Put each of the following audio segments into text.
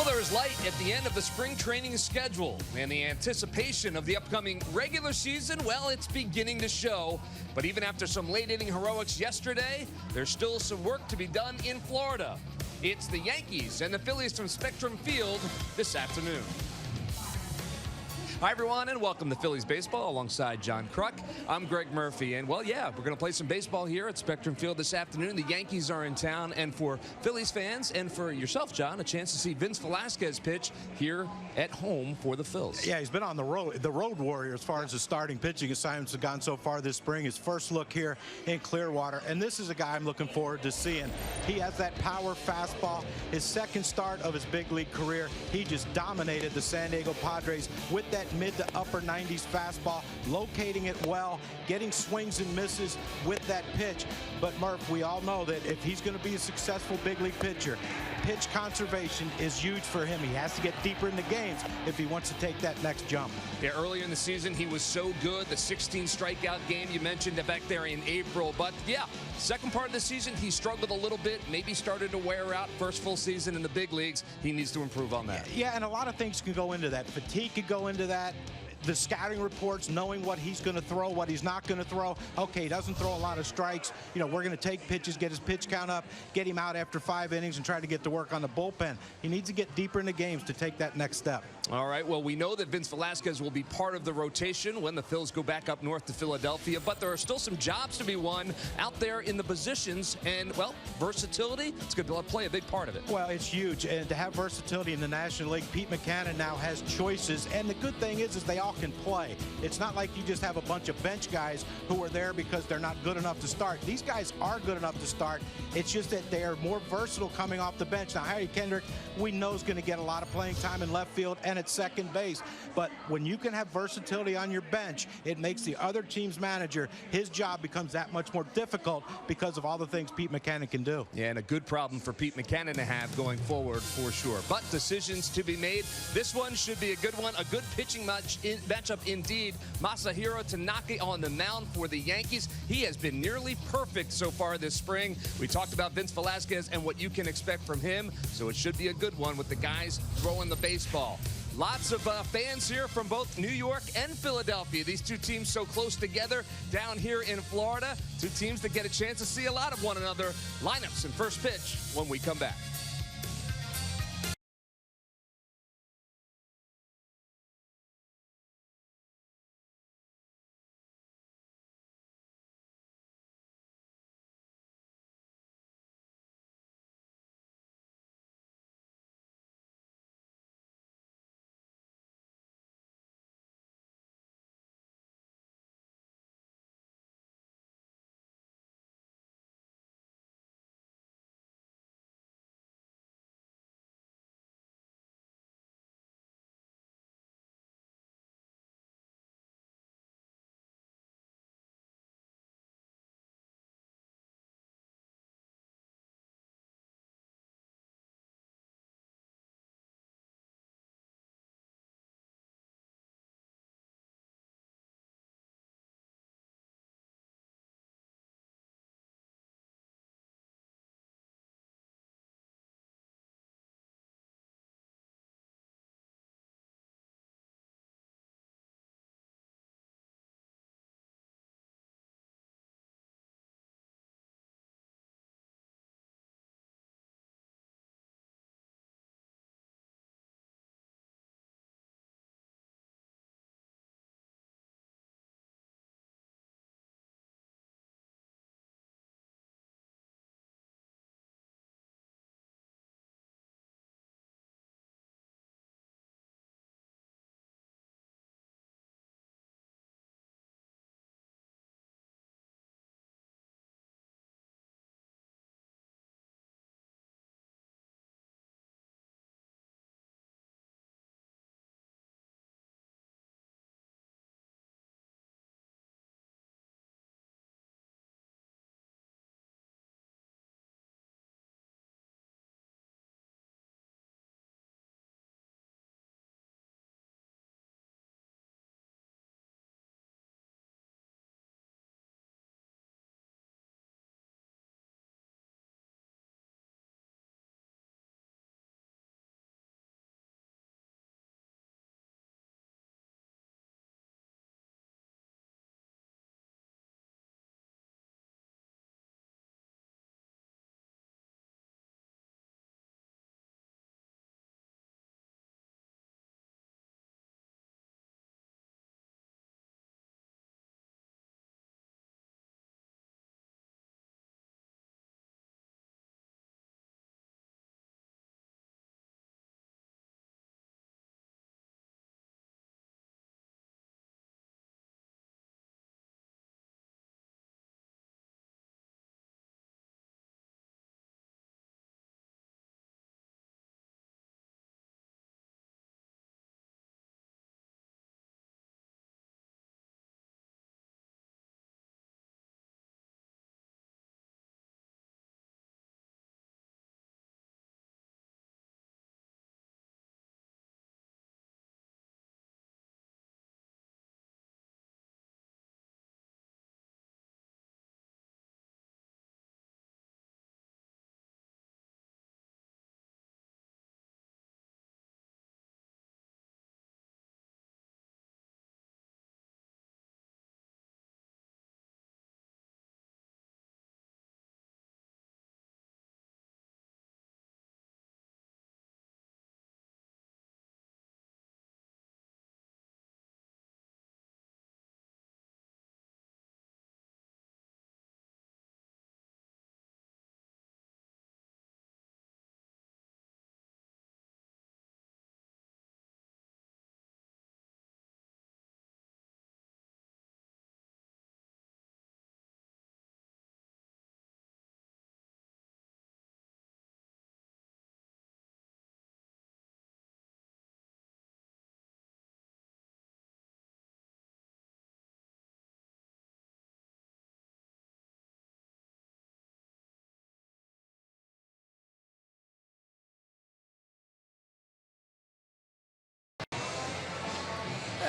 Well, there is light at the end of the spring training schedule, and the anticipation of the upcoming regular season, well, it's beginning to show. But even after some late-inning heroics yesterday, there's still some work to be done in Florida. It's the Yankees and the Phillies from Spectrum Field this afternoon. Hi, everyone, and welcome to Phillies Baseball alongside John Kruk. I'm Greg Murphy, and, well, yeah, we're going to play some baseball here at Spectrum Field this afternoon. The Yankees are in town, and for Phillies fans and for yourself, John, a chance to see Vince Velasquez pitch here at home for the Phils. Yeah, he's been on the road warrior as far as his starting pitching assignments have gone so far this spring. His first look here in Clearwater, and this is a guy I'm looking forward to seeing. He has that power fastball. His second start of his big league career, he just dominated the San Diego Padres with that mid to upper 90s fastball, locating it well, getting swings and misses with that pitch. But Murph, we all know that if he's going to be a successful big league pitcher, pitch conservation is huge for him. He has to get deeper into games if he wants to take that next jump. Yeah, earlier in the season, he was so good. The 16 strikeout game you mentioned back there in April. But, yeah, second part of the season, he struggled a little bit, maybe started to wear out. First full season in the big leagues. He needs to improve on that. Yeah, and a lot of things can go into that. Fatigue could go into that. The scouting reports, knowing what he's going to throw, what he's not going to throw. Okay, he doesn't throw a lot of strikes. You know, we're going to take pitches, get his pitch count up, get him out after 5 innings and try to get to work on the bullpen. He needs to get deeper into games to take that next step. All right, well, we know that Vince Velasquez will be part of the rotation when the Phils go back up north to Philadelphia, but there are still some jobs to be won out there in the positions, and, well, versatility, it's going to play a big part of it. Well, it's huge, and to have versatility in the National League, Pete Mackanin now has choices, and the good thing is they all can play. It's not like you just have a bunch of bench guys who are there because they're not good enough to start. These guys are good enough to start. It's just that they are more versatile coming off the bench. Now, Harry Kendrick, we know, is going to get a lot of playing time in left field and at second base. But when you can have versatility on your bench, it makes the other team's manager, his job becomes that much more difficult because of all the things Pete Mackanin can do. Yeah, and a good problem for Pete Mackanin to have going forward for sure. But decisions to be made. This one should be a good one, a good pitching matchup indeed. Masahiro Tanaka on the mound for the Yankees. He has been nearly perfect so far this spring. We talked about Vince Velasquez and what you can expect from him, so it should be a good one with the guys throwing the baseball. Lots of fans here from both New York and Philadelphia. These two teams so close together down here in Florida. Two teams that get a chance to see a lot of one another. Lineups and first pitch when we come back.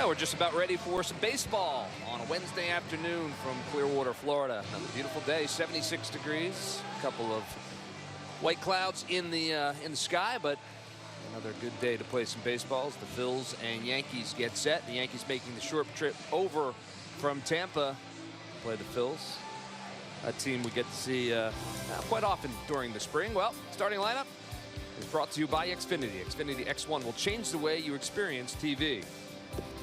Yeah, we're just about ready for some baseball on a Wednesday afternoon from Clearwater, Florida. Another beautiful day, 76 degrees. A couple of white clouds in the sky, but another good day to play some baseball as the Phillies and Yankees get set. The Yankees making the short trip over from Tampa to play the Phillies. A team we get to see quite often during the spring. Well, starting lineup is brought to you by Xfinity. Xfinity X1 will change the way you experience TV.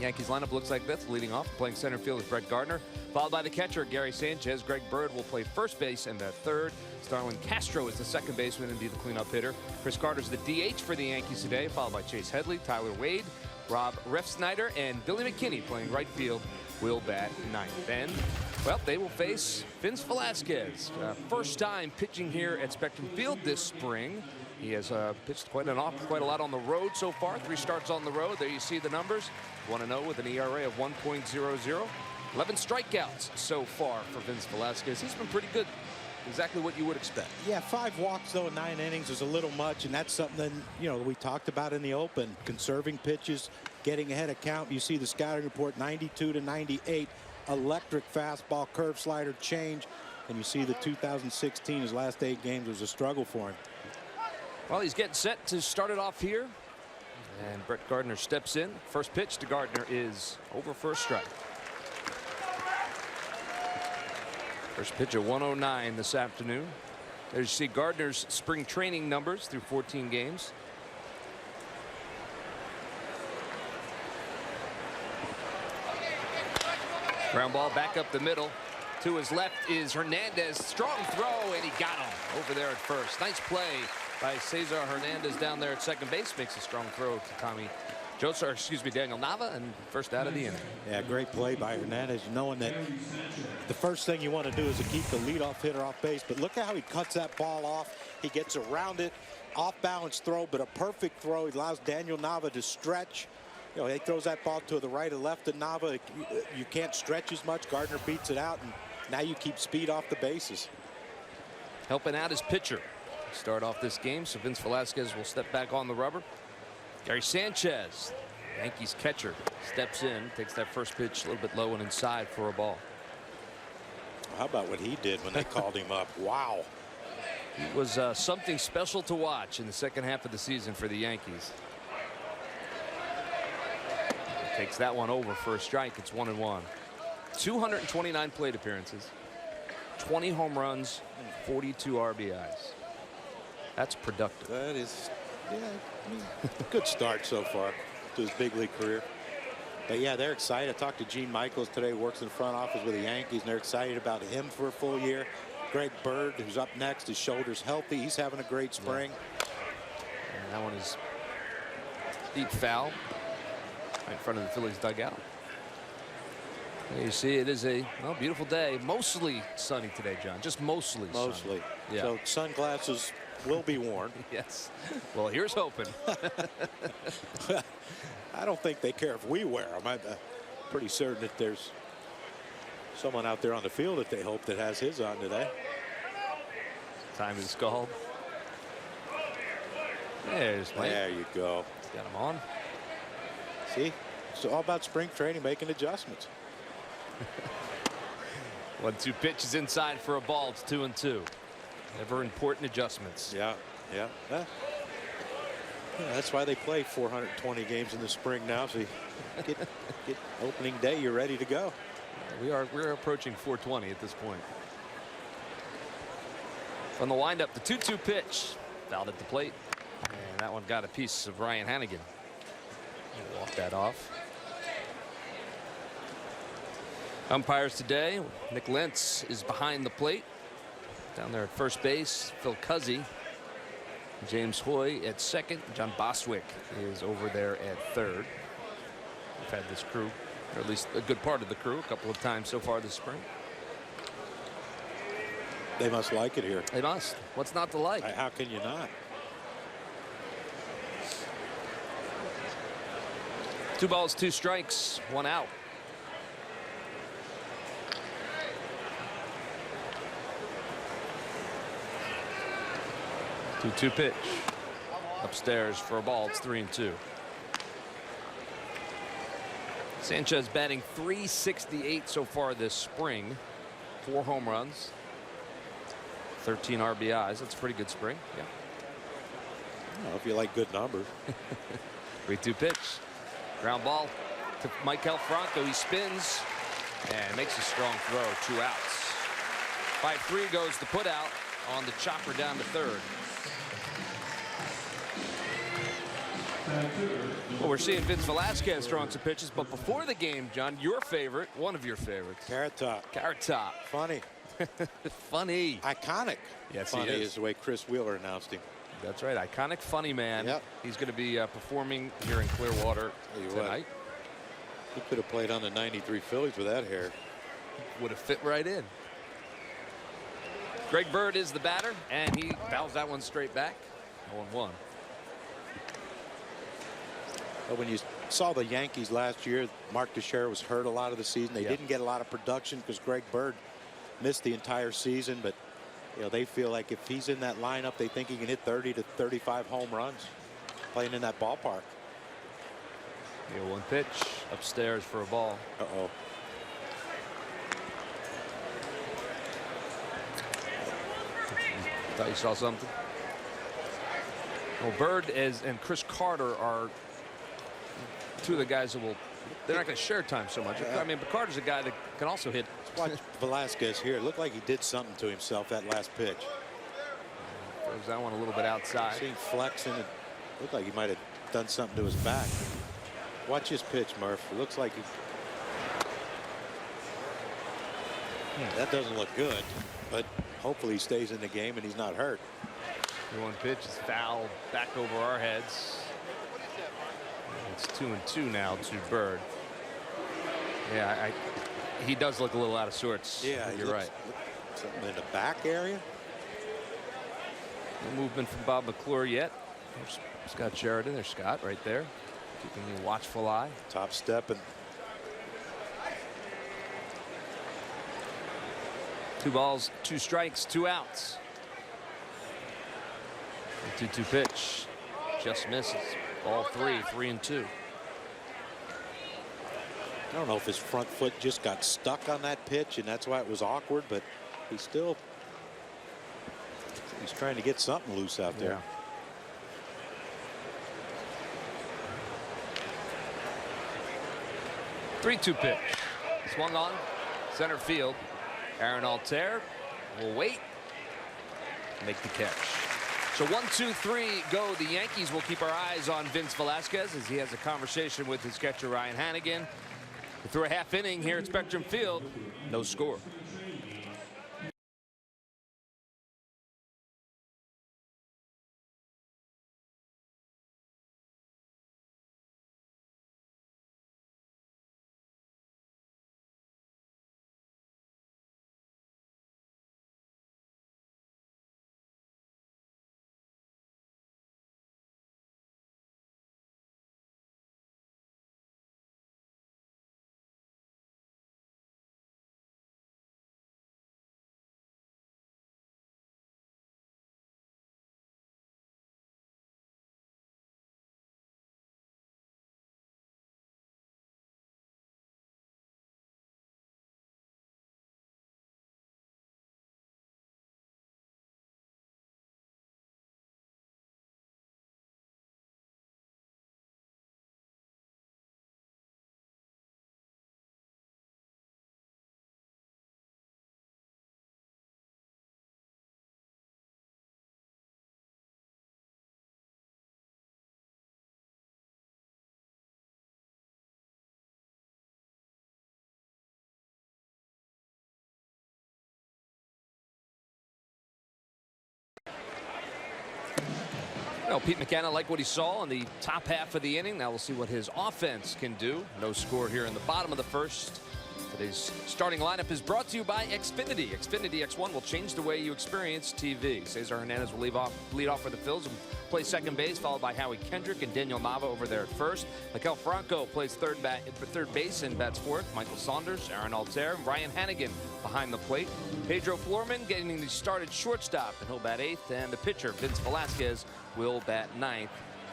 Yankees lineup looks like this. Leading off, playing center field is Brett Gardner, followed by the catcher Gary Sanchez. Greg Bird will play first base and at third. Starlin Castro is the second baseman and be the cleanup hitter. Chris Carter's the DH for the Yankees today, followed by Chase Headley, Tyler Wade, Rob Refsnyder, and Billy McKinney playing right field will bat ninth. Then, well, they will face Vince Velasquez. First time pitching here at Spectrum Field this spring. He has pitched quite a lot on the road so far. 3 starts on the road. There you see the numbers. 1-0 with an ERA of 1.00. 11 strikeouts so far for Vince Velasquez. He's been pretty good. Exactly what you would expect. Yeah, 5 walks though in 9 innings is a little much, and that's something that we talked about in the open. Conserving pitches, getting ahead of count. You see the scouting report, 92 to 98. Electric fastball, curve slider, change, and you see the 2016, his last 8 games was a struggle for him. Well, he's getting set to start it off here. And Brett Gardner steps in. First pitch to Gardner is over for a strike. First pitch at 109 this afternoon. There you see Gardner's spring training numbers through 14 games. Ground ball back up the middle. To his left is Hernandez. Strong throw, and he got him over there at first. Nice play by Cesar Hernandez down there at second base. Makes a strong throw to Daniel Nava, and first out of the inning. Yeah, great play by Hernandez, knowing that the first thing you want to do is to keep the leadoff hitter off base. But look at how he cuts that ball off. He gets around it, off balance throw, but a perfect throw. He allows Daniel Nava to stretch. He throws that ball to the right or left of Nava. You can't stretch as much. Gardner beats it out, and now you keep speed off the bases. Helping out his pitcher. Start off this game, so Vince Velasquez will step back on the rubber. Gary Sanchez, Yankees catcher, steps in, takes that first pitch a little bit low and inside for a ball. How about what he did when they called him up? Wow. He was something special to watch in the second half of the season for the Yankees. Takes that one over for a strike. It's 1-1. 229 plate appearances, 20 home runs, 42 RBIs. That's productive. That is, yeah, good start so far to his big league career. But yeah, they're excited. I talked to Gene Michaels today, works in the front office with the Yankees, and they're excited about him for a full year. Greg Bird, who's up next, his shoulder's healthy. He's having a great spring. Yeah. And that one is deep foul right in front of the Phillies dugout. There you see, it is a beautiful day. Mostly sunny today, John. Just mostly. Mostly. Yeah. So sunglasses will be worn. Yes. Well, here's hoping. I don't think they care if we wear them. I'm pretty certain that there's someone out there on the field that they hope that has his on today. Time is called. There you go. Got him on. See, it's all about spring training, making adjustments. 1-2 pitch is inside for a ball. It's 2-2. Ever important adjustments. Yeah. That's why they play 420 games in the spring now. So you get opening day, you're ready to go. We're approaching 420 at this point. From the windup, the 2-2 pitch, fouled at the plate, and that one got a piece of Ryan Hannigan. Walk that off. Umpires today, Nick Lentz is behind the plate. Down there at first base, Phil Cuzzy, James Hoy at second. John Boswick is over there at third. We've had this crew, or at least a good part of the crew, a couple of times so far this spring. They must like it here. They must. What's not to like? How can you not? 2 balls, 2 strikes, 1 out. Two pitch upstairs for a ball. It's 3-2. Sanchez batting .368 so far this spring. 4 home runs. 13 RBIs. That's a pretty good spring. Yeah. Well, if you like good numbers. 3-2 pitch. Ground ball to Michael Franco. He spins and makes a strong throw. 2 outs. 5-3 goes the put out on the chopper down to third. Well, we're seeing Vince Velasquez throwing some pitches, but before the game, John, your favorite, one of your favorites. Carrot Top. Carrot Top. Funny. Funny. Iconic. Yes, Funny he is the way Chris Wheeler announced him. That's right. Iconic funny man. Yep. He's going to be performing here in Clearwater tonight. He could have played on the '93 Phillies with that hair. Would have fit right in. Greg Bird is the batter, and he fouls that one straight back. 0-1. But when you saw the Yankees last year, Mark Teixeira was hurt a lot of the season. They didn't get a lot of production because Greg Bird missed the entire season. But you know, they feel like if he's in that lineup, they think he can hit 30 to 35 home runs playing in that ballpark. 0-1 pitch upstairs for a ball. Uh-oh. Thought you saw something. Well, Bird and Chris Carter are 2 of the guys that they're not going to share time so much. I mean, but Carter's a guy that can also hit. Watch Velasquez here. It looked like he did something to himself that last pitch. Throws that one a little bit outside. Seeing flexing, it looked like he might have done something to his back. Watch his pitch, Murph. It looks like he. That doesn't look good, but hopefully he stays in the game and he's not hurt. 1 pitch is foul back over our heads. It's 2-2 now to Bird. Yeah, he does look a little out of sorts. Yeah, you're right. Something in the back area. No movement from Bob McClure yet. There's Scott Sheridan. There's Scott right there, keeping a watchful eye. Top step and 2 balls, 2 strikes, 2 outs. 2-2 pitch just misses. Ball 3, 3-2. I don't know if his front foot just got stuck on that pitch and that's why it was awkward, but he's trying to get something loose out there. Yeah. 3-2 pitch. Swung on center field. Aaron Altair will wait, make the catch. So 1-2-3 go the Yankees. We'll keep our eyes on Vince Velasquez as he has a conversation with his catcher Ryan Hanigan. Through a half inning here at Spectrum Field, no score. Well, Pete McKenna liked what he saw in the top half of the inning. Now we'll see what his offense can do. No score here in the bottom of the first. Today's starting lineup is brought to you by Xfinity. Xfinity X1 will change the way you experience TV. Cesar Hernandez will lead off for the Phillies and play second base, followed by Howie Kendrick and Daniel Nava over there at first. Maikel Franco plays third base and bats fourth. Michael Saunders, Aaron Altair, and Ryan Hanigan behind the plate. Pedro Florman getting the started shortstop, and he'll bat eighth. And the pitcher, Vince Velasquez, will bat ninth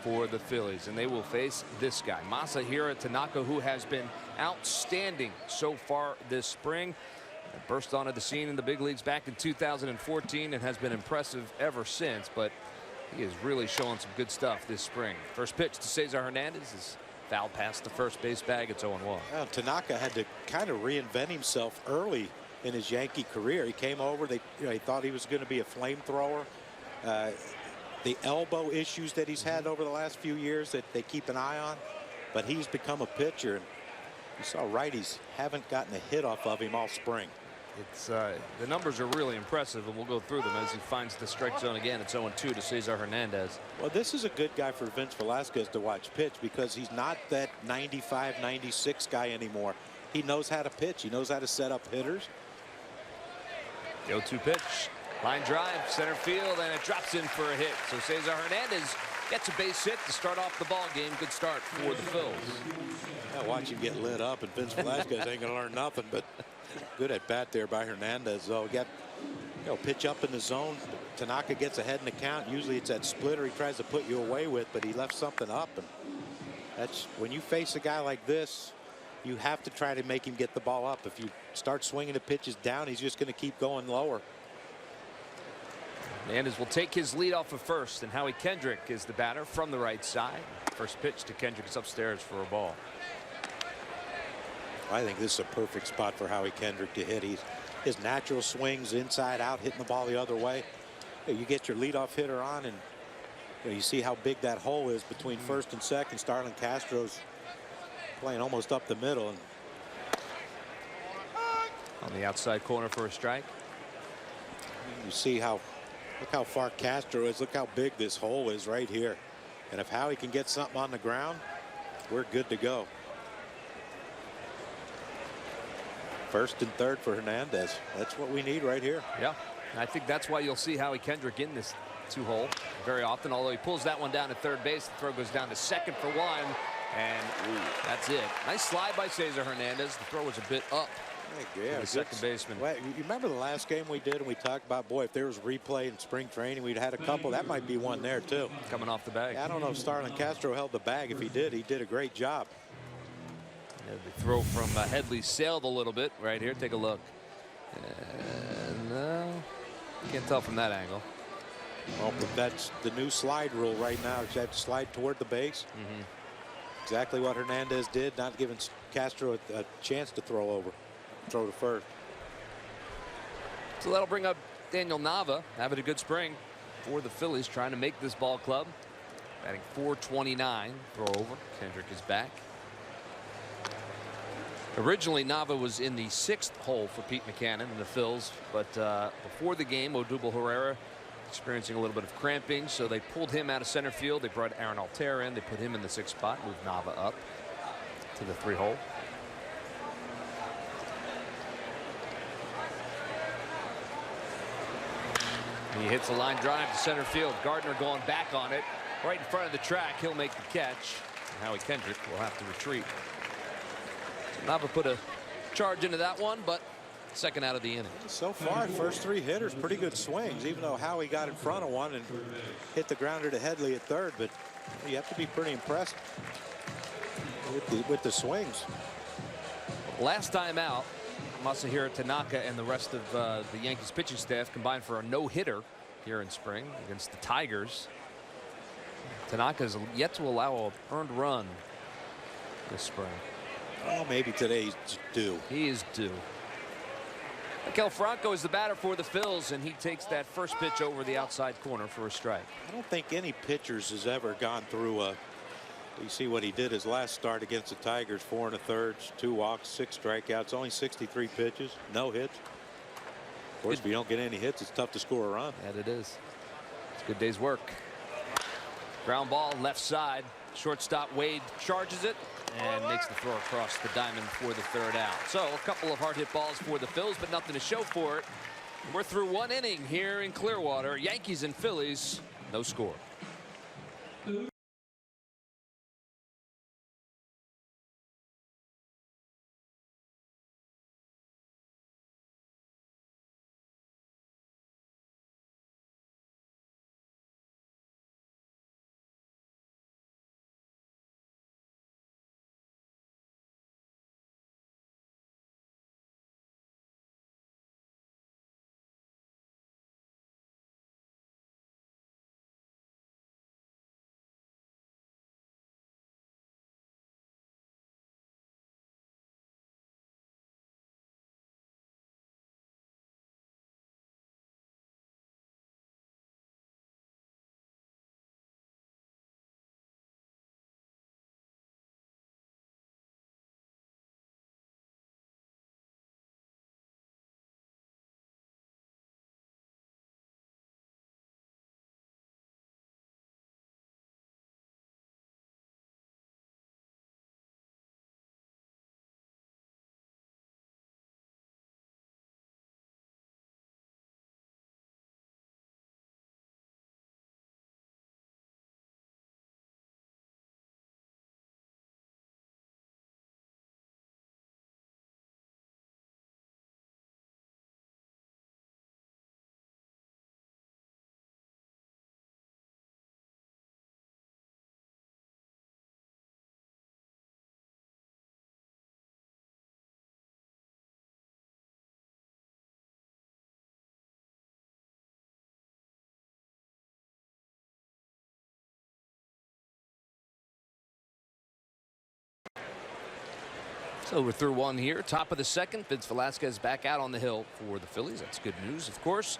for the Phillies, and they will face this guy, Masahiro Tanaka, who has been outstanding so far this spring. Burst onto the scene in the big leagues back in 2014 and has been impressive ever since, but he is really showing some good stuff this spring. First pitch to Cesar Hernandez is foul past the first base bag. It's 0-1. Well, Tanaka had to kind of reinvent himself early in his Yankee career. He came over. He thought he was going to be a flamethrower. The elbow issues that he's had over the last few years that they keep an eye on, but he's become a pitcher. And you saw righties haven't gotten a hit off of him all spring. It's the numbers are really impressive, and we'll go through them as he finds the strike zone again. It's 0-2 to Cesar Hernandez. Well, this is a good guy for Vince Velasquez to watch pitch, because he's not that 95, 96 guy anymore. He knows how to pitch. He knows how to set up hitters. The 0-2 pitch. Line drive, center field, and it drops in for a hit. So Cesar Hernandez gets a base hit to start off the ball game. Good start for the Phils. Watch him get lit up, and Vince Velasquez ain't going to learn nothing. But good at bat there by Hernandez, though. Got pitch up in the zone. Tanaka gets ahead in the count. Usually it's that splitter he tries to put you away with, but he left something up. And that's when you face a guy like this, you have to try to make him get the ball up. If you start swinging the pitches down, he's just going to keep going lower. Hernandez will take his lead off of first, and Howie Kendrick is the batter from the right side. First pitch to Kendrick is upstairs for a ball. I think this is a perfect spot for Howie Kendrick to hit. His natural swings inside out, hitting the ball the other way. You get your leadoff hitter on, and you see how big that hole is between first and second. Starlin Castro's playing almost up the middle. And on the outside corner for a strike. You see how, look how far Castro is. Look how big this hole is right here. And if Howie can get something on the ground, we're good to go. First and third for Hernandez. That's what we need right here. Yeah, I think that's why you'll see Howie Kendrick in this two-hole very often. Although he pulls that one down at third base, the throw goes down to second for one, and that's it. Nice slide by Cesar Hernandez. The throw was a bit up. Yeah, the second baseman. Well, you remember the last game we did, and we talked about, boy, if there was replay in spring training, we'd had a couple. That might be one there too. Coming off the bag. Yeah, I don't know if Starlin Castro held the bag. If he did a great job. Yeah, the throw from Headley sailed a little bit right here. Take a look. No, can't tell from that angle. Well, but that's the new slide rule right now. You have to slide toward the base. Exactly what Hernandez did, not giving Castro a chance to throw to first. So that'll bring up Daniel Nava, having a good spring for the Phillies, trying to make this ball club. Batting .429. Throw over. Kendrick is back. Originally, Nava was in the 6th hole for Pete Mackanin and the Phils, but before the game, Odubel Herrera experiencing a little bit of cramping, so they pulled him out of center field. They brought Aaron Altherr in. They put him in the 6th spot, moved Nava up to the 3 hole. He hits a line drive to center field. Gardner going back on it, right in front of the track. He'll make the catch. And Howie Kendrick will have to retreat. Nava put a charge into that one, but second out of the inning. So far, first 3 hitters, pretty good swings, even though Howie got in front of one and hit the grounder to Headley at third. But you have to be pretty impressed with the swings. Last time out, Masahiro Tanaka and the rest of the Yankees pitching staff combined for a no-hitter here in spring against the Tigers. Tanaka's yet to allow an earned run this spring. Oh, maybe today he's due. He is due. Maikel Franco is the batter for the Phils, and he takes that first pitch over the outside corner for a strike. I don't think any pitchers has ever gone through a. You see what he did his last start against the Tigers: 4 1/3, 2 walks, 6 strikeouts, only 63 pitches, no hits. Of course, if you don't get any hits, it's tough to score a run. And it is. It's a good day's work. Ground ball left side. Shortstop Wade charges it and makes the throw across the diamond for the 3rd out. So a couple of hard hit balls for the Phils, but nothing to show for it. We're through 1 inning here in Clearwater. Yankees and Phillies, no score. So we're through one here. Top of the second. Vince Velasquez back out on the hill for the Phillies. That's good news, of course.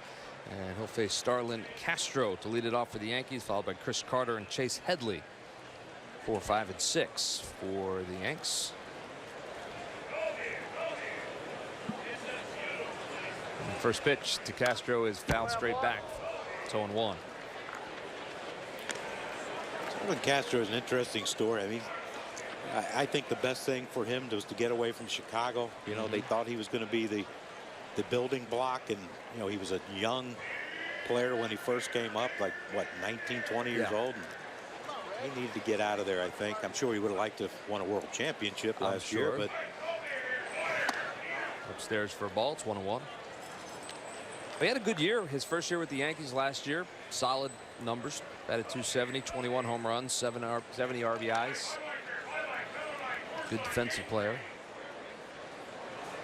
And he'll face Starlin Castro to lead it off for the Yankees, followed by Chris Carter and Chase Headley. 4, 5, and 6 for the Yanks. And the first pitch to Castro is fouled straight back. It's 0-1. Starlin Castro is an interesting story. I mean, I think the best thing for him was to get away from Chicago. You know, they thought he was going to be the building block, and you know, he was a young player when he first came up, like what, 19, 20 years old. And he needed to get out of there, I think. I'm sure he would have liked to have won a world championship last year, but upstairs for a ball. It's 1-1. He had a good year. His first year with the Yankees last year. Solid numbers. Batted .270, 21 home runs, 70 RBIs. Good defensive player.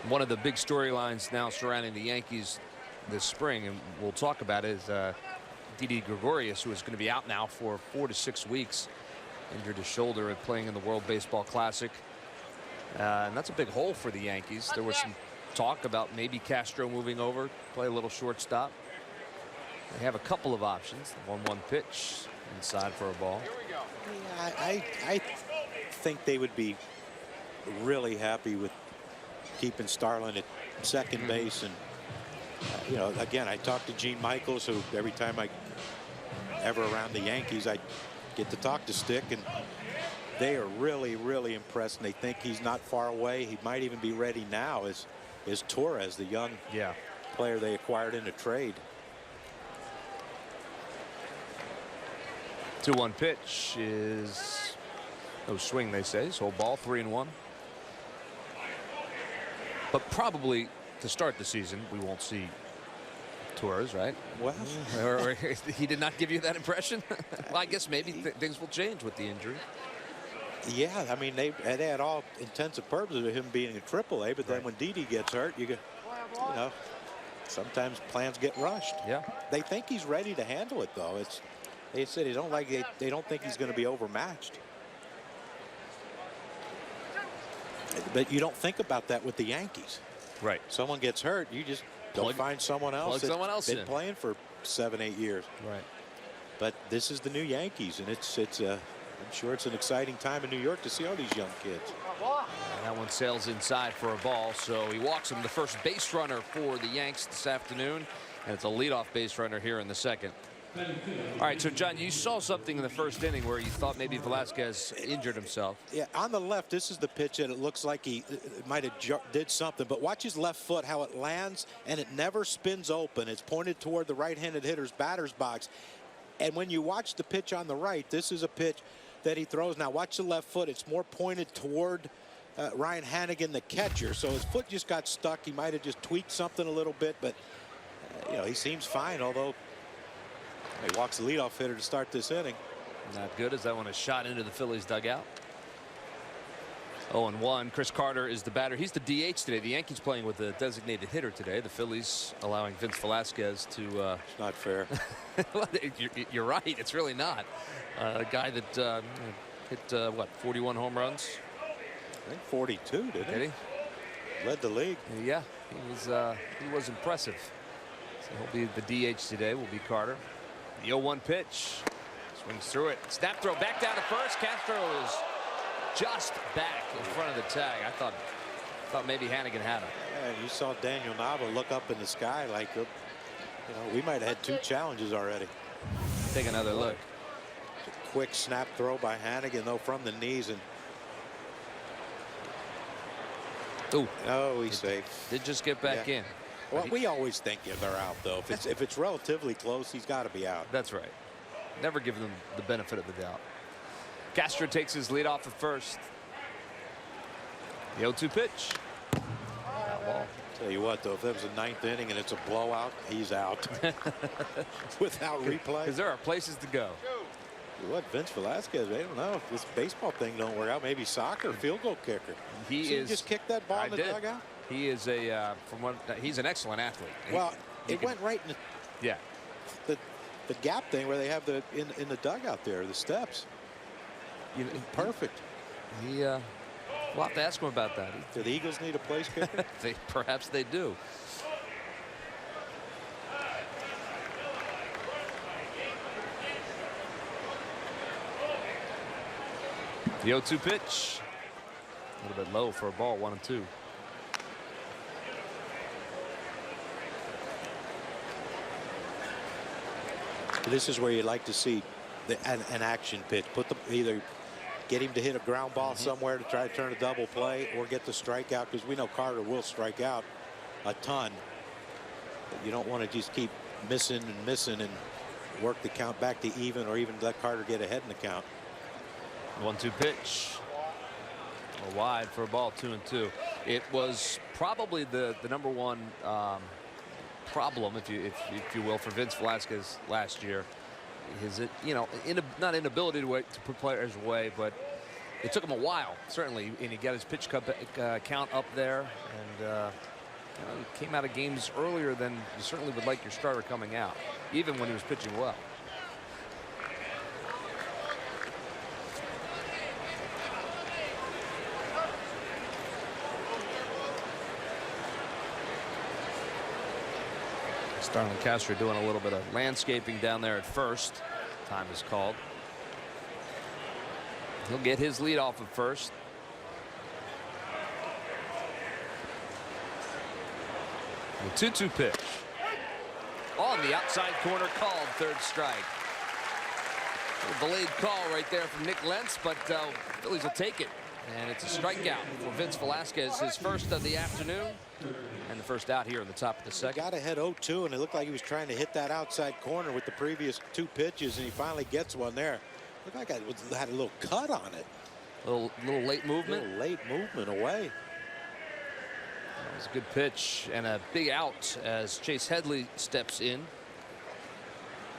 One of the big storylines now surrounding the Yankees this spring, and we'll talk about it, is Didi Gregorius, who is going to be out now for 4 to 6 weeks. Injured his shoulder at playing in the World Baseball Classic. And that's a big hole for the Yankees. There was some talk about maybe Castro moving over, play a little shortstop. They have a couple of options. 1-1 pitch inside for a ball. yeah, I think they would be really happy with keeping Starlin at second base. And you know, again, I talked to Gene Michaels, who every time I ever around the Yankees, I get to talk to Stick, and they are really, really impressed, and they think he's not far away. He might even be ready now. Is Torres, the young player they acquired in a trade. 2-1 pitch is no swing, they say. So ball, 3-1. But probably to start the season, we won't see Torres, right? Well, or he did not give you that impression. Well, I guess maybe things will change with the injury. yeah, I mean, they had all intents and purposes of him being in AAA, but then when Didi gets hurt, you know, sometimes plans get rushed. Yeah. They think he's ready to handle it, though. They said they don't think he's going to be overmatched. But you don't think about that with the Yankees. Right. Someone gets hurt, you just don't find someone else that's been playing for 7, 8 years. Right. But this is the new Yankees, and I'm sure it's an exciting time in New York to see all these young kids. And that one sails inside for a ball, so he walks him, the first base runner for the Yanks this afternoon, and it's a leadoff base runner here in the second. All right, so John, you saw something in the first inning where you thought maybe Velasquez injured himself. Yeah, on the left, this is the pitch that it looks like he might have did something, but watch his left foot, how it lands, and it never spins open. It's pointed toward the right-handed hitter's batter's box. And when you watch the pitch on the right, this is a pitch that he throws. Now watch the left foot. It's more pointed toward Ryan Hannigan, the catcher. So his foot just got stuck. He might have just tweaked something a little bit, but you know, he seems fine, although he walks the leadoff hitter to start this inning. Not good, as that one is shot into the Phillies dugout. 0-1. Chris Carter is the batter. He's the DH today. The Yankees playing with a designated hitter today. The Phillies allowing Vince Velasquez to. It's not fair. You're right. It's really not. A guy that hit what, 41 home runs? I think 42, did he? Led the league. Yeah, he was impressive. So he'll be the DH today. Will be Carter. The 0-1 pitch. Swings through it. Snap throw back down to first. Castro is just back in front of the tag. I thought maybe Hannigan had him. Yeah, you saw Daniel Nava look up in the sky like, you know, we might have had 2 challenges already. Take another look. A quick snap throw by Hannigan, though, from the knees, and he's safe. Did just get back in. Well, we always think they're out, though. If it's relatively close, he's got to be out. That's right. Never give them the benefit of the doubt. Castro takes his lead off at first. The 0-2 pitch. Ball. Tell you what, though, if that was a 9th inning and it's a blowout, he's out without replay. Because there are places to go. What, Vince Velasquez? I don't know if this baseball thing don't work out. Maybe soccer, field goal kicker. He just kicked that ball in the dugout. He is he's an excellent athlete. Well, it went right in the gap thing where they have in the dugout there, the steps. You know, perfect. He We'll have to ask him about that. Do the Eagles need a place kicker? Perhaps they do. The 0-2 pitch. A little bit low for a ball, 1-2. This is where you like to see an action pitch. Either get him to hit a ground ball somewhere to try to turn a double play, or get the strikeout, because we know Carter will strike out a ton. But you don't want to just keep missing and missing and work the count back to even, or even let Carter get ahead in the count. 1-2 pitch. A wide for a ball, 2-2. It was probably the number one problem, if you will, for Vince Velasquez last year. His not inability to put players away, but it took him a while, certainly, and he got his pitch count up there, and he came out of games earlier than you certainly would like your starter coming out, even when he was pitching well. Starlin Castro doing a little bit of landscaping down there at first. Time is called. He'll get his lead off at first. The 2-2 pitch. On the outside corner, called, third strike. A delayed call right there from Nick Lentz, but Phillies will take it. And it's a strikeout for Vince Velasquez, his first of the afternoon, and the first out here in the top of the second. Got ahead 0-2, and it looked like he was trying to hit that outside corner with the previous 2 pitches, and he finally gets one there. Looked like it had a little cut on it. Little late movement. A little late movement away. That was a good pitch and a big out as Chase Headley steps in.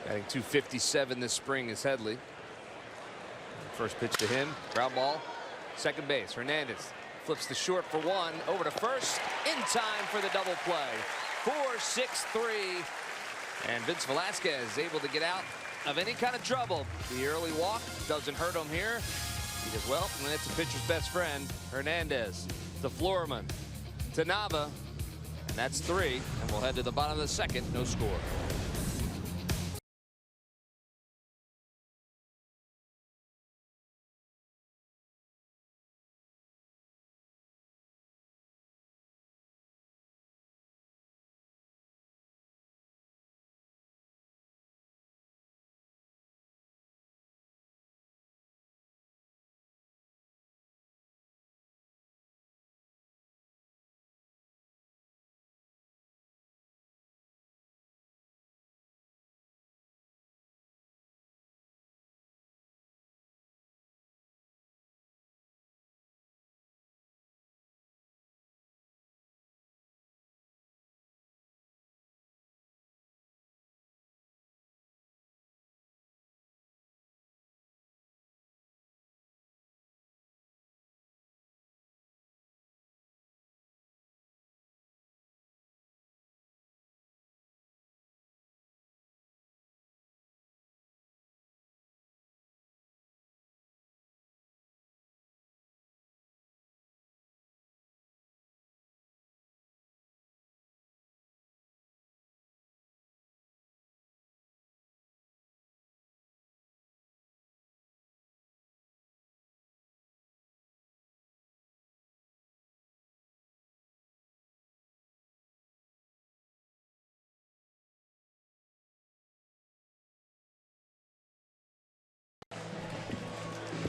Batting .257 this spring is Headley. First pitch to him, ground ball. Second base, Hernandez flips the short for one, over to first, in time for the double play. 4-6-3, and Vince Velasquez able to get out of any kind of trouble. The early walk doesn't hurt him here, because, well, it's a pitcher's best friend, Hernandez, the Floorman, to Nava, and that's 3, and we'll head to the bottom of the second, no score.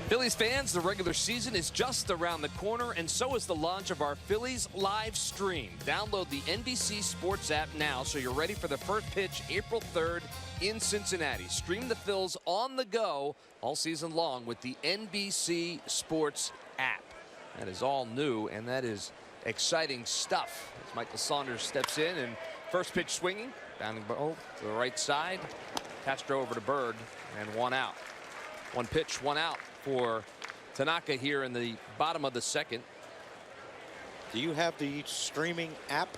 Phillies fans, the regular season is just around the corner, and so is the launch of our Phillies live stream. Download the NBC Sports app now so you're ready for the first pitch April 3rd in Cincinnati. Stream the Phils on the go all season long with the NBC Sports app. That is all new, and that is exciting stuff. As Michael Saunders steps in, and first pitch swinging, bounding ball to the right side. Castro over to Bird, and one out. One pitch, one out for Tanaka here in the bottom of the second. Do you have the streaming app?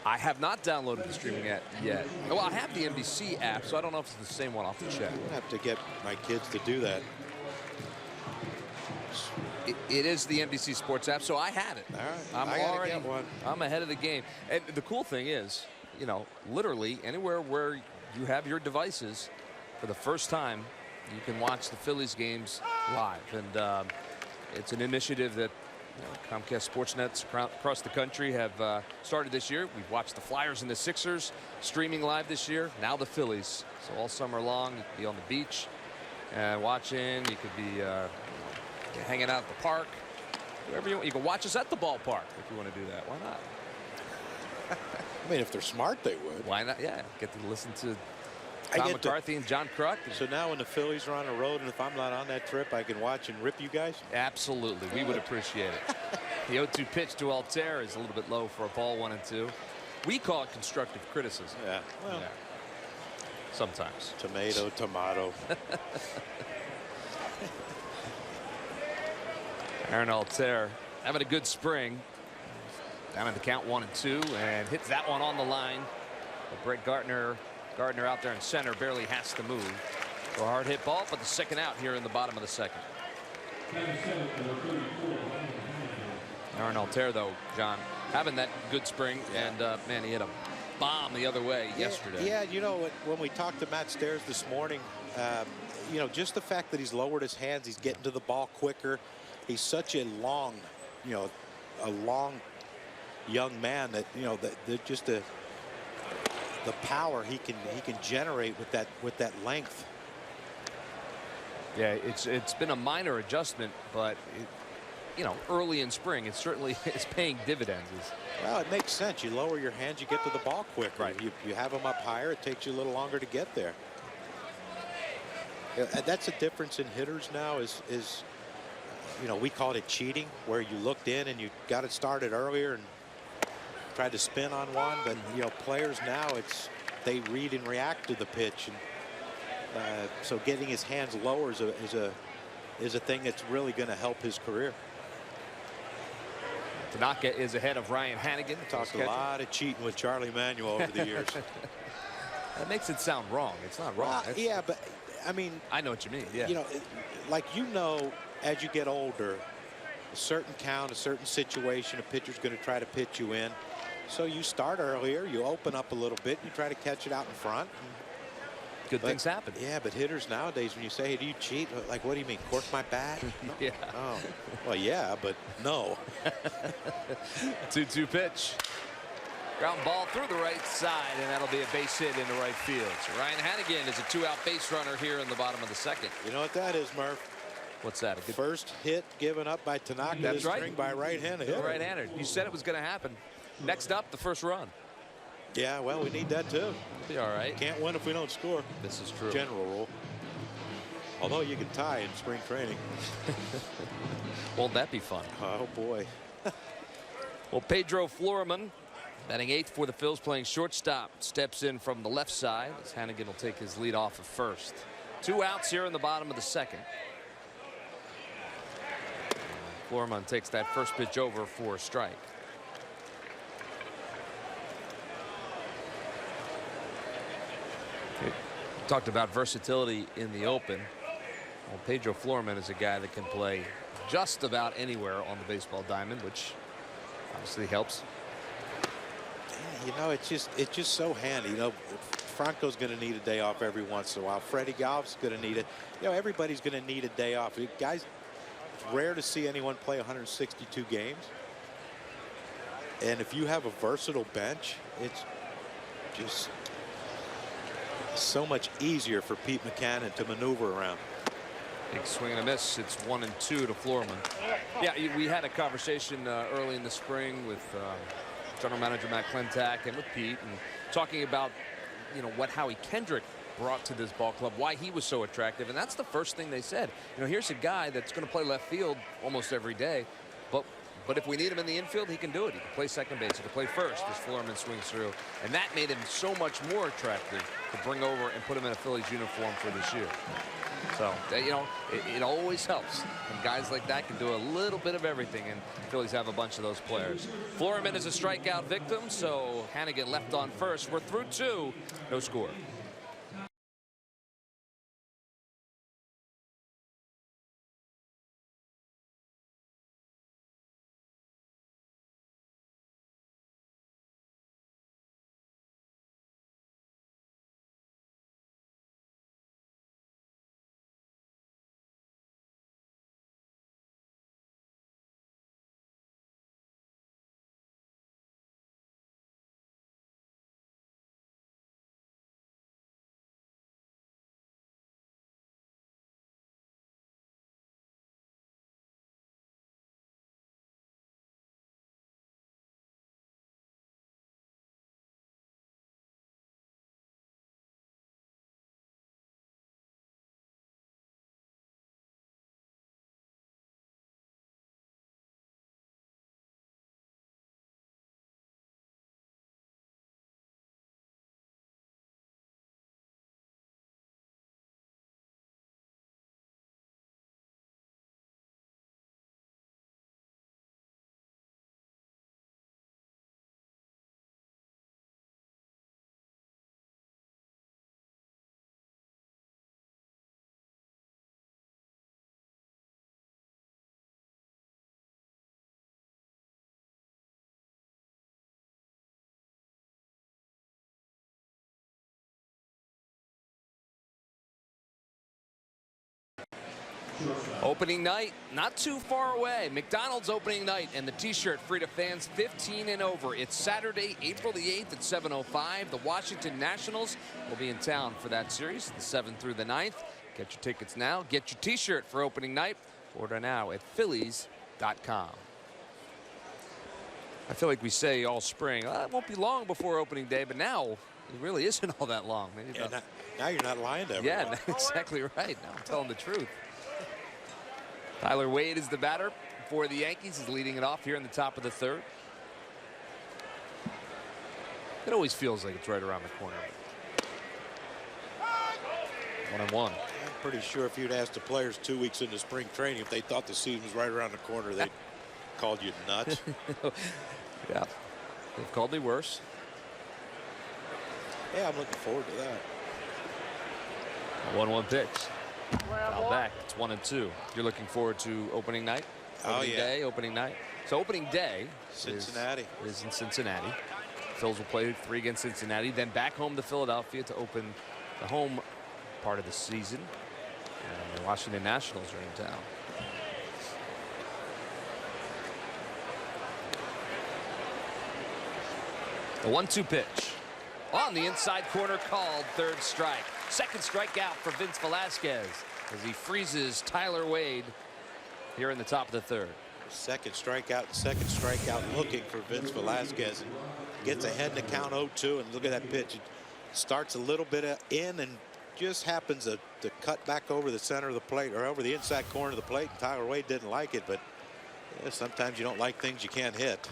I have not downloaded the streaming app yet. Well, I have the NBC app, so I don't know if it's the same one. I'll have to check. I have to get my kids to do that. It is the NBC Sports app, so I have it. All right, I'm already get one. I'm ahead of the game. And the cool thing is, you know, literally anywhere where you have your devices, for the first time, you can watch the Phillies games live. And it's an initiative that Comcast Sportsnets across the country have started this year. We've watched the Flyers and the Sixers streaming live this year. Now the Phillies. So all summer long, you could be on the beach watching. You could be hanging out at the park. Wherever you want. You can watch us at the ballpark if you want to do that. Why not? I mean, if they're smart, they would. Why not? Yeah, get to listen to Tom McCarthy and John Kruk. So now when the Phillies are on the road, and if I'm not on that trip, I can watch and rip you guys? Absolutely. We would appreciate it. The 0-2 pitch to Altair is a little bit low for a ball, 1-2. We call it constructive criticism. Yeah. Well, yeah. Sometimes. Tomato, tomato. Aaron Altair having a good spring. Down at the count, 1-2, and hits that one on the line. But Brett Gardner out there in center barely has to move. For a hard hit ball, but the second out here in the bottom of the second. Aaron Altair, though, John, having that good spring, and man, he hit a bomb the other way yesterday. Yeah, you know, when we talked to Matt Stairs this morning, you know, just the fact that he's lowered his hands, he's getting to the ball quicker. He's such a long, you know, a long young man that, you know, that just the power he can generate with that length. Yeah, it's been a minor adjustment, but you know, early in spring, it certainly is paying dividends. Well, it makes sense. You lower your hands, you get to the ball quicker. Right. You have them up higher, it takes you a little longer to get there. Yeah, that's a difference in hitters now. Is you know, we called it cheating, where you looked in and you got it started earlier and tried to spin on one. But you know, players now, they read and react to the pitch, and so getting his hands lower is a thing that's really going to help his career. Tanaka is ahead of Ryan Hannigan. Talked a lot of cheating with Charlie Manuel over the years. That makes it sound wrong. It's not wrong. Yeah, but I mean, I know what you mean. Yeah. You know, like, you know, as you get older, a certain count, a certain situation, a pitcher's going to try to pitch you in. So you start earlier, you open up a little bit, you try to catch it out in front. Good things happen. Yeah, but hitters nowadays, when you say, hey, do you cheat? Like, what do you mean, cork my bat? No. Yeah. Oh. Well, yeah, but no. 2-2 pitch. Ground ball through the right side, and that'll be a base hit into right field. So Ryan Hannigan is a two-out base runner here in the bottom of the second. You know what that is, Murph? What's that? A good first hit given up by Tanaka That's this right. spring by right-handed hitter. Right-hander. You said it was going to happen. Next up, the first run. Yeah, well, we need that too. Be all right. Can't win if we don't score. This is true. General rule. Although you can tie in spring training. Won't that be fun? Oh boy. Well, Pedro Florman, batting eighth for the Phils, playing shortstop, steps in from the left side as Hannigan will take his lead off at first. 2 outs here in the bottom of the second. Florman takes that first pitch over for a strike. Talked about versatility in the open. Well, Pedro Florman is a guy that can play just about anywhere on the baseball diamond, which obviously helps. You know, it's just so handy. You know, Franco's going to need a day off every once in a while. Freddie Golf's going to need it. You know, everybody's going to need a day off. Guys, it's rare to see anyone play 162 games. And if you have a versatile bench, it's just so much easier for Pete Buchanan to maneuver around. Big swing and a miss. It's 1-2 to Florman. Yeah, we had a conversation early in the spring with General Manager Matt Klentak and with Pete, and talking about, you know, what Howie Kendrick brought to this ball club, why he was so attractive, and that's the first thing they said. You know, here's a guy that's going to play left field almost every day, but if we need him in the infield, he can do it. He can play second base. He can play first as Florman swings through. And that made him so much more attractive to bring over and put him in a Phillies uniform for this year. So, you know, it always helps. And guys like that can do a little bit of everything, and the Phillies have a bunch of those players. Florman is a strikeout victim, so Hannigan left on first. We're through 2. No score. Opening night, not too far away. McDonald's opening night, and the t-shirt free to fans 15 and over. It's Saturday, April the 8th at 7:05. The Washington Nationals will be in town for that series, the 7th through the 9th. Get your tickets now. Get your t-shirt for opening night. Order now at Phillies.com. I feel like we say all spring, it won't be long before opening day, but now it really isn't all that long. Maybe Yeah, now you're not lying to everyone. Yeah, exactly right. Now I'm telling the truth. Tyler Wade is the batter for the Yankees. He's leading it off here in the top of the 3rd. It always feels like it's right around the corner. 1-1. I'm pretty sure if you'd asked the players 2 weeks into spring training if they thought the season was right around the corner, they'd called you nuts. Yeah, they've called me worse. Yeah, I'm looking forward to that. 1-1 pitch. Foul back. It's 1-2. You're looking forward to opening night? Opening day, opening night. So opening day Cincinnati is in Cincinnati. Phils will play 3 against Cincinnati, then back home to Philadelphia to open the home part of the season. And the Washington Nationals are in town. The 1-2 pitch. On the inside corner, called 3rd strike. 2nd strikeout for Vince Velasquez as he freezes Tyler Wade here in the top of the 3rd. 2nd strikeout looking for Vince Velasquez. And gets ahead in the count 0-2, and look at that pitch. It starts a little bit in and just happens to cut back over the center of the plate, or over the inside corner of the plate. And Tyler Wade didn't like it, but yeah, sometimes you don't like things you can't hit.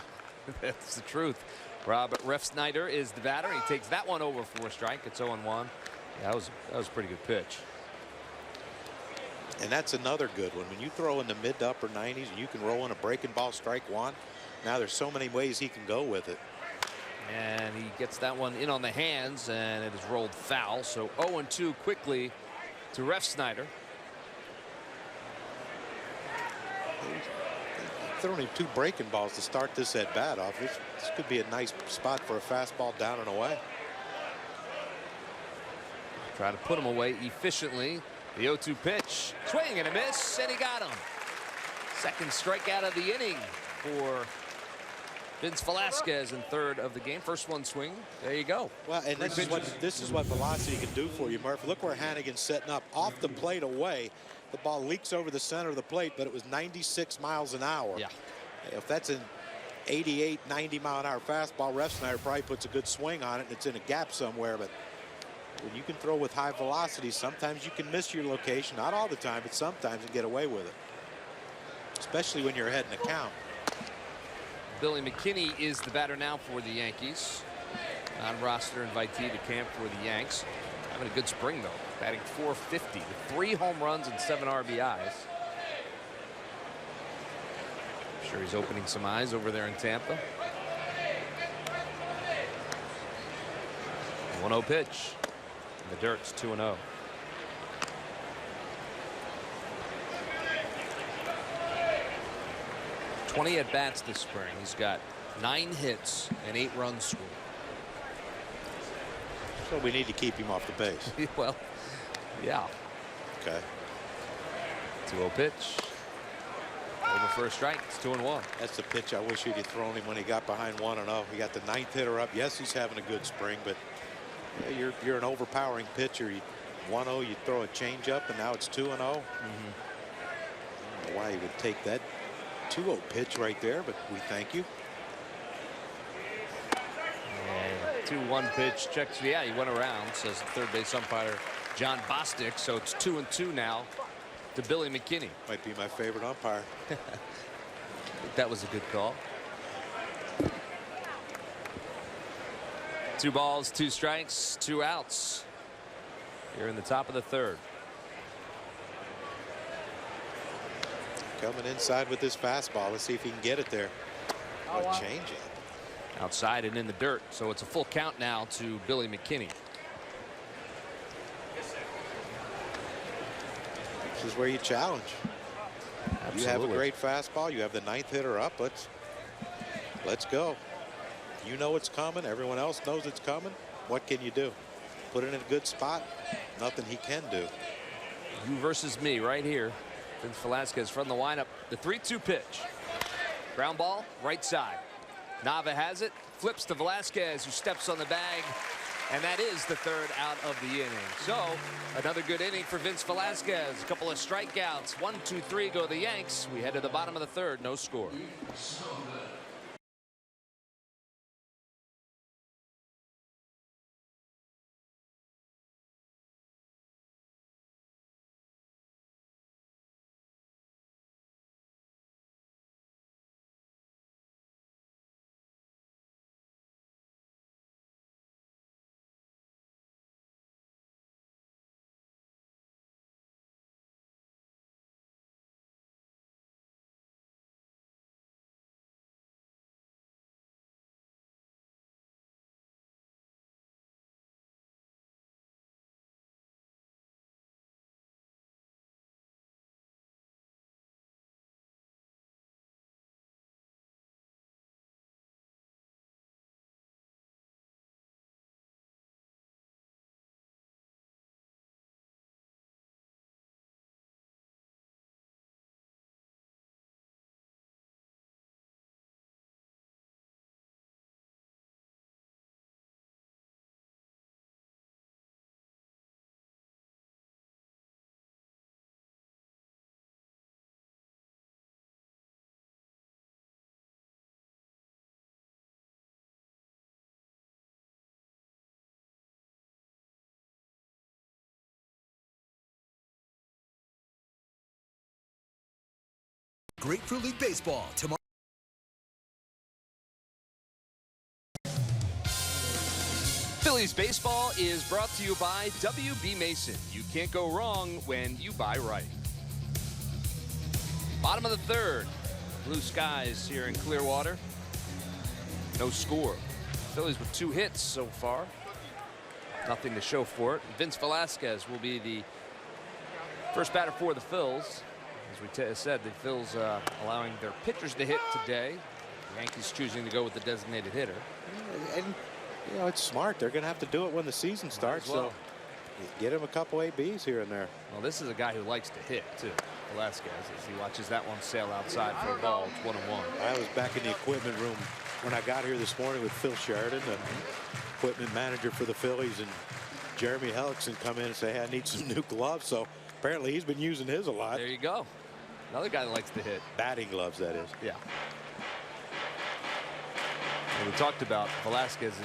That's the truth. Rob Refsnyder is the batter. He takes that one over for a strike. It's 0-1. Yeah, that was a pretty good pitch. And that's another good one. When you throw in the mid to upper 90s and you can roll in a breaking ball strike 1, now there's so many ways he can go with it. And he gets that one in on the hands, and it is rolled foul. So 0-2 quickly to Refsnyder. Throwing him 2 breaking balls to start this at bat off. This could be a nice spot for a fastball down and away. Try to put him away efficiently. The 0-2 pitch, swing and a miss, and he got him. 2nd strikeout of the inning for Vince Velasquez in 3rd of the game. First one swing. There you go. Well, and this is what velocity can do for you, Murph. Look where Hannigan's setting up off the plate away. The ball leaks over the center of the plate, but it was 96 miles an hour. Yeah. If that's an 88, 90 mile an hour fastball, Refsnyder probably puts a good swing on it, and it's in a gap somewhere. But when you can throw with high velocity, sometimes you can miss your location. Not all the time, but sometimes, and get away with it. Especially when you're ahead in the count. Billy McKinney is the batter now for the Yankees. Non-roster invitee to camp for the Yanks. Having a good spring, though. Batting .450 with 3 home runs and 7 RBIs. I'm sure he's opening some eyes over there in Tampa. 1-0 pitch. In the dirt, it's 2-0. .20 at bats this spring. He's got 9 hits and 8 runs scored. So we need to keep him off the base. Well, yeah. Okay. 2-0 pitch. Over for a strike. It's 2-1. That's the pitch I wish he'd have thrown him when he got behind 1-0. He got the 9th hitter up. Yes, he's having a good spring, but yeah, you're an overpowering pitcher. 1-0, you throw a changeup, and now it's 2-0. I don't know why he would take that 2-0 pitch right there, but we thank you. And 2-1 pitch. Checks. Yeah, he went around, says the third base umpire John Bostic. So it's 2-2 now to Billy McKinney. Might be my favorite umpire. I think that was a good call. 2 balls, 2 strikes, 2 outs. Here in the top of the 3rd. Coming inside with this fastball. Let's see if he can get it there. What a changeup. Outside and in the dirt. So it's a full count now to Billy McKinney. This is where you challenge. Absolutely. You have a great fastball. You have the 9th hitter up. Let's go. You know it's coming. Everyone else knows it's coming. What can you do? Put it in a good spot. Nothing he can do. You versus me right here. Vince Velasquez from the windup. The 3-2 pitch. Ground ball, right side. Nava has it, flips to Velasquez, who steps on the bag, and that is the third out of the inning. So another good inning for Vince Velasquez. A couple of strikeouts. 1, 2, 3 go the Yanks. We head to the bottom of the third. No score. Grapefruit League Baseball tomorrow. Phillies baseball is brought to you by WB Mason. You can't go wrong when you buy right. Bottom of the third. Blue skies here in Clearwater. No score. Phillies with 2 hits so far. Nothing to show for it. Vince Velasquez will be the first batter for the Phils. As we said, the Phils allowing their pitchers to hit today. The Yankees choosing to go with the designated hitter. And you know, it's smart. They're going to have to do it when the season starts. Well. So get him a couple ABs here and there. Well, this is a guy who likes to hit too. Velasquez, as he watches that one sail outside for a ball. It's 1-1. I was back in the equipment room when I got here this morning with Phil Sheridan, the equipment manager for the Phillies, and Jeremy Hellickson come in and say, hey, I need some new gloves. So apparently he's been using his a lot. There you go. Another guy that likes to hit. Batting gloves, that is. Yeah. Well, we talked about Velasquez's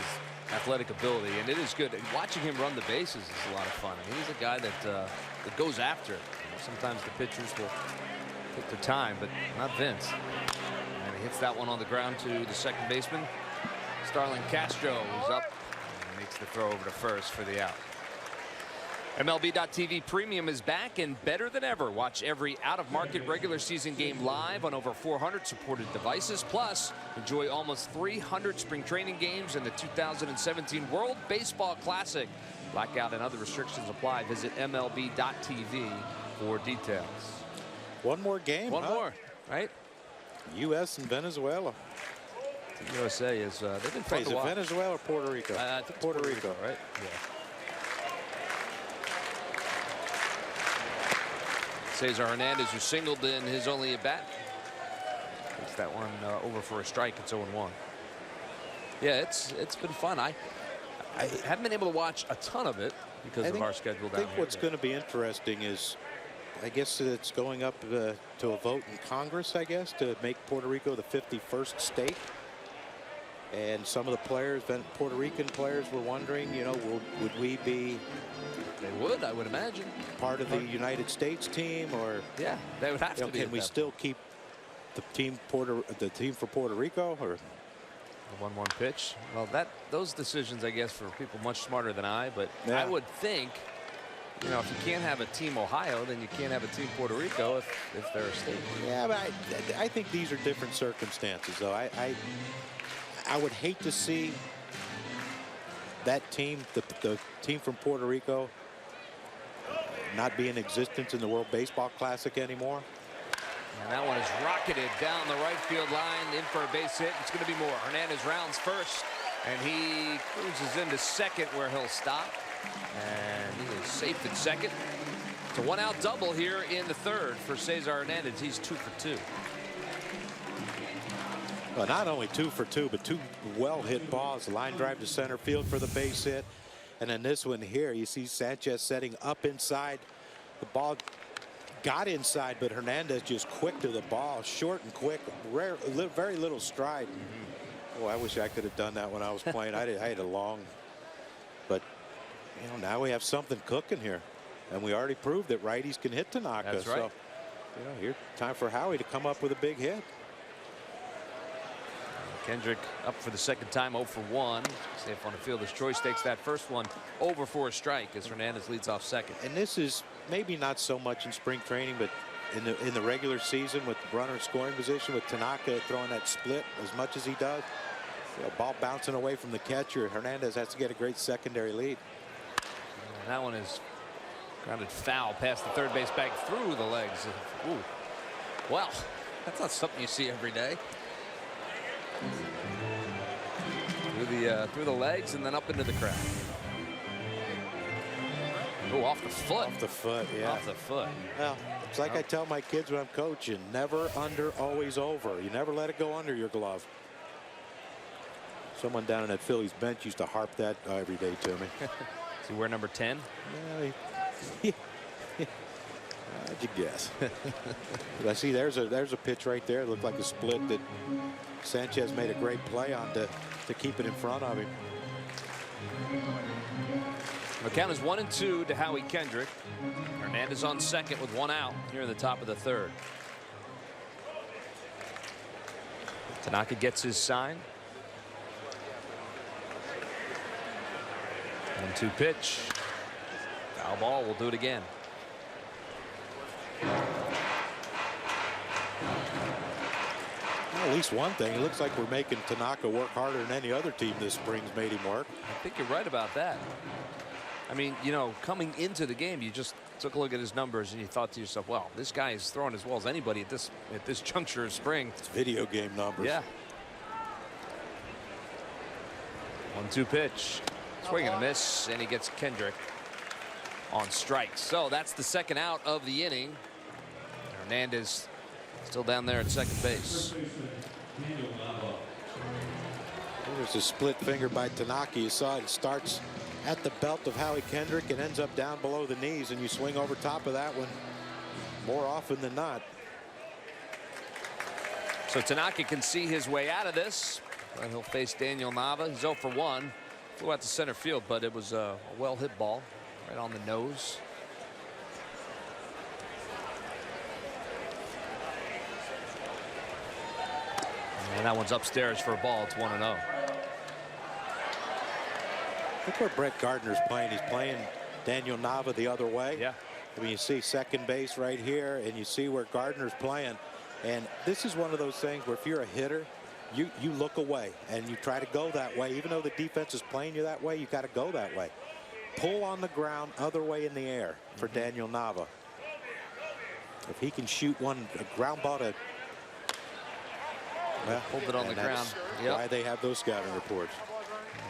athletic ability, and it is good. Watching him run the bases is a lot of fun. I mean, he's a guy that goes after it. You know, sometimes the pitchers will take their time, but not Vince. And he hits that one on the ground to the second baseman. Starlin Castro is up and makes the throw over to first for the out. MLB.TV Premium is back and better than ever. Watch every out-of-market regular season game live on over 400 supported devices. Plus, enjoy almost 300 spring training games in the 2017 World Baseball Classic. Blackout and other restrictions apply. Visit MLB.TV for details. One more game. One more, right? U.S. and Venezuela. The USA is they've been fun Is to it watch. Venezuela or Puerto Rico? I think Puerto Rico, right? Yeah. Cesar Hernandez, who singled in his only at bat, takes that one over for a strike. It's 0-1. Yeah, it's been fun. I haven't been able to watch a ton of it because of our schedule down here. I think what's going to be interesting is, I guess it's going up to a vote in Congress, I guess, to make Puerto Rico the 51st state. And some of the players, Puerto Rican players, were wondering, you know, would we be? They would, I would imagine, part of the United States team, or yeah, they would have to be. Can we still keep the team for Puerto Rico, or the 1-1 pitch? Well, those decisions, I guess, for people much smarter than I. But yeah. I would think, you know, if you can't have a team Ohio, then you can't have a team Puerto Rico if they're a state. Yeah, but I think these are different circumstances, though. I would hate to see that team, the team from Puerto Rico, not be in existence in the World Baseball Classic anymore. And that one is rocketed down the right field line, in for a base hit. It's going to be more. Hernandez rounds first, and he cruises into second, where he'll stop. And he is safe at second. It's a 1-out double here in the third for Cesar Hernandez. He's 2 for 2. Well, not only 2 for 2, but 2 well-hit balls. Line drive to center field for the base hit. And then this one here, you see Sanchez setting up inside. The ball got inside, but Hernandez just quick to the ball, short and quick, very little stride. Oh, I wish I could have done that when I was playing. I had a long, but you know, now we have something cooking here, and we already proved that righties can hit Tanaka. That's right. So, you know, here time for Howie to come up with a big hit. Kendrick up for the second time, 0 for 1. Safe on the field as Troy takes that first one over for a strike as Hernandez leads off second. And this is maybe not so much in spring training, but in the regular season with the runner in scoring position, with Tanaka throwing that split as much as he does, you know, ball bouncing away from the catcher, Hernandez has to get a great secondary lead. And that one is grounded foul past the third base back through the legs. Ooh. Well, that's not something you see every day. Through the legs and then up into the crowd. Oh, off the foot. Off the foot, yeah. Off the foot. Well, it's like I tell my kids when I'm coaching, never under, always over. You never let it go under your glove. Someone down in that Phillies bench used to harp that every day to me. Does he wear number 10? Yeah, how'd you guess? I see there's a pitch right there. It looked like a split that Sanchez made a great play on to keep it in front of him. The count is 1-2 to Howie Kendrick. Hernandez on second with 1 out here in the top of the third. Tanaka gets his sign. 1-2 pitch. Foul ball. We'll do it again. Well, at least one thing, it looks like we're making Tanaka work harder than any other team this spring's made him work. I think you're right about that. I mean, you know, coming into the game, you just took a look at his numbers and you thought to yourself, well, this guy is throwing as well as anybody at this juncture of spring. It's video game numbers. Yeah. 1-2 pitch. Swing and a miss, and he gets Kendrick on strikes. So that's the second out of the inning. Hernandez still down there at second base. There's a split finger by Tanaka. You saw it starts at the belt of Howie Kendrick and ends up down below the knees, and you swing over top of that one more often than not. So Tanaka can see his way out of this. And he'll face Daniel Nava. He's 0 for 1. Flew out to center field, but it was a well hit ball right on the nose. And that one's upstairs for a ball. It's 1-0. Look where Brett Gardner's playing. He's playing Daniel Nava the other way. Yeah. I mean, you see second base right here, and you see where Gardner's playing. And this is one of those things where if you're a hitter, you look away and you try to go that way. Even though the defense is playing you that way, you got to go that way. Pull on the ground, other way in the air for Daniel Nava. If he can shoot a ground ball to, well, Hold it on the ground. Yep. Why they have those scouting reports.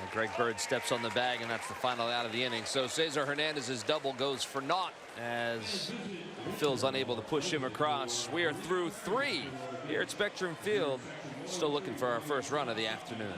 And Greg Bird steps on the bag, and that's the final out of the inning. So Cesar Hernandez's double goes for naught as Phil's unable to push him across. We are through 3 here at Spectrum Field. Still looking for our first run of the afternoon.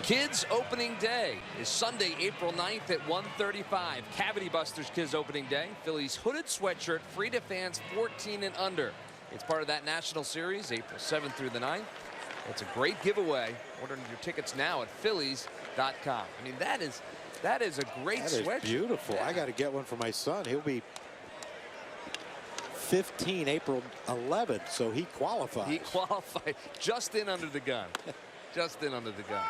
Kids Opening Day is Sunday, April 9th at 1:35. Cavity Busters Kids Opening Day. Phillies hooded sweatshirt free to fans 14 and under. It's part of that national series, April 7th through the 9th. It's a great giveaway. Ordering your tickets now at Phillies.com. I mean, that is a great sweatshirt. That is beautiful. Yeah. I got to get one for my son. He'll be 15 April 11th, so he qualifies. He qualified just in under the gun. Just in under the gun.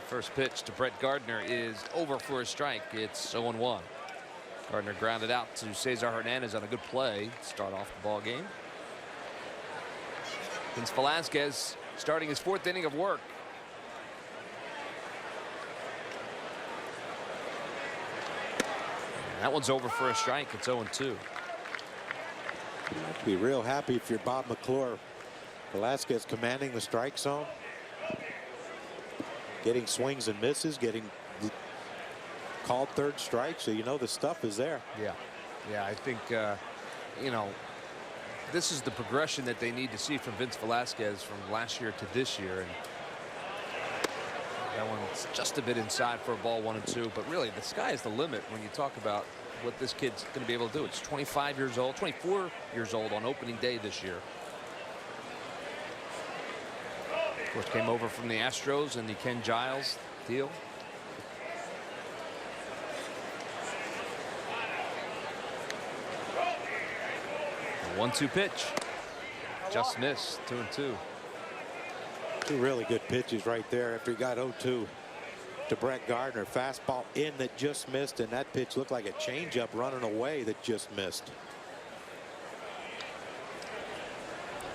First pitch to Brett Gardner is over for a strike. It's 0-1. Gardner grounded out to Cesar Hernandez on a good play to start off the ball game. Vince Velasquez starting his 4th inning of work. And that one's over for a strike. It's 0-2. You'd be real happy if you're Bob McClure. Velasquez commanding the strike zone, getting swings and misses, getting called 3rd strike, so you know the stuff is there. Yeah, I think you know, this is the progression that they need to see from Vince Velasquez from last year to this year, and that one's just a bit inside for a ball 1-2. But really, the sky is the limit when you talk about what this kid's going to be able to do. It's 25 years old, 24 years old on opening day this year. Of course, came over from the Astros and the Ken Giles deal. A 1-2 pitch. Just missed. 2-2. Two really good pitches right there after he got 0-2 to Brett Gardner. Fastball in that just missed, and that pitch looked like a changeup running away that just missed.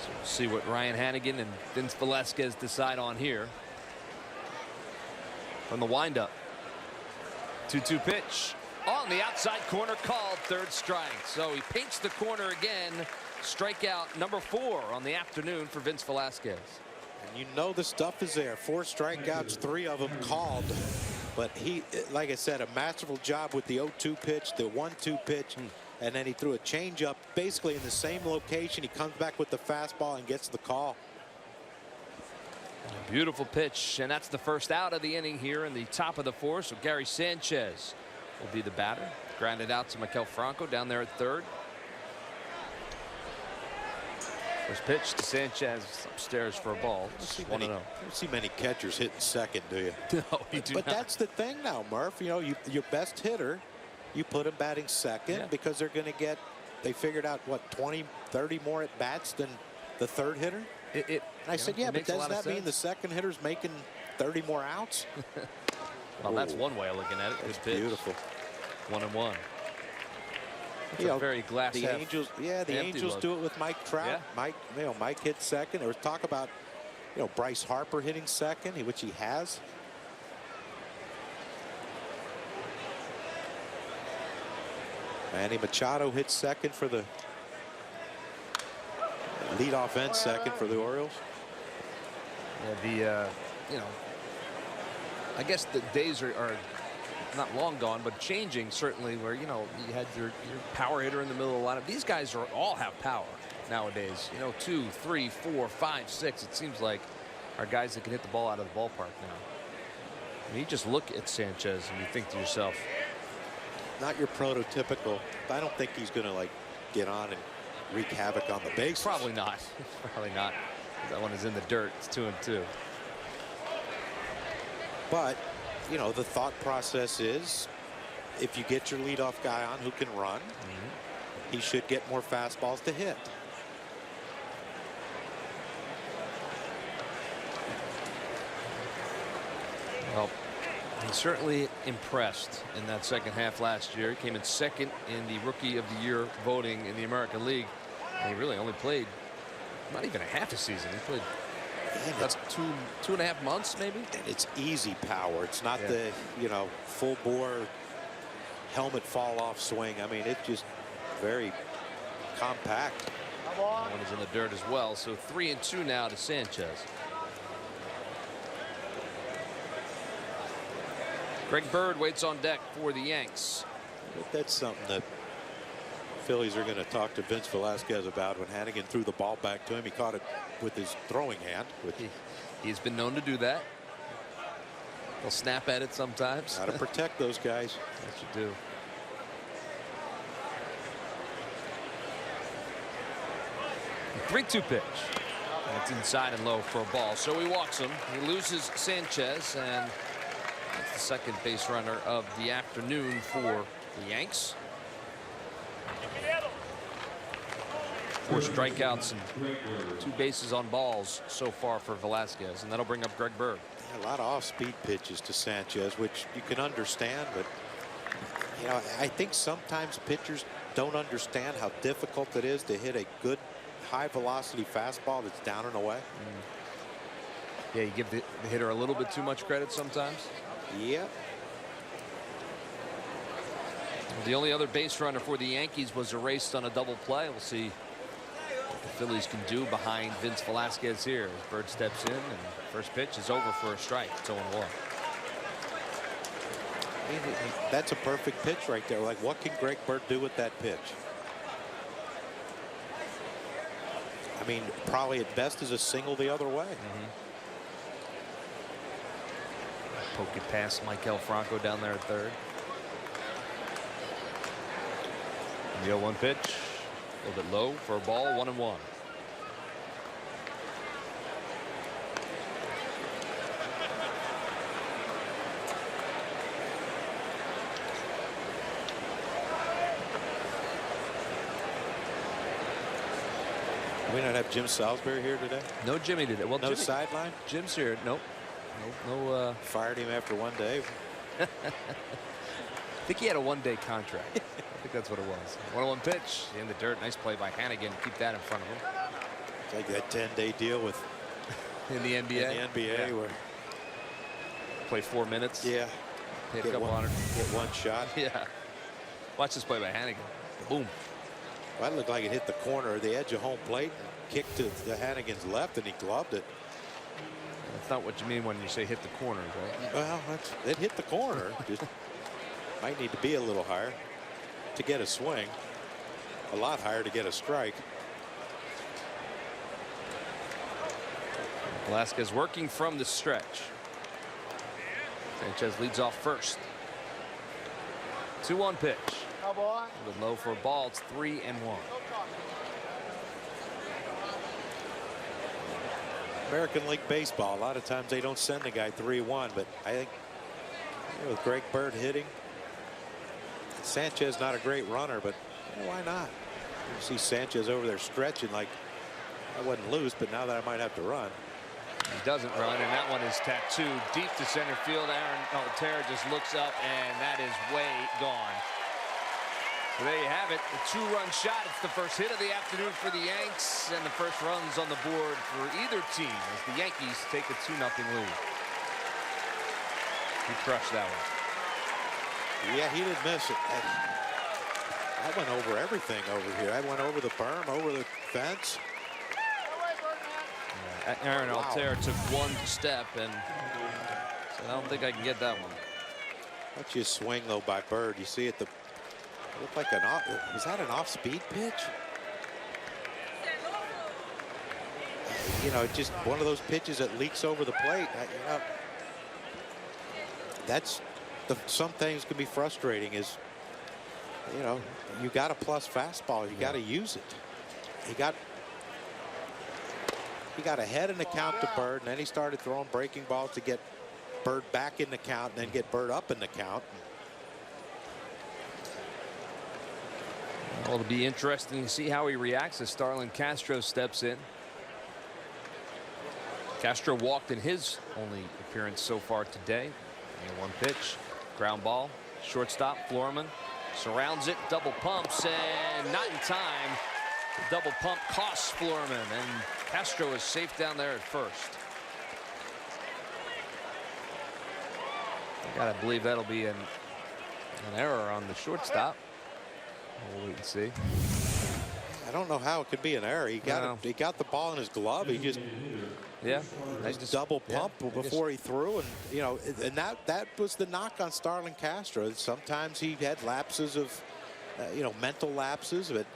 So we'll see what Ryan Hannigan and Vince Velasquez decide on here. From the windup. 2-2 pitch on the outside corner, called 3rd strike. So he paints the corner again. Strikeout number 4 on the afternoon for Vince Velasquez. And you know the stuff is there. 4 strikeouts, 3 of them called. But he, like I said, a masterful job with the 0-2 pitch, the 1-2 pitch, and then he threw a changeup basically in the same location. He comes back with the fastball and gets the call. A beautiful pitch, and that's the first out of the inning here in the top of the 4th. So Gary Sanchez will be the batter. Grounded out to Maikel Franco down there at 3rd. First pitch to Sanchez upstairs for a ball. You don't see many catchers hitting second, do you? No, you do but not. That's the thing now, Murph. You know, your best hitter, you put him batting second because they're going to get, they figured out, what, 20, 30 more at bats than the 3rd hitter? And I said, yeah, but does that mean the second hitter's making 30 more outs? Well, that's one way of looking at it. Good pitch. Beautiful. 1-1. It's a very glass the half Angels, the Angels look. do it with Mike Trout. Yeah. Mike hits second. There was talk about, Bryce Harper hitting second, which he has. Manny Machado hits second for the leadoff end second for the Orioles. Yeah, I guess the days are not long gone, but changing certainly, where you had your power hitter in the middle of the lineup. These guys all have power nowadays. 2, 3, 4, 5, 6. It seems like are guys that can hit the ball out of the ballpark now. I mean, you just look at Sanchez and you think to yourself, not your prototypical. I don't think he's going to get on and wreak havoc on the base. Probably not. Probably not. That one is in the dirt. It's 2-2. But the thought process is, if you get your leadoff guy on who can run, he should get more fastballs to hit. Well, he certainly impressed in that second half last year. He came in second in the Rookie of the Year voting in the American League. And he really only played not even a half a season. He played that's two and a half months maybe. And it's easy power. It's not the full bore helmet fall off swing. I mean, it's just very compact. That one is in the dirt as well. So 3-2 now to Sanchez. Greg Bird waits on deck for the Yanks. But that's something that Phillies are going to talk to Vince Velasquez about. When Hannigan threw the ball back to him, he caught it with his throwing hand. He's been known to do that. They'll snap at it sometimes. Got to protect those guys. Yes, you do. The 3-2 pitch. That's inside and low for a ball. So he walks him. He loses Sanchez, and that's the second base runner of the afternoon for the Yanks. 4 strikeouts and 2 bases on balls so far for Velasquez, and that'll bring up Greg Bird. A lot of off-speed pitches to Sanchez, which you can understand, but you know, I think sometimes pitchers don't understand how difficult it is to hit a good high-velocity fastball that's down and away. Yeah, you give the hitter a little bit too much credit sometimes. Yep. The only other base runner for the Yankees was erased on a double play. We'll see what the Phillies can do behind Vince Velasquez here. As Bird steps in, and first pitch is over for a strike. It's 0-1. That's a perfect pitch right there. Like, what can Greg Bird do with that pitch? I mean, probably at best is a single the other way. Poke it past Michael Franco down there at third. The 0-1 pitch, a little bit low for a ball, 1-1. We don't have Jim Salisbury here today. No Jimmy today. Well, no sideline. Jim's here. Nope. No. Fired him after 1 day. I think he had a 1-day contract. I think that's what it was. 1-1 pitch in the dirt. Nice play by Hannigan. Keep that in front of him. It's like that 10-day deal with in the NBA. In the NBA, where play 4 minutes. Yeah. Hit a couple hundred. Get one shot. Yeah. Watch this play by Hannigan. Boom. Well, that looked like it hit the corner or the edge of home plate, kicked to the Hannigan's left, and he gloved it. That's not what you mean when you say hit the corner, right? Well, it hit the corner. Just might need to be a little higher to get a swing. A lot higher to get a strike. Velasquez working from the stretch. Sanchez leads off first. 2-1 pitch. A little bit low for a ball. It's 3-1. American League Baseball, a lot of times they don't send a guy 3-1, but I think with Greg Bird hitting, Sanchez not a great runner, but why not? You see Sanchez over there stretching like I wasn't loose, but now that I might have to run. He doesn't run, and that one is tattooed deep to center field. Aaron Altherr just looks up, and that is way gone. So there you have it, the 2-run shot. It's the first hit of the afternoon for the Yanks, and the first runs on the board for either team as the Yankees take a 2-0 lead. He crushed that one. Yeah, he didn't miss it. I went over everything over here. I went over the berm, over the fence. Yeah, Aaron Altherr took one step, and so I don't think I can get that one. Watch you swing though by Bird. You see it. It looked like was that an off-speed pitch? You know, just one of those pitches that leaks over the plate. You know, that's some things can be frustrating. Is you know, you got a plus fastball. You got to use it. He got ahead in the count to Bird, and then he started throwing breaking balls to get Bird back in the count, and then get Bird up in the count. Well, it'll be interesting to see how he reacts as Starlin Castro steps in. Castro walked in his only appearance so far today. 1 pitch, ground ball, shortstop Florman surrounds it, double pumps, and not in time. The double pump costs Florman, and Castro is safe down there at first. I gotta believe that'll be an error on the shortstop. We'll wait and see. I don't know how it could be an error. He got the ball in his glove. He just double pump before he threw, and you know, and that was the knock on Starlin Castro. Sometimes he had lapses of you know, mental lapses, but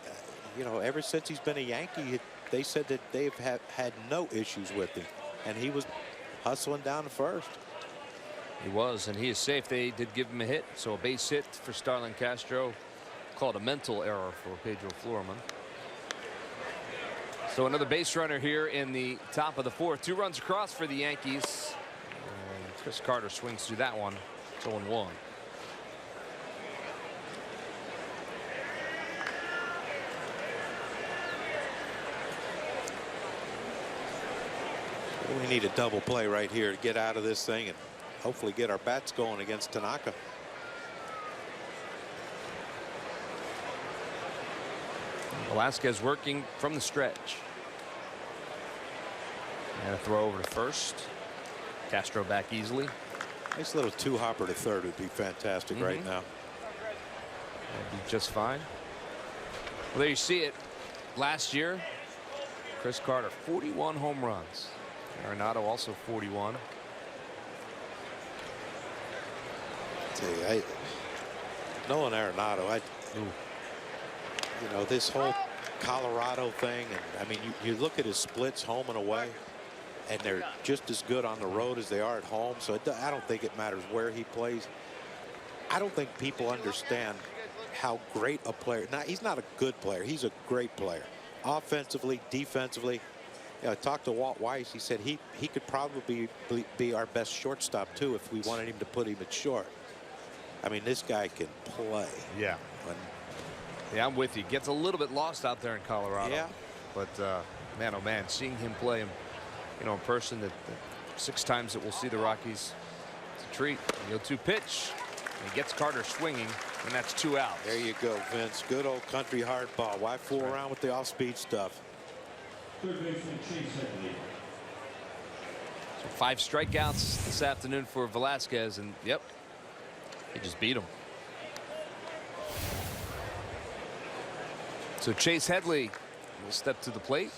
you know, ever since he's been a Yankee, they said that they've had no issues with him, and he was hustling down to first. He was, and he is safe. They did give him a hit, so a base hit for Starlin Castro. Called a mental error for Pedro Florman. So another base runner here in the top of the fourth. 2 runs across for the Yankees. And Chris Carter swings through that one. It's 0-1. We need a double play right here to get out of this thing and hopefully get our bats going against Tanaka. Velasquez working from the stretch. And a throw over to first. Castro back easily. Nice little 2-hopper to third would be fantastic right now. That'd be just fine. Well, there you see it. Last year, Chris Carter, 41 home runs. Arenado also 41. Tell you, Nolan Arenado, you know, this whole Colorado thing, and I mean, you look at his splits home and away, and they're just as good on the road as they are at home. So I don't think it matters where he plays. I don't think people understand how great a player. Now, he's not a good player. He's a great player, offensively, defensively. You know, I talked to Walt Weiss. He said he could probably be our best shortstop too if we wanted him to put him at short. I mean, this guy can play. Yeah. Yeah, I'm with you. Gets a little bit lost out there in Colorado. Yeah. But man, oh man, seeing him play him, you know, in person, that 6 times that we'll see the Rockies, it's a treat. 0-2 pitch. He gets Carter swinging, and that's 2 outs. There you go, Vince. Good old country hardball. Why fool around with the off-speed stuff? So 5 strikeouts this afternoon for Velasquez, and yep, he just beat him. So Chase Headley will step to the plate.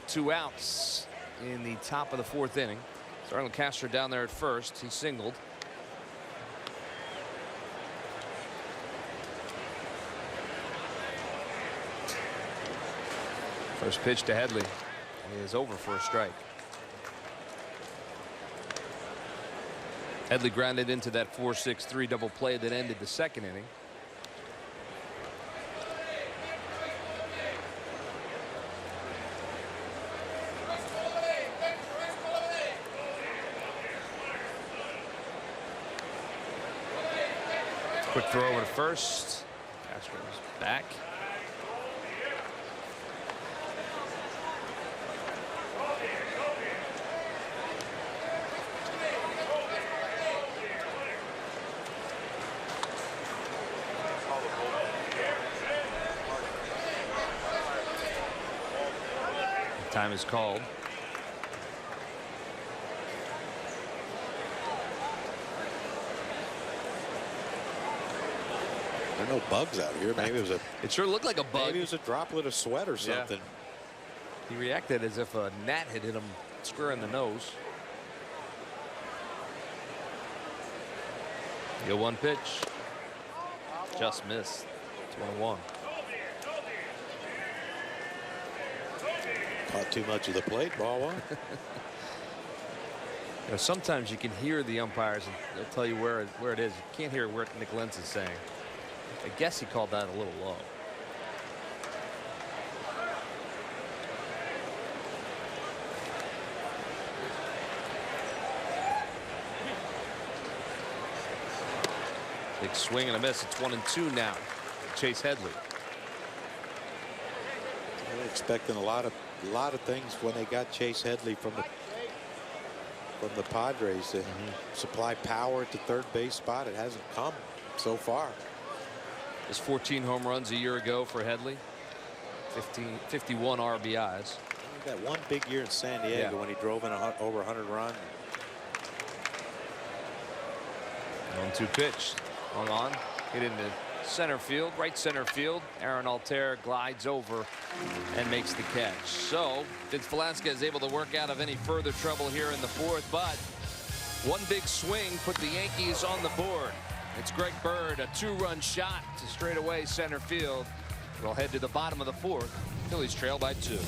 2 outs in the top of the 4th inning. Starlin Castro down there at first. He singled. First pitch to Headley is over for a strike. Headley grounded into that 4-6-3 double play that ended the 2nd inning. Quick throw over to first. Castro's back. Time is called. There are no bugs out here. Maybe it was a. It sure looked like a bug. Maybe it was a droplet of sweat or something. Yeah. He reacted as if a gnat had hit him square in the nose. The 1 pitch. Just missed. It's 1-1. Caught too much of the plate. Ball 1. You know, sometimes you can hear the umpires and they'll tell you where it is. You can't hear what Nick Lentz is saying. I guess he called that a little low. Big swing and a miss. It's 1-2 now. Chase Headley. They're expecting a lot of things when they got Chase Headley from the Padres to supply power at the third base spot. It hasn't come so far. There's 14 home runs a year ago for Headley. 51 RBIs. He got one big year in San Diego when he drove in over 100 runs. 1-2 pitch. Hung on. Hit into center field, right center field. Aaron Altair glides over and makes the catch. So Vince Velasquez is able to work out of any further trouble here in the 4th, but one big swing put the Yankees on the board. It's Greg Bird, a 2-run shot to straightaway center field. We'll head to the bottom of the 4th. Phillies trail by 2.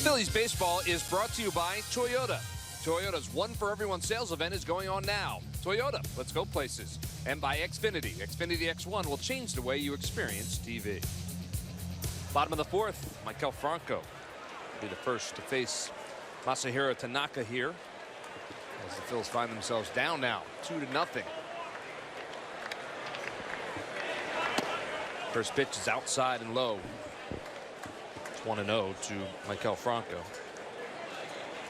Phillies baseball is brought to you by Toyota. Toyota's One for Everyone sales event is going on now. Toyota, let's go places. And by Xfinity. Xfinity X1 will change the way you experience TV. Bottom of the fourth, Maikel Franco will be the first to face Masahiro Tanaka here, as the Phils find themselves down now, 2-0. First pitch is outside and low. It's 1-0 to Maikel Franco.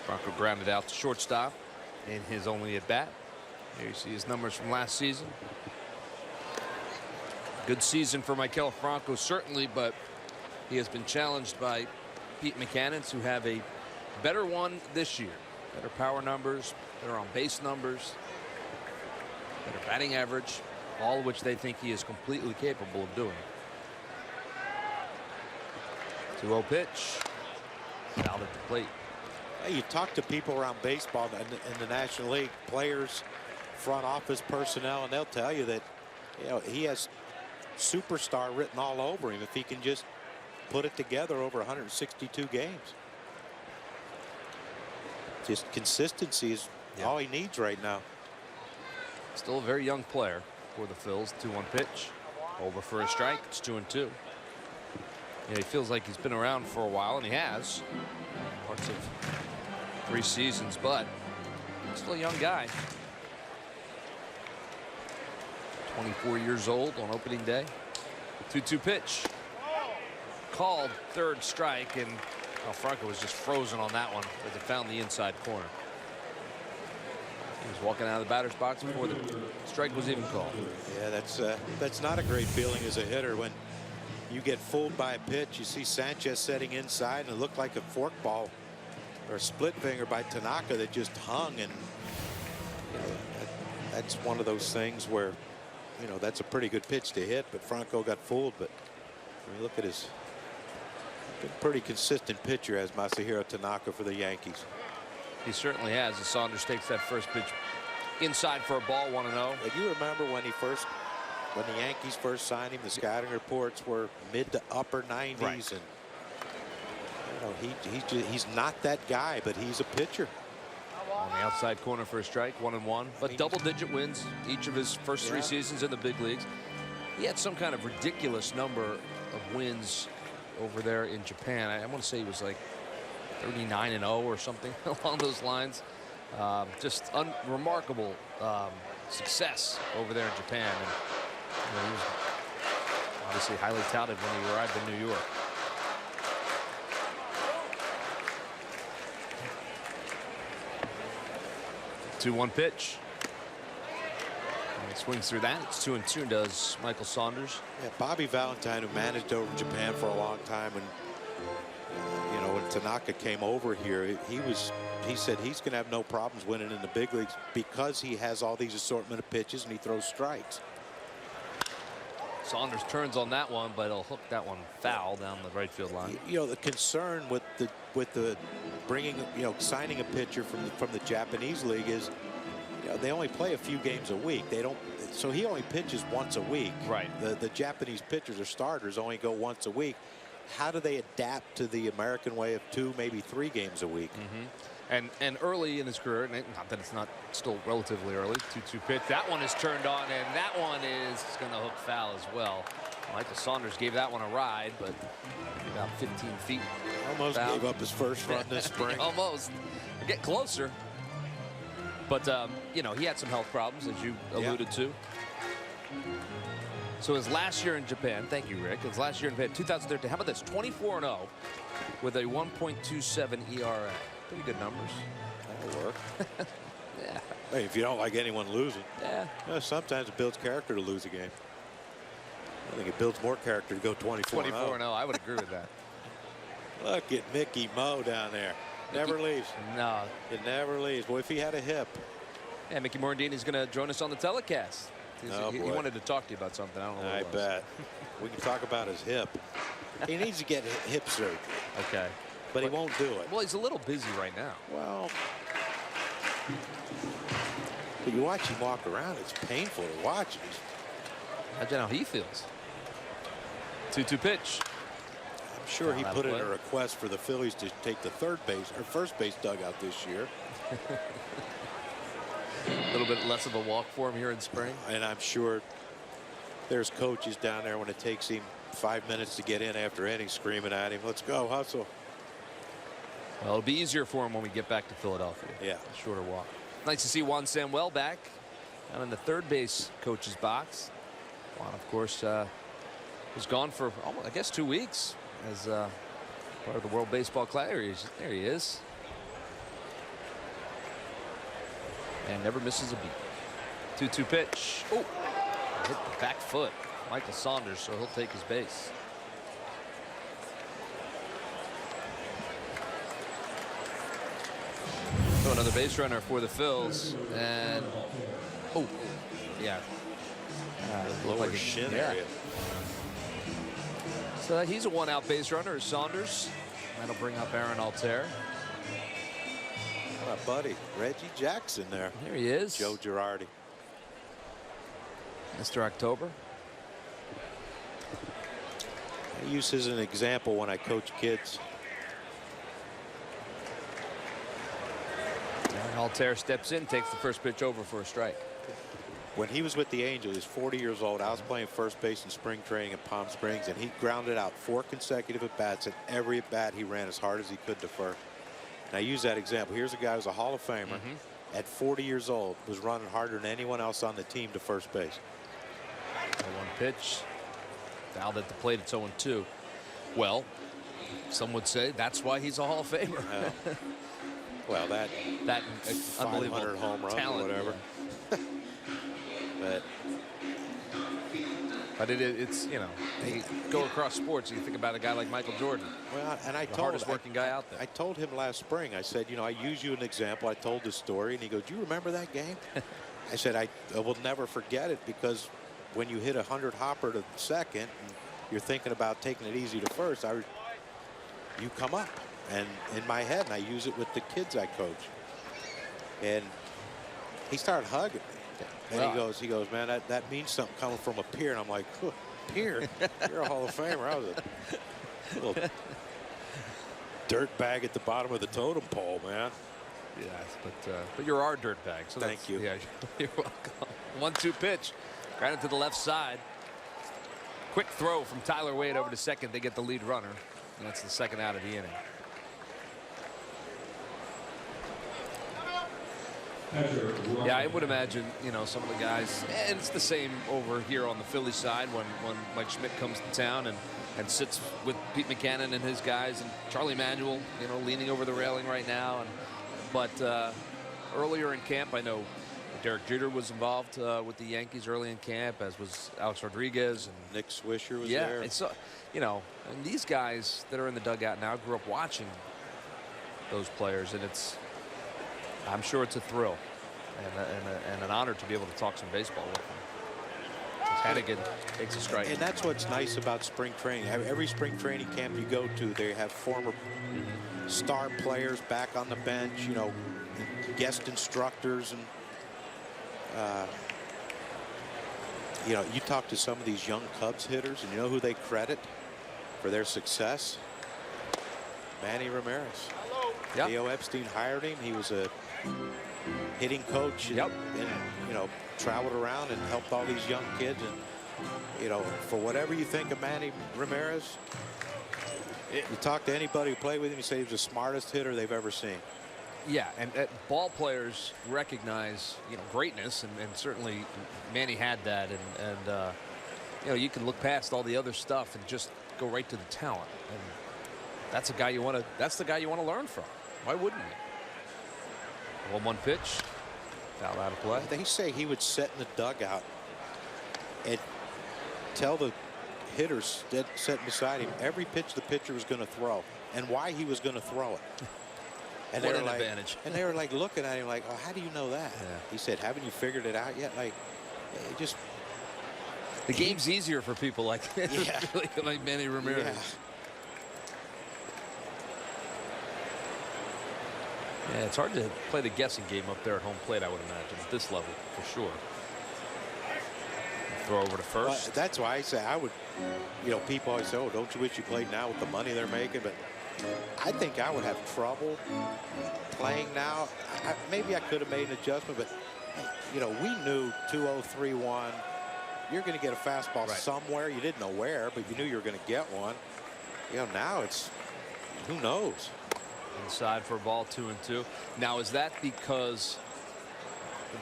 Franco grounded out to shortstop in his only at bat. Here you see his numbers from last season. Good season for Maikel Franco, certainly, but he has been challenged by Pete Mackanin's, who have a better one this year. Better power numbers, better on base numbers, better batting average, all of which they think he is completely capable of doing. 2-0 pitch. Fouled at the plate. Hey, you talk to people around baseball in the National League, players, front office personnel, and they'll tell you that, you know, he has superstar written all over him if he can just put it together over 162 games. Just consistency is all he needs right now. Still a very young player for the Phils. 2-1 pitch. Over for a strike. It's 2-2. Yeah, he feels like he's been around for a while, and he has. Parts of 3 seasons, but still a young guy. 24 years old on opening day. 2-2 pitch. Called, third strike, and Franco was just frozen on that one as it found the inside corner. He was walking out of the batter's box before the strike was even called. Yeah, that's not a great feeling as a hitter when you get fooled by a pitch. You see Sanchez setting inside, and it looked like a fork ball or a split finger by Tanaka that just hung, and you know, that's one of those things where, you know, that's a pretty good pitch to hit, but Franco got fooled. But when you look at his pretty consistent pitcher as Masahiro Tanaka for the Yankees. He certainly has, as Saunders takes that first pitch inside for a ball, 1-0. And you remember when the Yankees first signed him, the scouting reports were mid to upper 90s, right. And you know, he's not that guy, but he's a pitcher. On the outside corner for a strike, 1-1, but double-digit wins each of his first 3 seasons in the big leagues. He had some kind of ridiculous number of wins over there in Japan. I want to say he was like 39-0 or something along those lines. Just remarkable success over there in Japan. And you know, he was obviously highly touted when he arrived in New York. Two-1 pitch. And he swings through that. It's 2-2. Does Michael Saunders. Yeah, Bobby Valentine, who managed over in Japan for a long time, and you know, when Tanaka came over here, he said he's going to have no problems winning in the big leagues because he has all these assortment of pitches and he throws strikes. Saunders turns on that one, but he'll hook that one foul down the right field line. You know, the concern with the bringing, you know, signing a pitcher from the Japanese league is, you know, they only play a few games a week. They don't, so he only pitches once a week. Right. The Japanese pitchers or starters only go once a week. How do they adapt to the American way of 2, maybe 3 games a week? Mm-hmm. And early in his career, not that it's not still relatively early, 2-2 pitch. That one is turned on, and that one is going to hook foul as well. Michael Saunders gave that one a ride, but about 15 feet. Almost foul. gave up his first run this spring. Almost. Get closer. But, you know, he had some health problems, as you alluded to. So his last year in Japan, thank you, Rick, his last year in Japan, 2013, how about this, 24-0 with a 1.27 ERA. Pretty good numbers. That'll work. Yeah. Hey, if you don't like anyone losing. Yeah. You know, sometimes it builds character to lose a game. I think it builds more character to go 24-0. 24-0, I would agree with that. Look at Mickey Mo down there. Never leaves. No. It never leaves. Boy, if he had a hip. Yeah, Mickey Morandini's going to join us on the telecast. He boy. wanted to talk to you about something. I don't know what I it was. bet. We can talk about his hip. He needs to get hip surgery. Okay. But he won't do it. Well, he's a little busy right now. Well, but you watch him walk around, it's painful to watch. Imagine how he feels. 2-2 pitch. I'm sure he put in a request for the Phillies to take the third base or first base dugout this year. A little bit less of a walk for him here in spring. And I'm sure there's coaches down there when it takes him 5 minutes to get in after innings screaming at him, let's go, hustle. Well, it'll be easier for him when we get back to Philadelphia. Yeah. A shorter walk. Nice to see Juan Samuel back down in the third base coach's box. Juan, of course, was gone for, I guess, 2 weeks as part of the World Baseball Classic. There he is. And never misses a beat. 2-2 pitch. Oh, hit the back foot. Michael Saunders, so he'll take his base. So another base runner for the Phils, and oh, yeah, Lower shin area. So he's a one-out base runner, is Saunders. That'll bring up Aaron Altair. My buddy Reggie Jackson there. Here he is. Joe Girardi. Mr. October. I use his as an example when I coach kids. Aaron Altair steps in, takes the first pitch over for a strike. When he was with the Angels, he's 40 years old. I was playing first base in spring training in Palm Springs, and he grounded out 4 consecutive at-bats, and every at-bat he ran as hard as he could to first. And I use that example. Here's a guy who's a Hall of Famer. At 40 years old, was running harder than anyone else on the team to first base. 1 pitch. Fouled at the plate. It's 0-2. Well, some would say that's why he's a Hall of Famer. Well, that unbelievable home run talent, or whatever. Yeah. But it's, you know, you go across sports, you think about a guy like Michael Jordan. Well, and the hardest working guy out there. I told him last spring, I said, you know, I use you as an example. I told this story, and he goes, do you remember that game? I said, I will never forget it, because when you hit 100 hopper to second, and you're thinking about taking it easy to first, you come up. And in my head, and I use it with the kids I coach. And he started hugging me. And he goes, man, that means something coming from a peer. And I'm like, peer? You're a Hall of Famer. I was a little dirt bag at the bottom of the totem pole, man. Yes, but you're our dirt bag. So thank you. Yeah, you're welcome. 1-2 pitch. Right into the left side. Quick throw from Tyler Wade over to second. They get the lead runner. And that's the second out of the inning. Yeah, I would imagine, you know, some of the guys, and it's the same over here on the Philly side when Mike Schmidt comes to town and sits with Pete Buchanan and his guys, and Charlie Manuel, you know, leaning over the railing right now. But earlier in camp, I know Derek Jeter was involved with the Yankees early in camp, as was Alex Rodriguez, and Nick Swisher was there. there. It's you know, and these guys that are in the dugout now grew up watching those players, and I'm sure it's a thrill and an honor to be able to talk some baseball with them. Hannigan takes a strike. And that's what's nice about spring training. Every spring training camp you go to, they have former star players back on the bench, you know, guest instructors, and you know, you talk to some of these young Cubs hitters, and you know who they credit for their success? Manny Ramirez. Yep. Theo Epstein hired him. He was a hitting coach, and you know, traveled around and helped all these young kids. And you know, for whatever you think of Manny Ramirez, you talk to anybody who played with him, you say he was the smartest hitter they've ever seen. Yeah, and ball players recognize, you know, greatness, and certainly Manny had that, and you know, you can look past all the other stuff and just go right to the talent, and that's a guy you want to. That's the guy you want to learn from. Why wouldn't you? 1-1 pitch, foul out of play. They say he would sit in the dugout and tell the hitters sitting beside him every pitch the pitcher was going to throw and why he was going to throw it. And what they were an like, advantage. And they were like looking at him like, oh, how do you know that? Yeah. He said, haven't you figured it out yet? Like, just. The game's easier for people like like Manny Ramirez. Yeah. Yeah, it's hard to play the guessing game up there at home plate, I would imagine, at this level, for sure. Throw over to first. That's why I say I would you know, people always say, oh, don't you wish you played now with the money they're making? But I think I would have trouble playing now. Maybe I could have made an adjustment, but you know, we knew 2-0, 3-1. You're going to get a fastball somewhere. You didn't know where, but you knew you were going to get one. You know, now it's, who knows? Inside for a ball, 2-2. Now, is that because,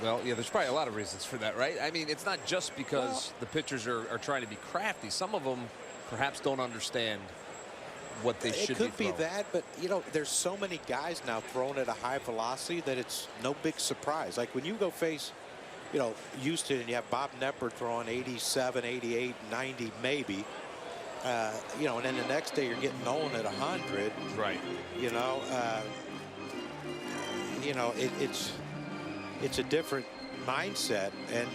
well, yeah, there's probably a lot of reasons for that, right? I mean, it's not just because the pitchers are trying to be crafty. Some of them perhaps don't understand what they should be. It could be that, but you know, there's so many guys now throwing at a high velocity that it's no big surprise. Like when you go face, you know, Houston, and you have Bob Knepper throwing 87, 88, 90 maybe. You know, and then the next day you're getting Nolan at 100. Right. You know, it's a different mindset. And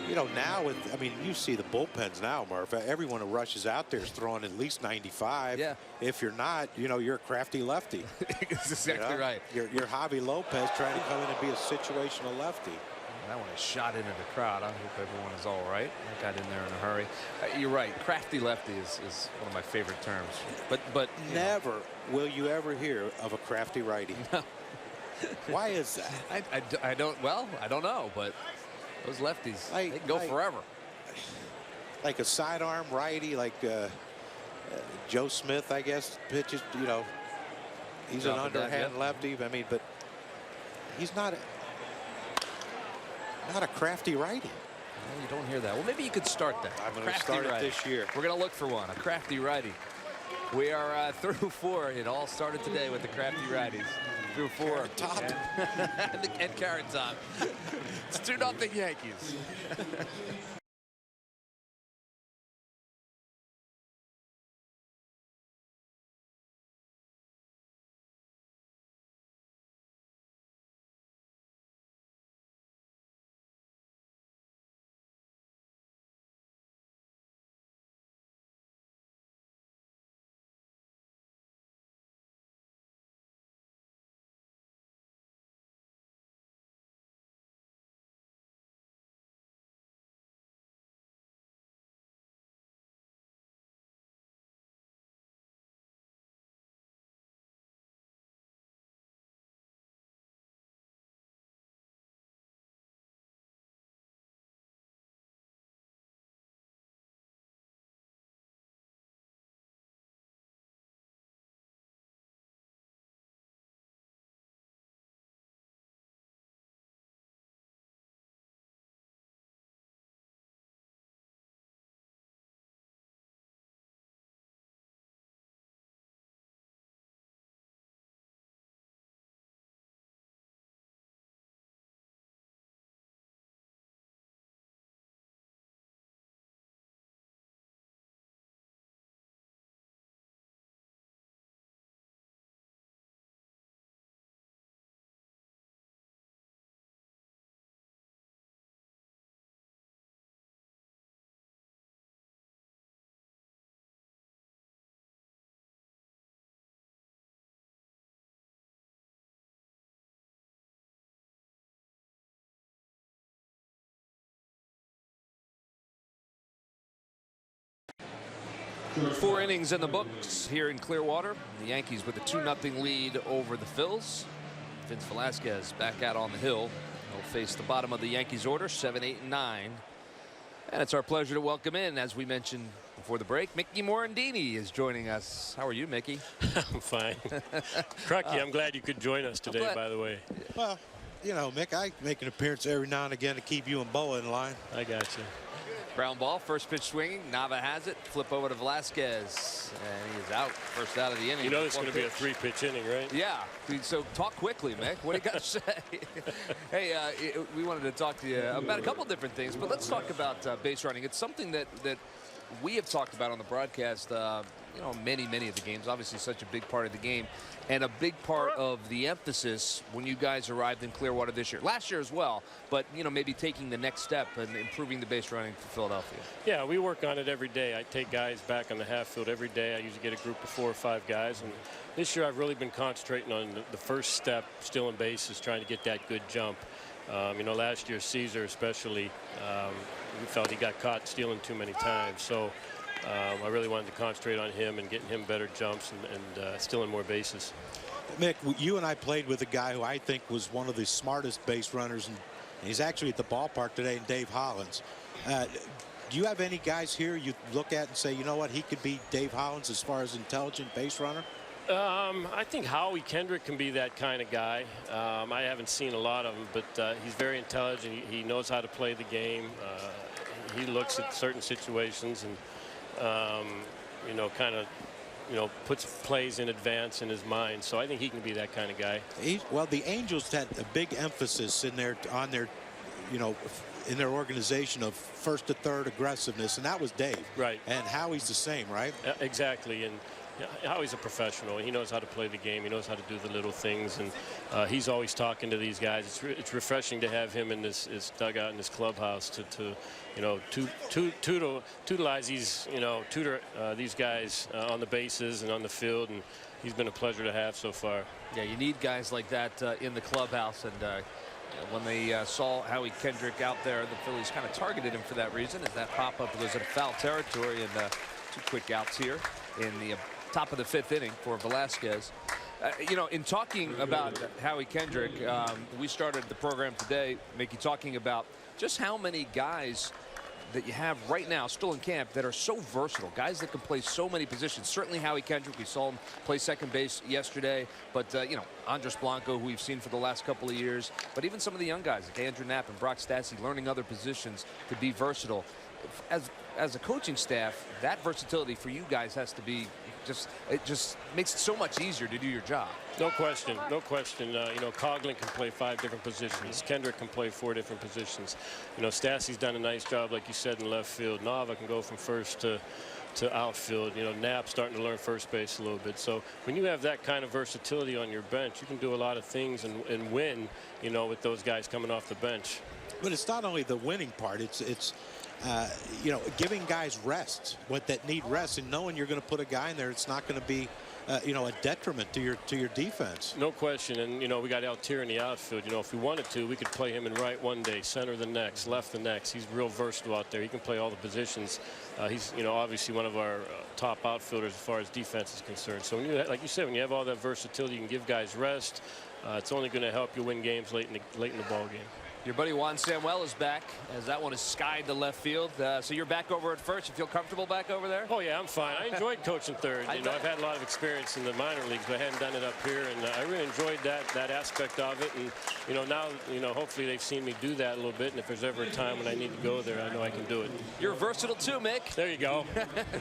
you know, now with, I mean, you see the bullpens now, Murph. Everyone who rushes out there is throwing at least 95. Yeah. If you're not, you know, you're a crafty lefty. That's exactly right. You're Javi Lopez trying to come in and be a situational lefty. That one is shot into the crowd. I hope everyone is all right. I got in there in a hurry. You're right. Crafty lefty is one of my favorite terms. But never will you ever hear of a crafty righty. No. Why is that? I don't. Well, I don't know, but those lefties, they can go forever. Like a sidearm righty, like Joe Smith, I guess, pitches. You know, he's an underhand lefty. I mean, but he's not a crafty righty. Well, you don't hear that. Well, maybe you could start that. I'm going to start it this year. We're going to look for one, a crafty righty. We are through 4. It all started today with the crafty righties. Through 4. Top. And Carrot Top. It's 2-0 Yankees. Four innings in the books here in Clearwater. The Yankees with a 2-0 lead over the Phils. Vince Velasquez back out on the hill. He'll face the bottom of the Yankees order, 7, 8, and 9. And it's our pleasure to welcome in, as we mentioned before the break, Mickey Morandini is joining us. How are you, Mickey? I'm fine. Crucky, I'm glad you could join us today, by the way. Well, you know, Mick, I make an appearance every now and again to keep you and Boa in line. I got you. Ground ball, first pitch swinging. Nava has it. Flip over to Velasquez. And he is out. First out of the inning. You know it's going to be a 3-pitch inning, right? Yeah. So talk quickly, Mick. What do you got to say? Hey, we wanted to talk to you about a couple different things, but let's talk about base running. It's something that we have talked about on the broadcast, you know, many of the games. Obviously such a big part of the game and a big part of the emphasis when you guys arrived in Clearwater this year. Last year as well, but, you know, maybe taking the next step and improving the base running for Philadelphia. Yeah, we work on it every day. I take guys back on the half field every day. I usually get a group of 4 or 5 guys. And this year I've really been concentrating on the first step, stealing bases, trying to get that good jump. You know, last year Caesar especially, we felt he got caught stealing too many times. So I really wanted to concentrate on him and getting him better jumps and stealing more bases. Mick, you and I played with a guy who I think was one of the smartest base runners, and he's actually at the ballpark today, in Dave Hollins. Do you have any guys here you look at and say, you know what, he could be Dave Hollins as far as intelligent base runner? I think Howie Kendrick can be that kind of guy. I haven't seen a lot of him, but he's very intelligent. He knows how to play the game. He looks at certain situations and, you know, kind of, you know, puts plays in advance in his mind. So I think he can be that kind of guy. Well, the Angels had a big emphasis in on their, you know, in their organization of first to third aggressiveness, and that was Dave. Right. And Howie's the same, right? Exactly. And Howie's a professional. He knows how to play the game. He knows how to do the little things, and he's always talking to these guys. It's refreshing to have him in this dugout in this clubhouse to you know, tutelize these, you know, tutor these guys on the bases and on the field, and he's been a pleasure to have so far. Yeah, you need guys like that in the clubhouse, and when they saw Howie Kendrick out there, the Phillies kind of targeted him for that reason, as that pop-up was in foul territory, and 2 quick outs here in the top of the 5th inning for Velasquez. You know, in talking about Howie Kendrick, we started the program today, Mickey, talking about just how many guys that you have right now still in camp that are so versatile, guys that can play so many positions. Certainly Howie Kendrick, we saw him play second base yesterday, but you know, Andres Blanco, who we've seen for the last couple of years, but even some of the young guys like Andrew Knapp and Brock Stassi, learning other positions to be versatile. As a coaching staff, that versatility for you guys has to be it just makes it so much easier to do your job. No question, no question. You know, Coughlin can play 5 different positions. Kendrick can play 4 different positions. You know, Stassi's done a nice job, like you said, in left field. Nava can go from first to outfield. You know, Knapp's starting to learn first base a little bit. So when you have that kind of versatility on your bench, you can do a lot of things and win, you know, with those guys coming off the bench. But it's not only the winning part. It's you know, giving guys rest, that need rest, and knowing you're going to put a guy in there, it's not going to be, you know, a detriment to your defense. No question. And you know, we got Altier in the outfield. You know, if we wanted to, we could play him in right one day, center the next, left the next. He's real versatile out there. He can play all the positions. He's, you know, obviously one of our top outfielders as far as defense is concerned. So when you, like you said, when you have all that versatility, you can give guys rest. It's only going to help you win games late in the ball game. Your buddy Juan Samuel is back, as that one is skied to left field. So you're back over at first. You feel comfortable back over there? Oh yeah, I'm fine. I enjoyed coaching third. You know, I've had a lot of experience in the minor leagues, but I hadn't done it up here, and I really enjoyed that aspect of it. And you know, now, you know, hopefully they've seen me do that a little bit, and if there's ever a time when I need to go there, I know I can do it. You're versatile too, Mick. There you go.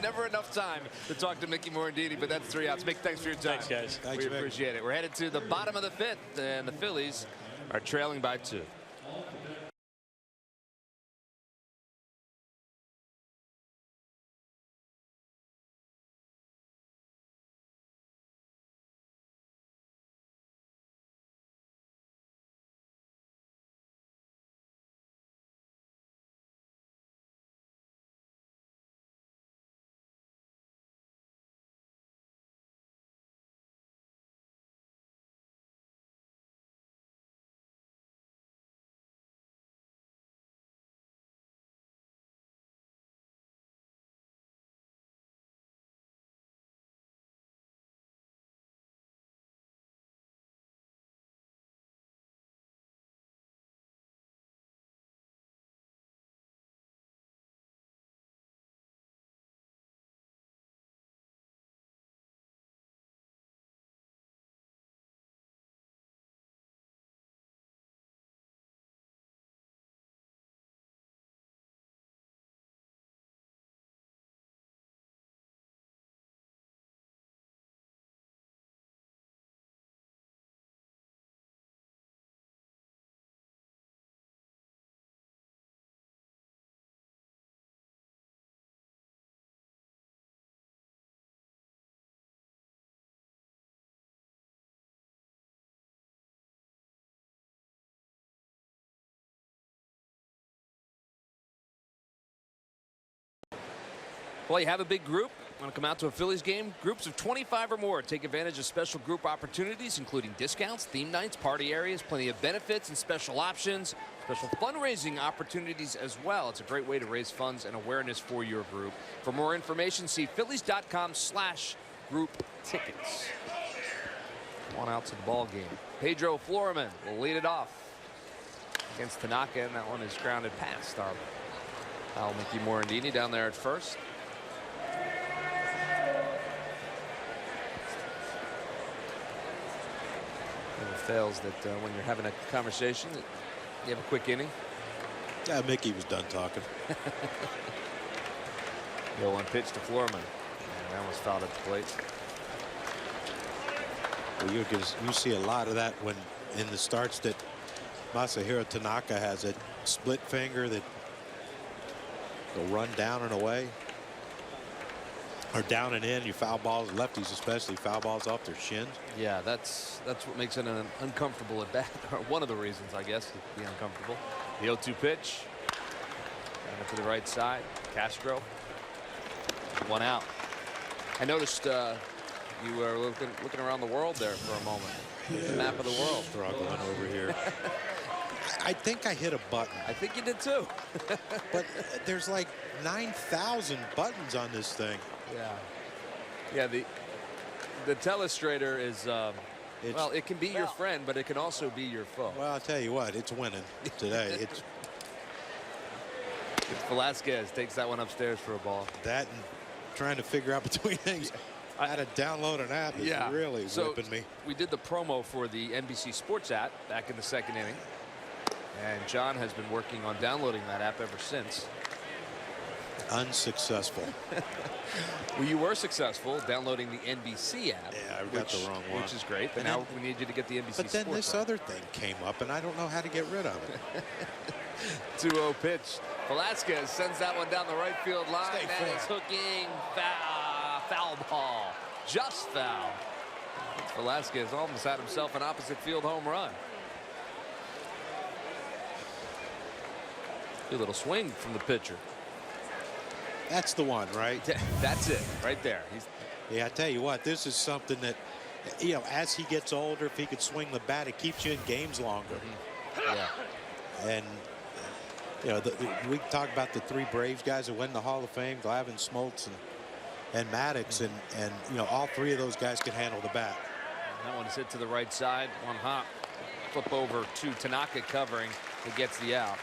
Never enough time to talk to Mickey Morandini, but that's 3 outs. Mick, thanks for your time. Thanks, guys. Thanks, we Mick. appreciate it. We're headed to the bottom of the 5th, and the Phillies are trailing by 2. Well, you have a big group Want to come out to a Phillies game? Groups of 25 or more take advantage of special group opportunities, including discounts, theme nights, party areas, plenty of benefits and special options, special fundraising opportunities as well. It's a great way to raise funds and awareness for your group. For more information, see phillies.com/group tickets. On out to the ball game. Pedro Floriman will lead it off against Tanaka, and that one is grounded past our pal Mickey Morandini down there at first. Never fails that when you're having a conversation, that you have a quick inning. Yeah, Mickey was done talking. The 0-1 pitch to Floriman. And that was fouled at the plate. Well, you see a lot of that when in the starts that Masahiro Tanaka has a split finger that will run down and away. Or down and in. You foul balls, lefties especially, foul balls off their shins. Yeah, that's what makes it an uncomfortable at bat. Or one of the reasons, I guess, to be uncomfortable. The 0-2 pitch. Down to the right side. Castro. 1 out. I noticed you were looking around the world there for a moment. The map of the world. Struggling over here. I think I hit a button. I think you did too. But there's like 9,000 buttons on this thing. Yeah. The telestrator is well, it can be your friend, but it can also be your foe. Well, I'll tell you what, it's winning today. It's Velasquez takes that one upstairs for a ball. that and trying to figure out between things. I had to download an app. It's really whipping me. We did the promo for the NBC Sports app back in the 2nd inning. And John has been working on downloading that app ever since. Unsuccessful. Well, you were successful downloading the NBC app. Yeah, I got the wrong one. Which is great. But now we need you to get the NBC Sports But then this app. other thing came up, and I don't know how to get rid of it. 2-0 pitch. Velasquez sends that one down the right field line. Stay That fair. is hooking foul ball. Just foul. Velasquez almost had himself an opposite field home run. A little swing from the pitcher. That's the one, right? That's it right there. Yeah, I tell you what, this is something that, you know, as he gets older, if he could swing the bat, it keeps you in games longer. Yeah. And, you know, we talk about the 3 Braves guys that win the Hall of Fame, Glavine, Smoltz, and Maddox, and you know, all 3 of those guys can handle the bat. That one is hit to the right side. One hop. Flip over to Tanaka covering. He gets the out.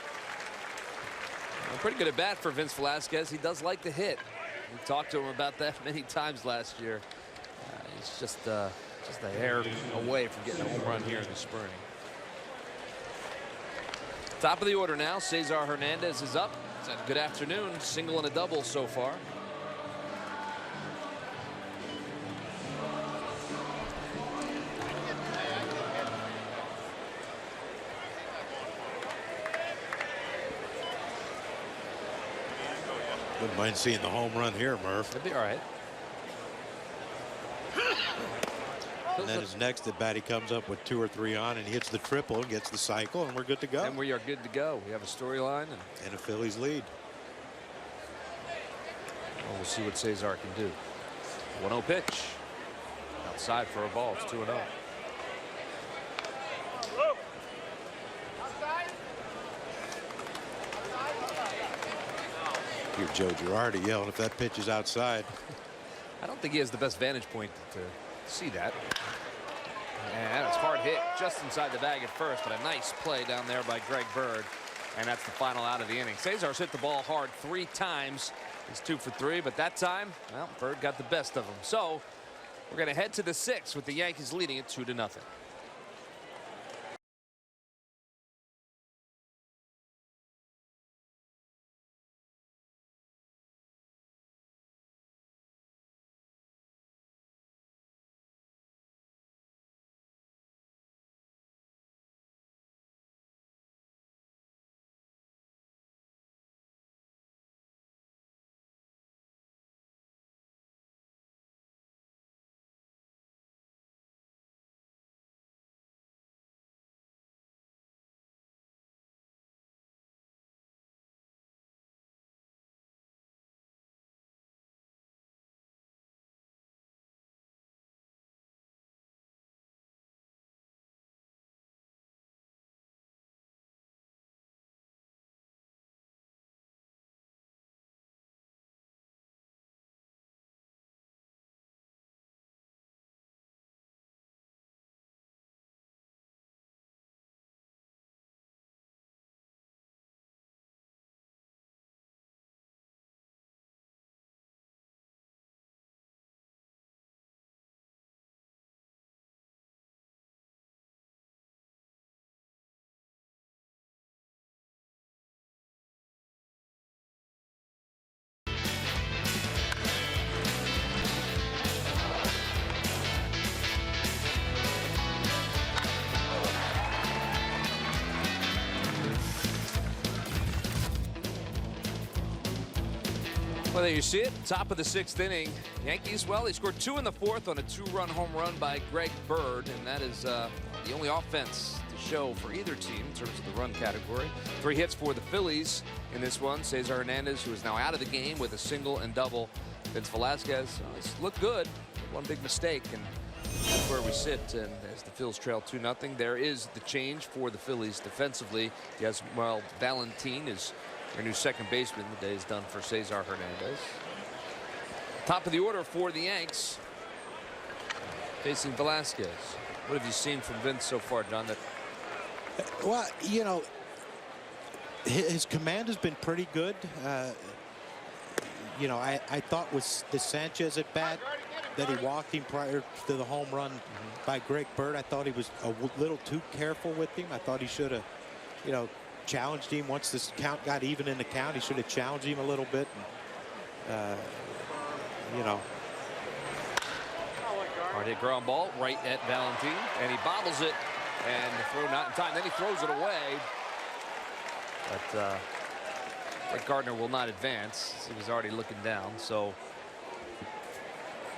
Pretty good at bat for Vince Velasquez. He does like to hit. We talked to him about that many times last year. He's just a hair away from getting a home run here in the spring. Top of the order now. Cesar Hernandez is up. He's had a good afternoon. Single and a double so far. Wouldn't mind seeing the home run here, Murph. That'd be all right. And then his next at bat, he comes up with 2 or 3 on, and he hits the triple and gets the cycle, and we're good to go. And we are good to go. We have a storyline. And a Phillies lead. Well, we'll see what Cesar can do. 1-0 pitch. Outside for a ball. It's 2-0. Hear Joe Girardi yelling if that pitch is outside. I don't think he has the best vantage point to see that. And that was hard hit just inside the bag at first, but a nice play down there by Greg Bird. And that's the final out of the inning. Cesar's hit the ball hard 3 times. He's 2 for 3, but that time, well, Bird got the best of him. So we're going to head to the 6th with the Yankees leading it 2-0. Well, there you see it. Top of the 6th inning. Yankees, well, they scored 2 in the 4th on a 2-run home run by Greg Bird, and that is the only offense to show for either team in terms of the run category. 3 hits for the Phillies in this one. Cesar Hernandez, who is now out of the game with a single and double. Vince Velasquez, it's looked good. One big mistake, and that's where we sit. And as the Phils trail 2-0, there is the change for the Phillies defensively. Yes, well, Valentin is their new second baseman. The day is done for Cesar Hernandez. Top of the order for the Yanks, facing Velasquez. What have you seen from Vince so far, John? Well, you know, his command has been pretty good. You know, I thought with the Sanchez at bat that he walked him prior to the home run by Greg Bird. I thought he was a little too careful with him. I thought he should have, you know, challenged him once this count got even in the count. He should have challenged him a little bit. And, you know. Hard hit ground ball right at Valentin, and he bobbles it, and the throw not in time. Then he throws it away. But Rick Gardner will not advance. He was already looking down. So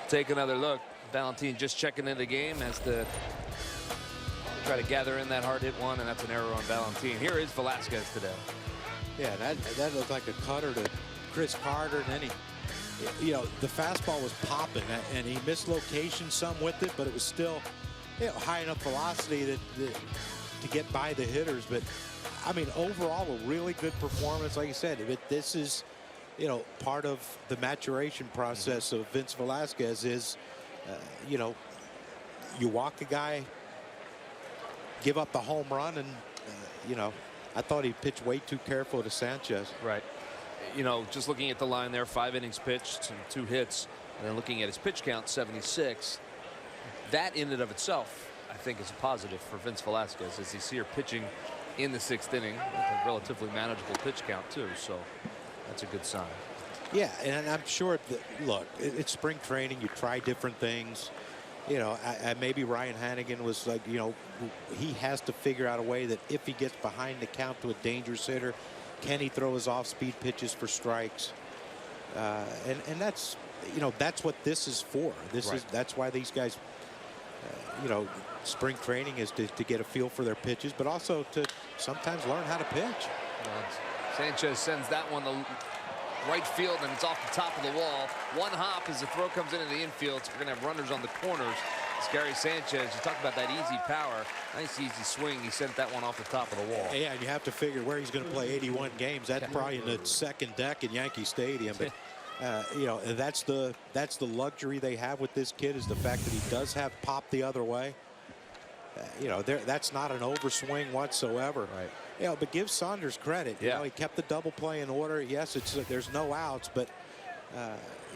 take another look. Valentin just checking into the game, has to try to gather in that hard hit one, and that's an error on Valentin. Here is Velasquez today. Yeah, that looked like a cutter to Chris Carter, and then he, you know, the fastball was popping, and he missed location some with it, but it was still, you know, high enough velocity that to get by the hitters. But I mean, overall, a really good performance. Like you said, this is, you know, part of the maturation process of Vince Velasquez is, you know, you walk a guy, give up the home run, and, you know, I thought he pitched way too careful to Sanchez. Right. You know, just looking at the line there, 5 innings pitched and 2 hits, and then looking at his pitch count, 76. That in and of itself, I think, is a positive for Vince Velasquez, as he's here pitching in the 6th inning with a relatively manageable pitch count too. So that's a good sign. Yeah, and I'm sure that, look, it's spring training. You try different things. You know, maybe Ryan Hannigan was like, you know, he has to figure out a way that if he gets behind the count to a dangerous hitter, can he throw his off-speed pitches for strikes? And that's, you know, that's what this is for. That's why these guys, you know, spring training is to get a feel for their pitches, but also to sometimes learn how to pitch. Sanchez sends that one to right field, and it's off the top of the wall. One hop as the throw comes into the infield. So we're going to have runners on the corners. It's Gary Sanchez. You talk about that easy power. Nice easy swing. He sent that one off the top of the wall. Yeah, and you have to figure where he's going to play 81 games. That's probably in the second deck in Yankee Stadium. But you know, that's the luxury they have with this kid, is the fact that he does have pop the other way. You know, that's not an overswing whatsoever. Right. You know, but give Saunders credit. You know, he kept the double play in order. Yes, there's no outs, but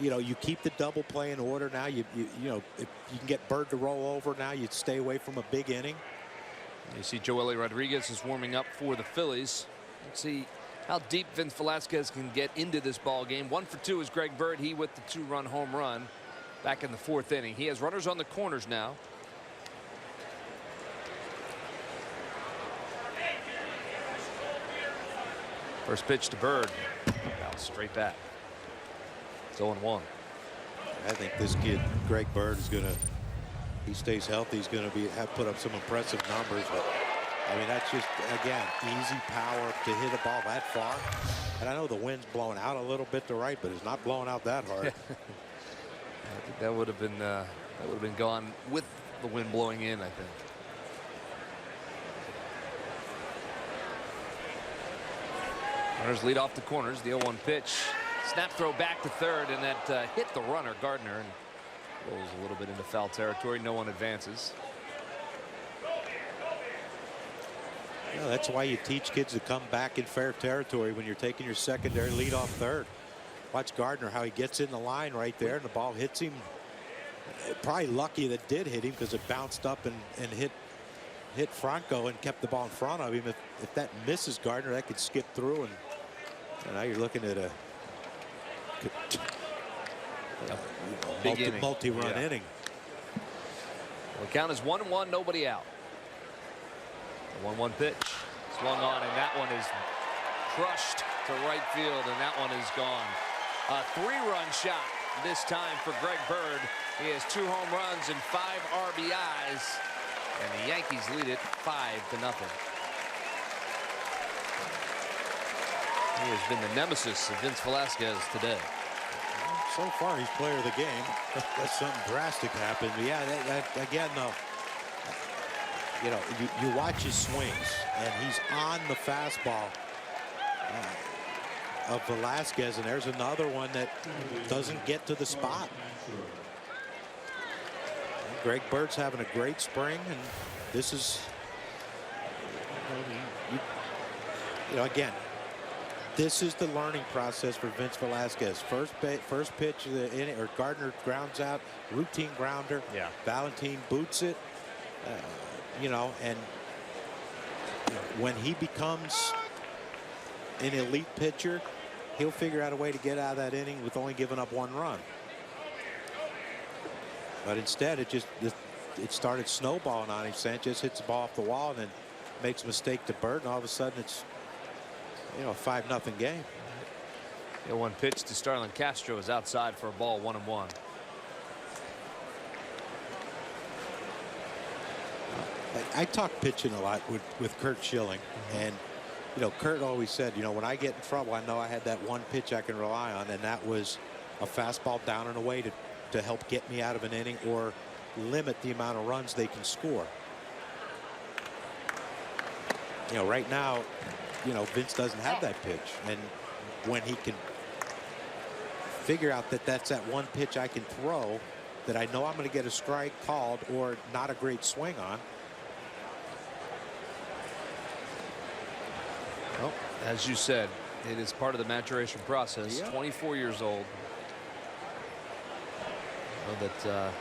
you know, you keep the double play in order. Now you know, if you can get Bird to roll over, now you stay away from a big inning. You see Joely Rodriguez is warming up for the Phillies. Let's see how deep Vince Velasquez can get into this ball game. 1 for 2 is Greg Bird. He with the 2-run home run back in the 4th inning. He has runners on the corners now. First pitch to Bird. Now straight back. It's 0-1. I think this kid, Greg Bird, is going to, he stays healthy, he's going to put up some impressive numbers. But I mean, that's just, again, easy power to hit a ball that far. And I know the wind's blowing out a little bit to right, but it's not blowing out that hard. I think that would have been gone with the wind blowing in, I think. Runners lead off the corners. The 0-1 pitch. Snap throw back to third, and that hit the runner, Gardner, and rolls a little bit into foul territory. No one advances. You know, that's why you teach kids to come back in fair territory when you're taking your secondary lead off third. Watch Gardner, how he gets in the line right there, and the ball hits him. Probably lucky that did hit him, because it bounced up and hit Franco and kept the ball in front of him. If that misses Gardner, that could skip through, and now you're looking at a multi-run inning. Well, the count is 1-1, nobody out. The 1-1 pitch swung on, and that one is crushed to right field, and that one is gone. A 3-run shot this time for Greg Bird. He has 2 home runs and 5 RBIs. And the Yankees lead it 5-0. He has been the nemesis of Vince Velasquez today. So far, he's player of the game. Unless something drastic happened. But yeah, again, though, you know, you watch his swings, and he's on the fastball of Velasquez, and there's another one that doesn't get to the spot. Greg Bird's having a great spring, and this is, you know, again, this is the learning process for Vince Velasquez. First pitch of the inning, or Gardner grounds out, routine grounder. Yeah. Valentin boots it. You know, and when he becomes an elite pitcher, he'll figure out a way to get out of that inning with only giving up 1 run. But instead, it started snowballing on him. Sanchez hits the ball off the wall and then makes a mistake to Bird, and all of a sudden it's, you know, a 5-0 game. The 1 pitch to Starlin Castro is outside for a ball, 1-1. I talk pitching a lot with Curt Schilling, and you know, Curt always said, you know, when I get in trouble, I know I had that 1 pitch I can rely on, and that was a fastball down and away to help get me out of an inning or limit the amount of runs they can score. You know, right now, you know, Vince doesn't have that pitch, and when he can figure out that that's that 1 pitch I can throw that I know I'm going to get a strike called or not a great swing on. Well, as you said, it is part of the maturation process. Yeah. 24 years old. I know that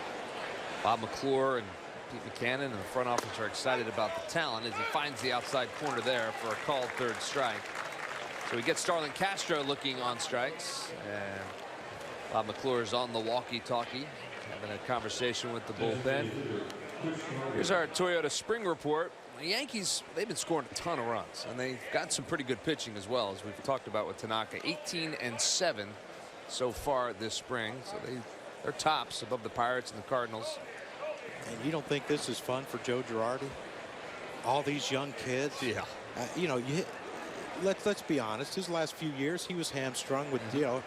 Bob McClure and Pete Buchanan and the front office are excited about the talent as he finds the outside corner there for a called 3rd strike. So we get Starlin Castro looking on strikes, and Bob McClure is on the walkie-talkie having a conversation with the bullpen. Here's our Toyota spring report. The Yankees, they've been scoring a ton of runs, and they've got some pretty good pitching as well, as we've talked about with Tanaka. 18-7 so far this spring, so they're tops above the Pirates and the Cardinals. And you don't think this is fun for Joe Girardi? All these young kids. Yeah. You know, let's be honest. His last few years, he was hamstrung with, you know,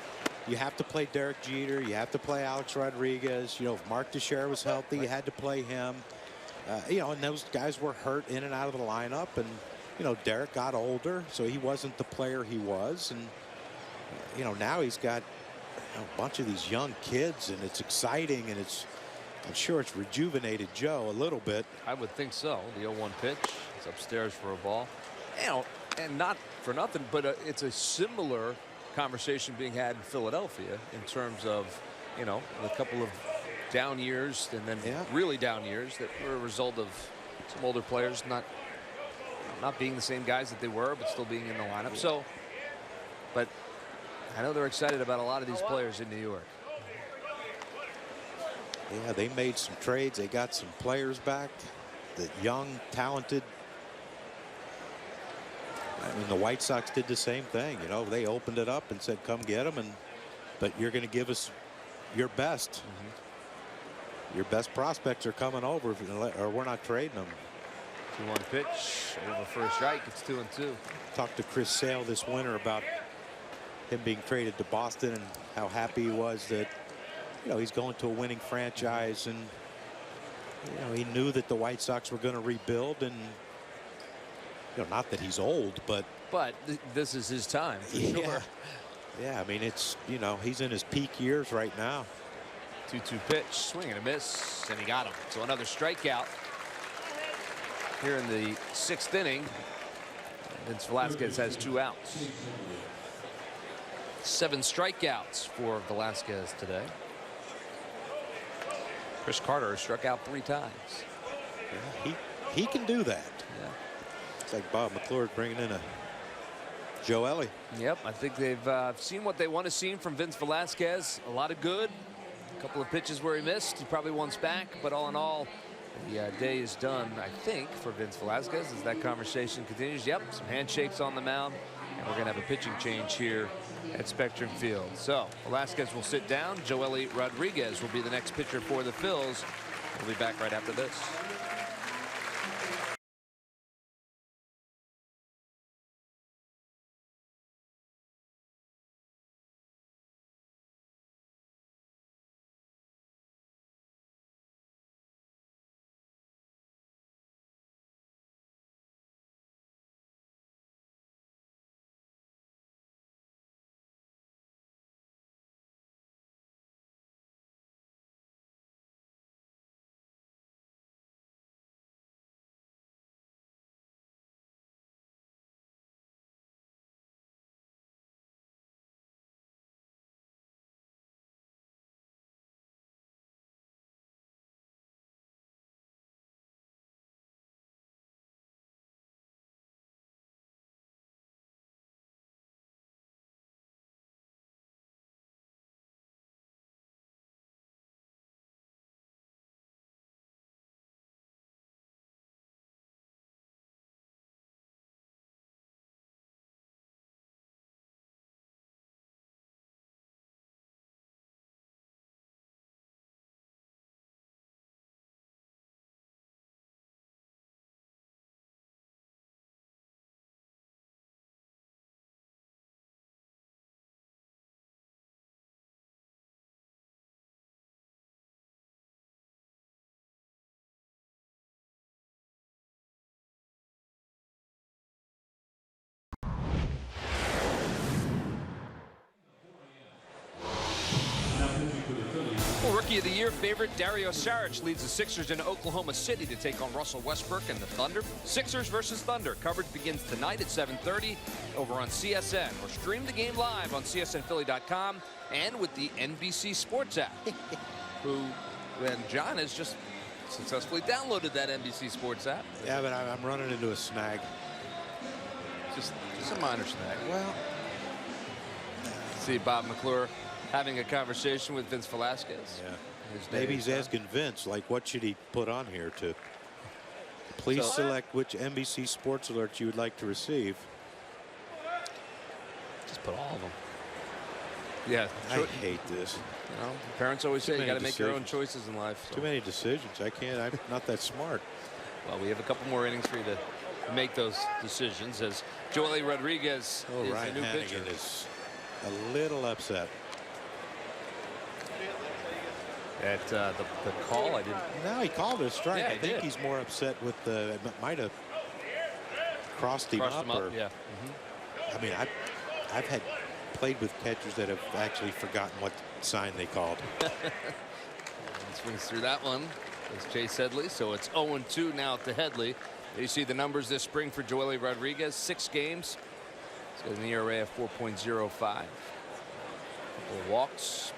you have to play Derek Jeter, you have to play Alex Rodriguez. You know, if Mark Teixeira was healthy, you had to play him. You know, and those guys were hurt in and out of the lineup, and you know, Derek got older, so he wasn't the player he was, and you know, now he's got a bunch of these young kids, and it's exciting, and I'm sure it's rejuvenated Joe a little bit. I would think so. The 0-1 pitch is upstairs for a ball. You know, and not for nothing, but it's a similar conversation being had in Philadelphia in terms of, you know, a couple of down years and then really down years that were a result of some older players not being the same guys that they were, but still being in the lineup. So, but I know they're excited about a lot of these players in New York. Yeah, they made some trades. They got some players back, the young, talented. I mean, the White Sox did the same thing. You know, they opened it up and said, "Come get them," but you're going to give us your best. Your best prospects are coming over, or we're not trading them. 2-1 pitch over first strike. It's 2-2. Talked to Chris Sale this winter about him being traded to Boston and how happy he was that, you know, he's going to a winning franchise, and you know, he knew that the White Sox were going to rebuild, and you know, not that he's old, but this is his time for sure. Yeah, I mean, it's, you know, he's in his peak years right now. 2-2 pitch, swing and a miss, and he got him. So another strikeout here in the 6th inning. Vince Velasquez has 2 outs. 7 strikeouts for Velasquez today. Chris Carter has struck out 3 times. Yeah, he can do that. Yeah. It's like Bob McClure bringing in a Joe Ellie. Yep, I think they've seen what they want to see from Vince Velasquez. A lot of good. A couple of pitches where he missed. He probably wants back, but all in all, the day is done, I think, for Vince Velasquez as that conversation continues. Yep, some handshakes on the mound. And we're going to have a pitching change here at Spectrum Field. So Velasquez will sit down. Joely Rodriguez will be the next pitcher for the Phils. We'll be back right after this. Rookie of the Year favorite Dario Saric leads the Sixers in Oklahoma City to take on Russell Westbrook and the Thunder. Sixers versus Thunder. Coverage begins tonight at 7:30 over on CSN. Or stream the game live on CSNPhilly.com and with the NBC Sports app. And John has just successfully downloaded that NBC Sports app. Yeah, but I'm running into a snag. Just a minor snag. Well, see Bob McClure having a conversation with Vince Velasquez. yeah. Maybe he's asking Vince, like, what should he put on here to please select which NBC Sports alert you would like to receive. Just put all of them. Yeah, I hate this. You know, parents always say you got to make your own choices in life. So. Too many decisions. I can't. I'm not that smart. Well, we have a couple more innings for you to make those decisions as Joely Rodriguez is Ryan a new Hannigan pitcher. is a little upset. At the call, I didn't. No, he called it a strike. Yeah, I think he's more upset with the. Might have crossed him up. Or, yeah. I mean, I've had played with catchers that have actually forgotten what sign they called. Swings through that one. It's Chase Headley, so it's 0-2 now to Headley. There you see the numbers this spring for Joely Rodriguez. 6 games. He's got an ERA of 4.05. Couple of walks.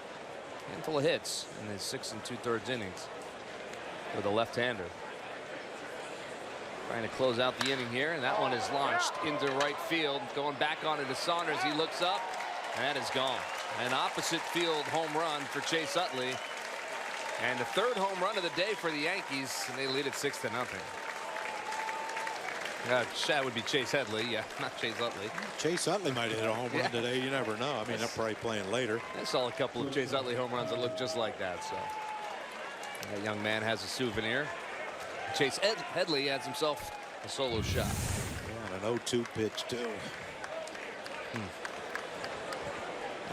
Handful of hits in his 6 2/3 innings with a left-hander. Trying to close out the inning here, and that one is launched into right field. Going back on it to Saunders. He looks up, and that is gone. An opposite field home run for Chase Utley. And the 3rd home run of the day for the Yankees, and they lead it 6-0. That would be Chase Headley, yeah, not Chase Utley. Chase Utley might hit a home run today. You never know. I mean, they're probably playing later. I saw a couple of Chase Utley home runs that look just like that. So that young man has a souvenir. Chase Headley has himself a solo shot. Yeah, and an 0-2 pitch too.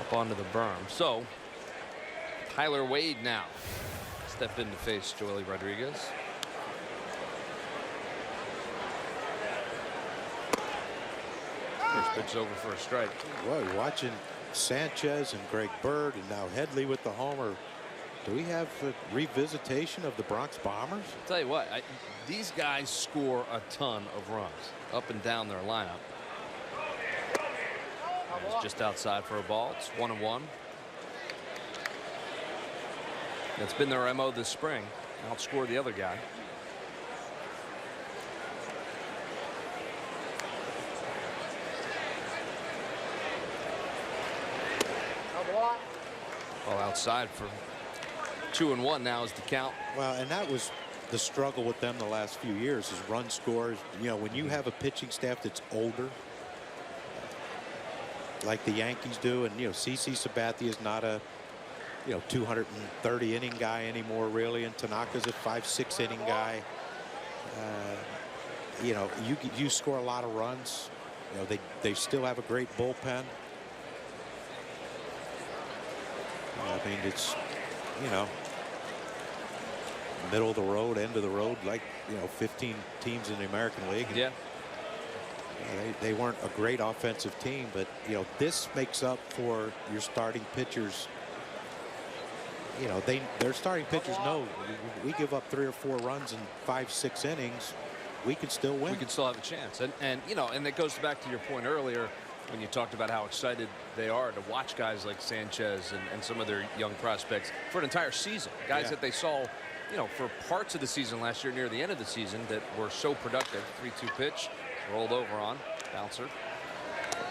Up onto the berm. So Tyler Wade now step in to face Joely Rodriguez. First pitch over for a strike. Boy, watching Sanchez and Greg Bird and now Headley with the homer. Do we have a revisitation of the Bronx Bombers? I'll tell you what, these guys score a ton of runs up and down their lineup. It's just outside for a ball. It's 1-1. That's been their MO this spring. Outscore the other guy. Ball outside for 2-1 now is the count. Well, and that was the struggle with them the last few years is run scores. You know, when you have a pitching staff that's older, like the Yankees do. And CC Sabathia is not a 230 inning guy anymore, really, and Tanaka's a 5-6 inning guy. You score a lot of runs. They still have a great bullpen. I mean, it's middle of the road, end of the road, like 15 teams in the American League. And, yeah. They weren't a great offensive team, but this makes up for your starting pitchers. Their starting pitchers know we give up 3 or 4 runs in 5-6 innings, we can still win. We can still have a chance. And it goes back to your point earlier when you talked about how excited they are to watch guys like Sanchez and some of their young prospects for an entire season. Guys that they saw, for parts of the season last year, near the end of the season, that were so productive. 3-2 pitch, rolled over on, bouncer.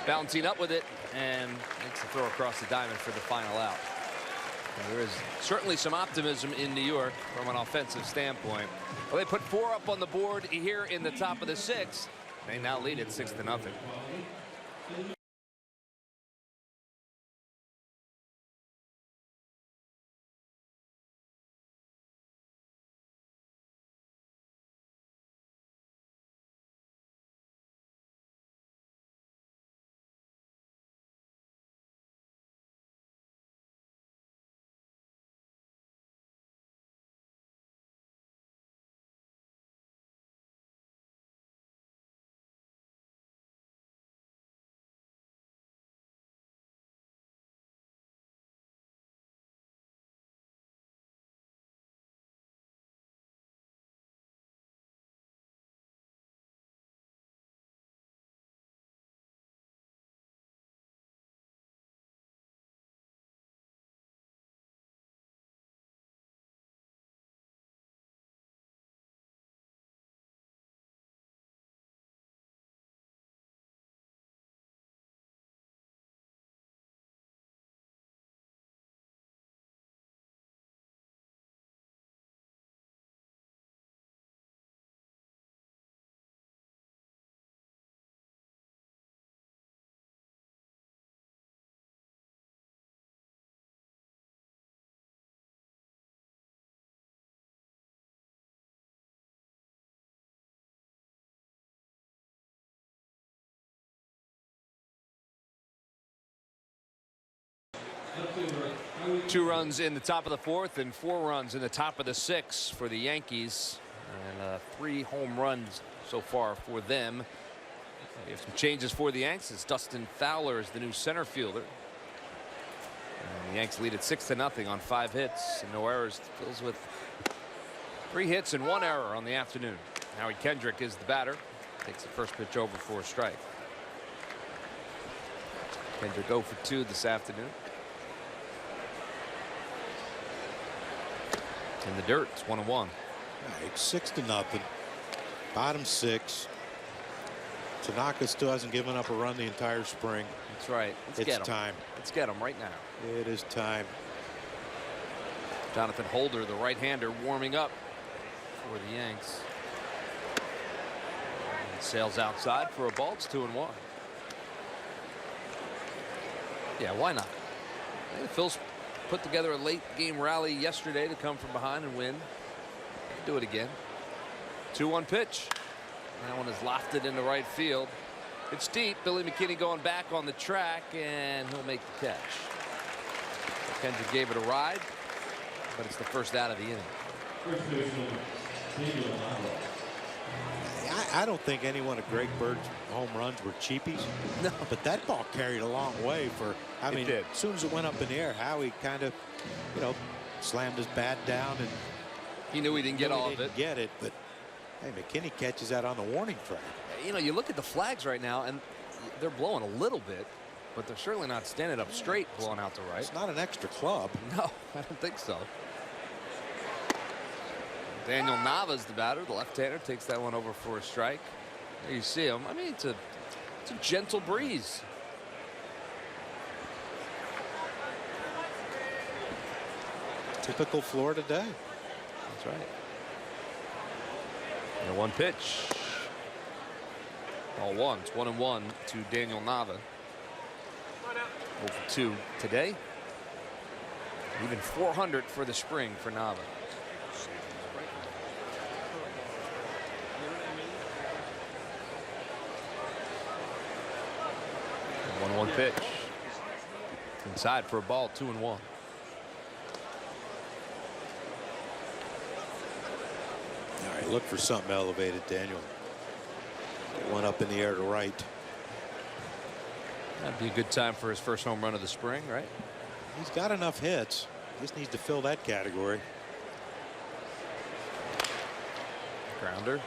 Balancing up with it, and makes the throw across the diamond for the final out. There is certainly some optimism in New York from an offensive standpoint. Well, they put 4 up on the board here in the top of the 6th. They now lead it 6-0. Two runs in the top of the 4th and 4 runs in the top of the 6th for the Yankees, and 3 home runs so far for them. We have some changes for the Yanks. Dustin Fowler is the new center fielder. And the Yanks lead at 6-0 on 5 hits and no errors. Fills with 3 hits and 1 error on the afternoon. Howie Kendrick is the batter. Takes the first pitch over for a strike. Kendrick 0 for 2 this afternoon. In the dirt, it's 1-1. It's 6-0. Bottom 6. Tanaka still hasn't given up a run the entire spring. That's right. It's time. Let's get him right now. It is time. Jonathan Holder, the right-hander, warming up for the Yanks. And sails outside for a ball. It's 2-1. Yeah, why not? Phil's put together a late game rally yesterday to come from behind and win. Do it again. 2-1 pitch. That one is lofted into right field. It's deep. Billy McKinney going back on the track, and he'll make the catch. Kendrick gave it a ride, but it's the first out of the inning. I don't think any one of Greg Bird's home runs were cheapies. No. But that ball carried a long way for, I mean, as soon as it went up in the air, Howie kind of, slammed his bat down, and he knew he didn't get all of it. Get it, but hey, McKinney catches that on the warning track. You look at the flags right now, and they're blowing a little bit, but they're certainly not standing up straight, blowing out to right. It's not an extra club. No, I don't think so. Daniel Nava's the batter. The left-hander takes that one over for a strike. There you see him. I mean, it's a gentle breeze. Typical Florida day. That's right. And 1 pitch. Ball 1. It's 1-1 to Daniel Nava. 0 for 2 today. Even 400 for the spring for Nava. 1-1 pitch. Inside for a ball, 2-1. All right, look for something elevated, Daniel. Get one up in the air to right. That'd be a good time for his first home run of the spring, right? He's got enough hits. Just needs to fill that category. Grounder.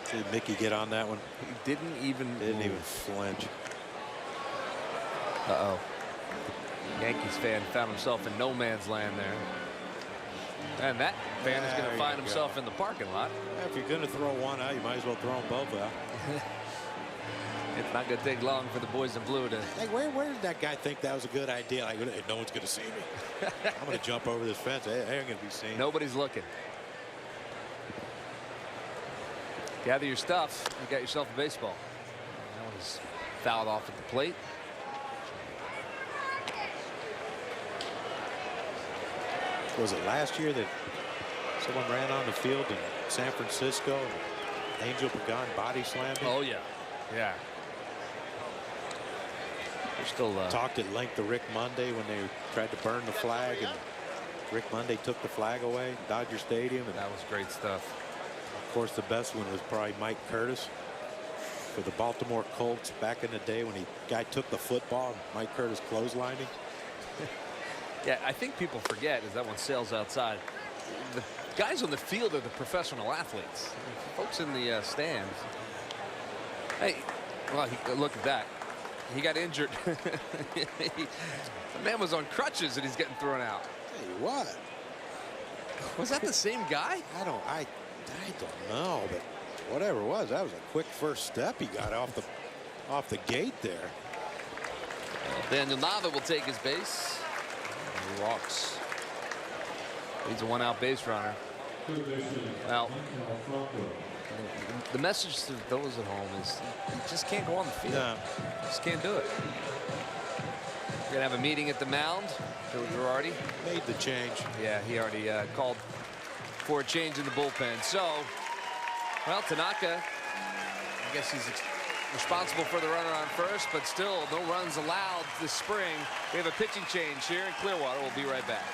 See Mickey get on that one. He didn't even flinch. Uh-oh. Yankees fan found himself in no man's land there. And that fan is going to find himself in the parking lot. Yeah, if you're going to throw one out, you might as well throw them both out. It's not going to take long for the boys in blue to. Hey, where did that guy think that was a good idea? Like, hey, no one's going to see me. I'm going to jump over this fence. They ain't going to be seen. Nobody's looking. Gather your stuff. You got yourself a baseball. That one is fouled off at the plate. Was it last year that someone ran on the field in San Francisco and Angel Pagan body slammed him? Oh yeah, yeah. They're still talked at length to Rick Monday when they tried to burn the flag, and Rick Monday took the flag away, Dodger Stadium, and that was great stuff. Of course, the best one was probably Mike Curtis for the Baltimore Colts back in the day when guy took the football and Mike Curtis clotheslined him. Yeah, I think people forget as that one sails outside. The guys on the field are the professional athletes. Folks in the stands. Hey, well, look at that. He got injured. The man was on crutches and he's getting thrown out. Hey, what? Was that the same guy? I don't know, but whatever it was, that was a quick first step he got off the gate there. Daniel Nava will take his base. He walks. He's a one-out base runner. Now, the message to those at home is you just can't go on the field. No. You just can't do it. We're going to have a meeting at the mound. Billy Girardi made the change. Yeah, he already called for a change in the bullpen. So, well, Tanaka, I guess he's responsible for the runner on first, but still no runs allowed this spring. We have a pitching change here in Clearwater. We'll be right back.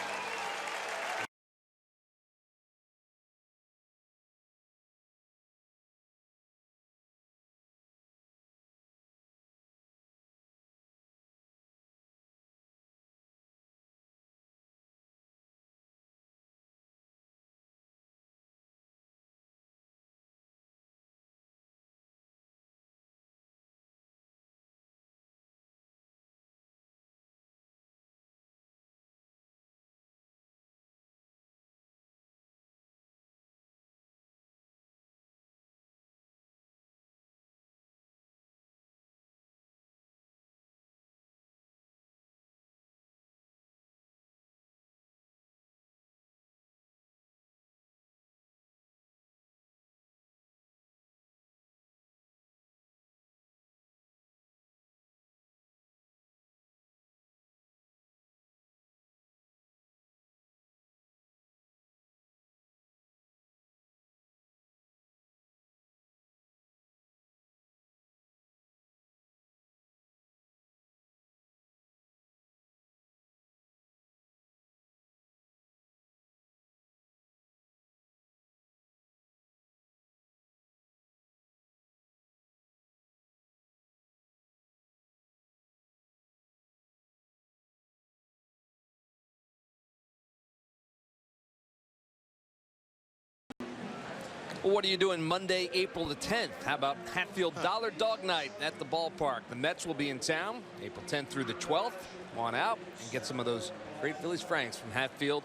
Well, what are you doing Monday, April the 10th? How about Hatfield Dollar Dog Night at the ballpark? The Mets will be in town April 10th through the 12th. Come on out and get some of those great Phillies Franks from Hatfield.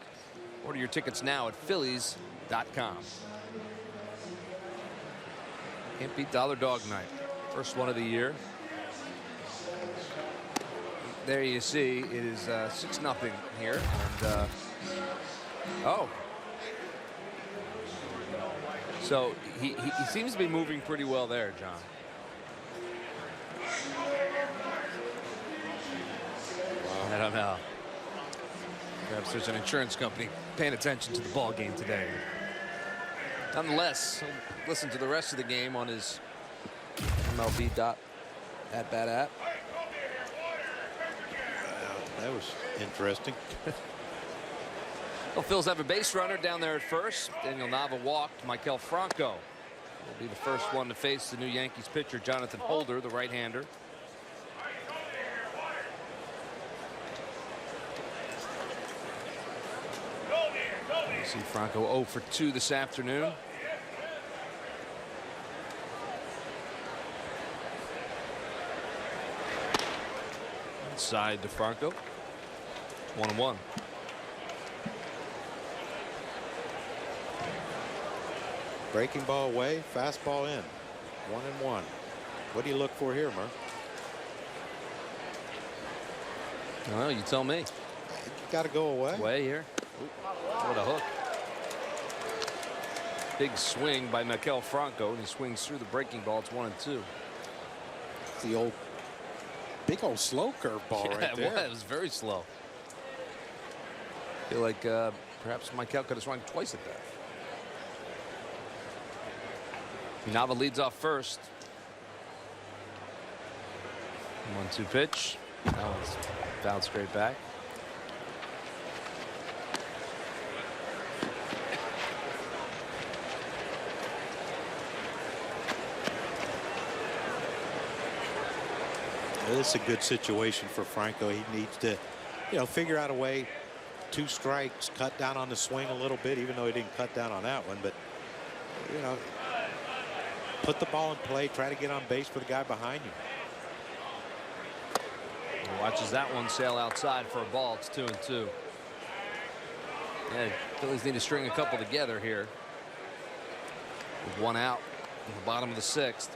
Order your tickets now at Phillies.com. Can't beat Dollar Dog Night. First one of the year. There you see it is 6-0 here. And, oh. So he seems to be moving pretty well there, John. No. Perhaps there's an insurance company paying attention to the ball game today. Nonetheless, he'll listen to the rest of the game on his MLB.atbat app. That was interesting. Well, Phillies have a base runner down there at first. Daniel Nava walked. Maikel Franco will be the first one to face the new Yankees pitcher, Jonathan Holder, the right-hander. You see Franco 0 for 2 this afternoon. Inside to Franco. 1-1. Breaking ball away, fastball in. 1-1. What do you look for here, Murph? Well, you tell me. You got to go away. Away here. Ooh, what a hook. Big swing by Maikel Franco, and he swings through the breaking ball. It's 1-2. It's the old, big old slow curveball right there. It was very slow. I feel like perhaps Maikel could have swung twice at that. Nava leads off first. 1-2 pitch. That one's fouled straight back. This is a good situation for Franco. He needs to, figure out a way. 2 strikes, cut down on the swing a little bit, even though he didn't cut down on that one. But, put the ball in play, try to get on base for the guy behind you. He watches that one sail outside for a ball. It's 2-2. Yeah, Phillies need to string a couple together here. With 1 out in the bottom of the 6th.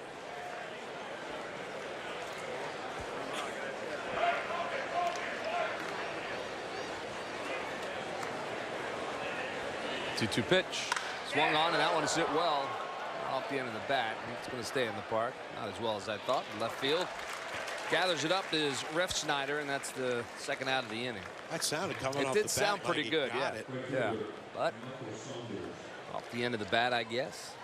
Two pitch. Swung on, and that one hit well off the end of the bat. It's going to stay in the park. Not as well as I thought. Left field. Gathers it up is Ref Schneider, and that's the 2nd out of the inning. That sounded coming off the bat. It did sound pretty like good, yeah. Yeah. But off the end of the bat, I guess.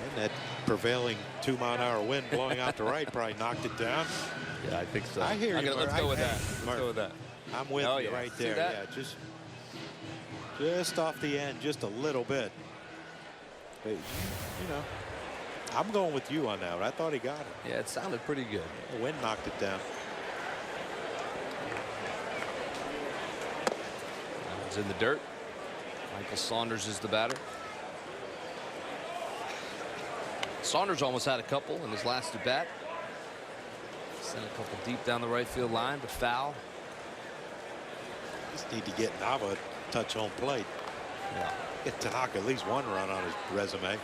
And that prevailing 2-mile-an-hour wind blowing out to right probably knocked it down. Yeah, I think so. I hear you. Let's go with that. Let's go with that. I'm with you right there. Yeah, just off the end, just a little bit. But, I'm going with you on that. I thought he got it. Yeah, it sounded pretty good. The wind knocked it down. That one's in the dirt. Michael Saunders is the batter. Saunders almost had a couple in his last at bat. Sent a couple deep down the right field line, but foul. Just need to get Nava a touch home plate. Yeah. Get Tanaka at least 1 run on his resume.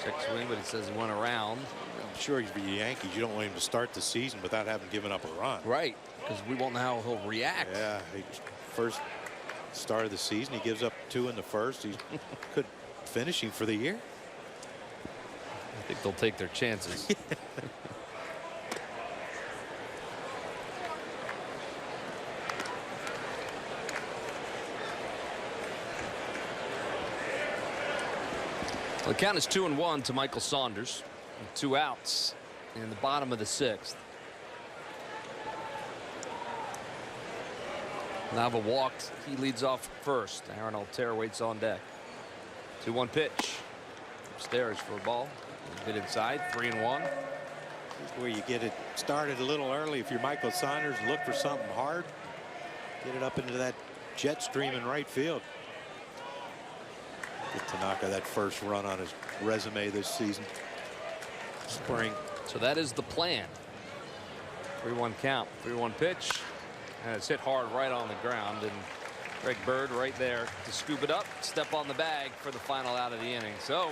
Check swing, but it says he went around. I'm sure he's the Yankees. You don't want him to start the season without having given up a run. Right, because we won't know how he'll react. Yeah, first start of the season, he gives up 2 in the first. He could finishing for the year. I think they'll take their chances. Well, the count is 2-1 to Michael Saunders. And 2 outs in the bottom of the 6th. Nava walked. He leads off first. Aaron Altherr waits on deck. 2-1 pitch. Upstairs for a ball. A bit inside. 3-1. Where you get it started a little early. If you're Michael Saunders, look for something hard. Get it up into that jet stream in right field. Get Tanaka that first run on his resume this season. Spring. So that is the plan. 3-1 count. 3-1 pitch. And it's hit hard right on the ground. And Greg Bird right there to scoop it up. Step on the bag for the final out of the inning. So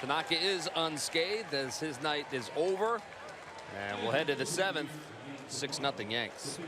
Tanaka is unscathed as his night is over. And we'll head to the 7th. 6-0 Yanks.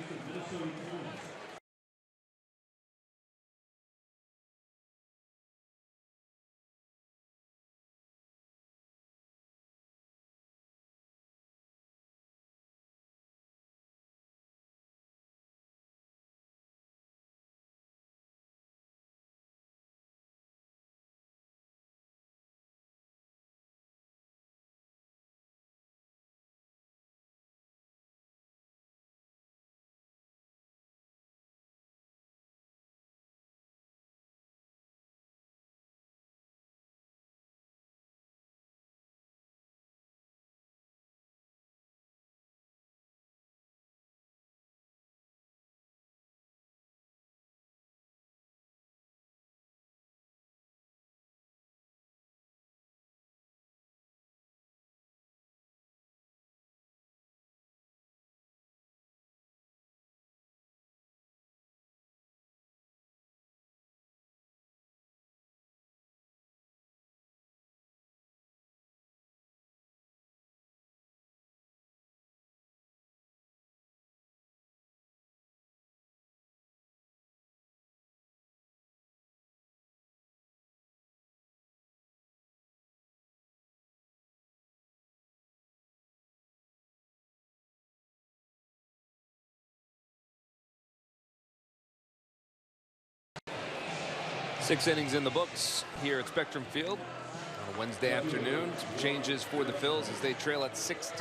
6 innings in the books here at Spectrum Field on a Wednesday afternoon. Some changes for the Phils as they trail at 6-0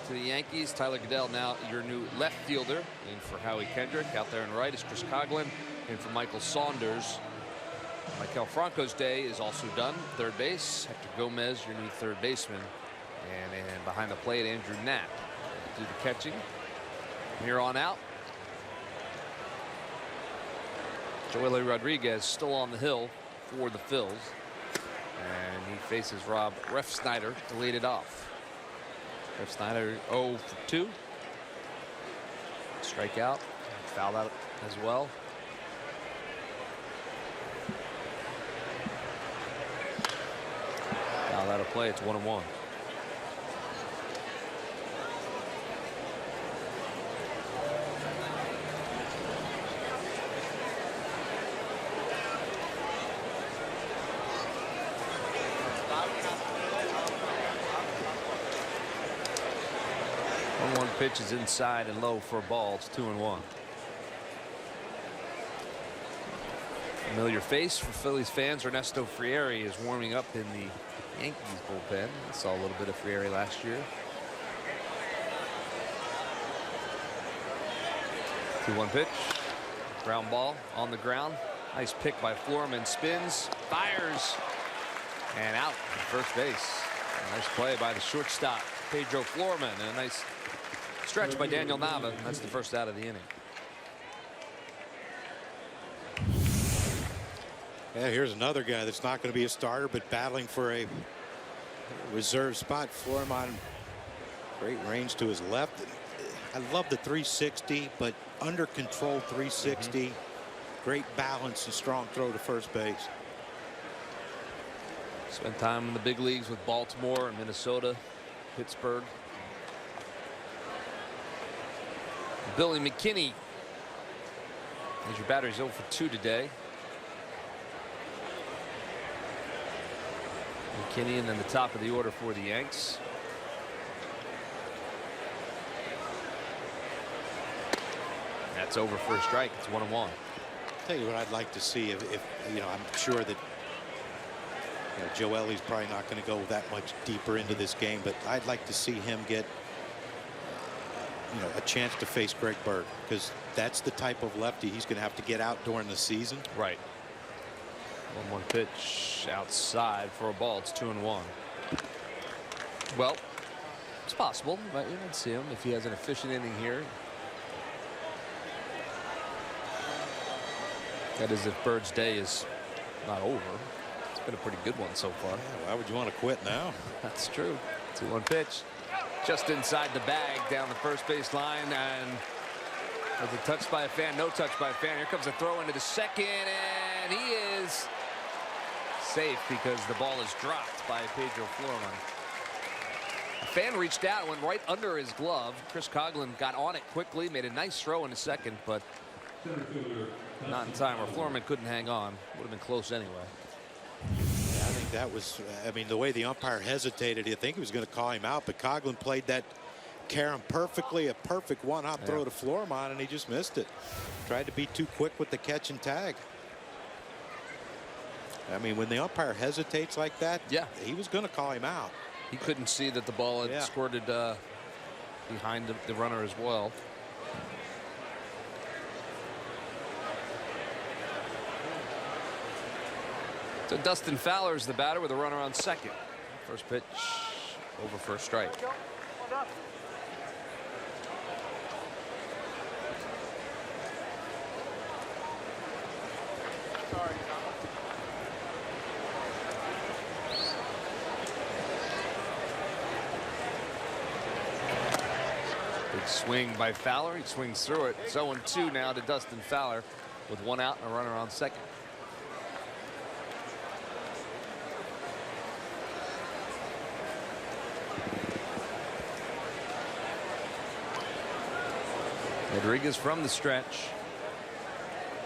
to the Yankees. Tyler Goodell now your new left fielder. In for Howie Kendrick. Out there in right is Chris Coghlan. In for Michael Saunders. Maikel Franco's day is also done. Third base, Hector Gomez, your new third baseman. And behind the plate, Andrew Knapp do the catching. From here on out, Joely Rodriguez still on the hill for the Phils. And he faces Rob Refsnyder to lead it off. Refsnyder 0 for 2. Strikeout, fouled out as well. Fouled out of play, it's 1-1. One pitch is inside and low for a ball. It's 2-1. Familiar face for Phillies fans. Ernesto Frieri is warming up in the Yankees bullpen. I saw a little bit of Frieri last year. 2-1 pitch. Ground ball on the ground. Nice pick by Florman. Spins, fires, and out at first base. A nice play by the shortstop, Pedro Florman, and a nice stretch by Daniel Nava. That's the first out of the inning. Yeah, here's another guy that's not going to be a starter, but battling for a reserve spot. Florman, great range to his left. I love the 360, but under control 360. Great balance and strong throw to first base. Spent time in the big leagues with Baltimore and Minnesota, Pittsburgh. Billy McKinney as your batter. He's 0 for 2 today. McKinney, and then the top of the order for the Yanks. That's over for a strike. It's 1-1. Tell you what I'd like to see if you know, I'm sure that Joely's probably not going to go that much deeper into this game, but I'd like to see him get a chance to face Greg Bird, because that's the type of lefty he's going to have to get out during the season. Right. 1-1 pitch outside for a ball. It's 2-1. Well, it's possible, but you might see him if he has an efficient inning here. That is, if Bird's day is not over. It's been a pretty good one so far. Yeah, why would you want to quit now? That's true. 2-1 pitch. Just inside the bag down the first base line, and was it touched by a fan? No touch by a fan. Here comes a throw into the second, and he is safe because the ball is dropped by Pedro Florman. A fan reached out, went right under his glove. Chris Coghlan got on it quickly, made a nice throw in the second, but not in time, or Florman couldn't hang on. Would have been close anyway. Yeah, I think that was, I mean, the way the umpire hesitated, you think he was going to call him out, but Coghlan played that carom perfectly, a perfect one-hop throw to Florman, and he just missed it. Tried to be too quick with the catch and tag. I mean, when the umpire hesitates like that, he was going to call him out. He couldn't see that the ball had squirted behind the runner as well. So Dustin Fowler is the batter with a runner on second. First pitch over for a strike. Big swing by Fowler. He swings through it. It's 0-2 now to Dustin Fowler with one out and a runner on second. Rodriguez from the stretch.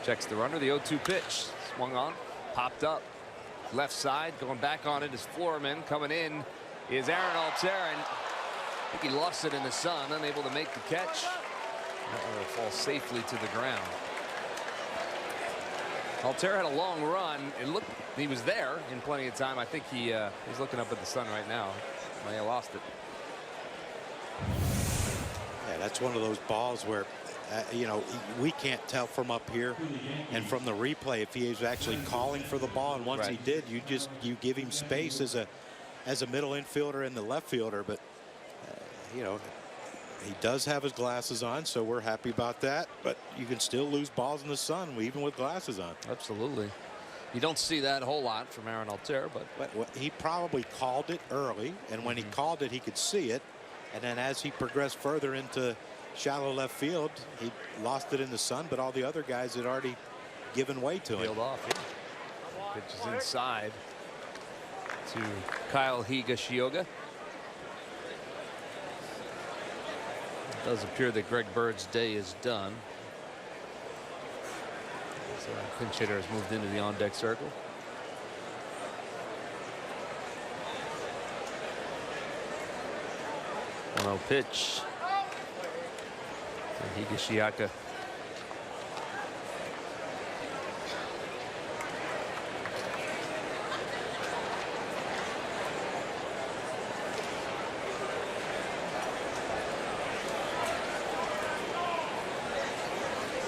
Checks the runner. The 0-2 pitch. Swung on. Popped up. Left side. Going back on it is Florman. Coming in is Aaron Altherr. I think he lost it in the sun. Unable to make the catch. That will fall safely to the ground. Altair had a long run. It looked he was there in plenty of time. I think he's looking up at the sun right now. May have lost it. Yeah, that's one of those balls where you know, we can't tell from up here and from the replay if he is actually calling for the ball, and once he did, you give him space as a middle infielder and the left fielder. But you know, he does have his glasses on, so we're happy about that. But you can still lose balls in the sun even with glasses on. Absolutely. You don't see that a whole lot from Aaron Altair, but he probably called it early, and when he called it, he could see it, and then as he progressed further into shallow left field, he lost it in the sun, but all the other guys had already given way to him. Peeled off. Yeah. Pitch is inside to Kyle Higashioka. It does appear that Greg Bird's day is done. So pinch hitter has moved into the on-deck circle. No pitch. Higashioka.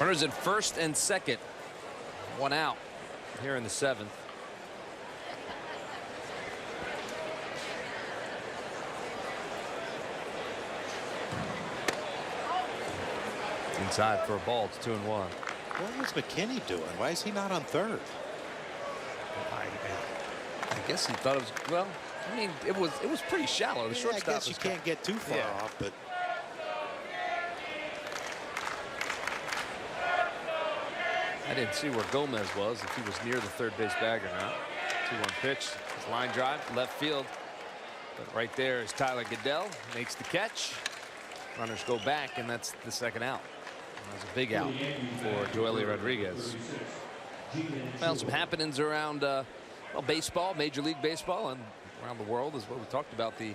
Runners at first and second. One out here in the seventh. Inside for a ball. It's 2-1. What is McKinney doing? Why is he not on third? I guess he thought it was, well, I mean, it was pretty shallow. The shortstop, I guess you can't get too far off, but I didn't see where Gomez was, if he was near the third base bag or not. 2-1 pitch. His line drive, left field. But right there is Tyler Goodell, makes the catch. Runners go back, and that's the second out. That was a big out for Joely Rodriguez. Well, some happenings around well, baseball, Major League Baseball, and around the world is what we talked about. The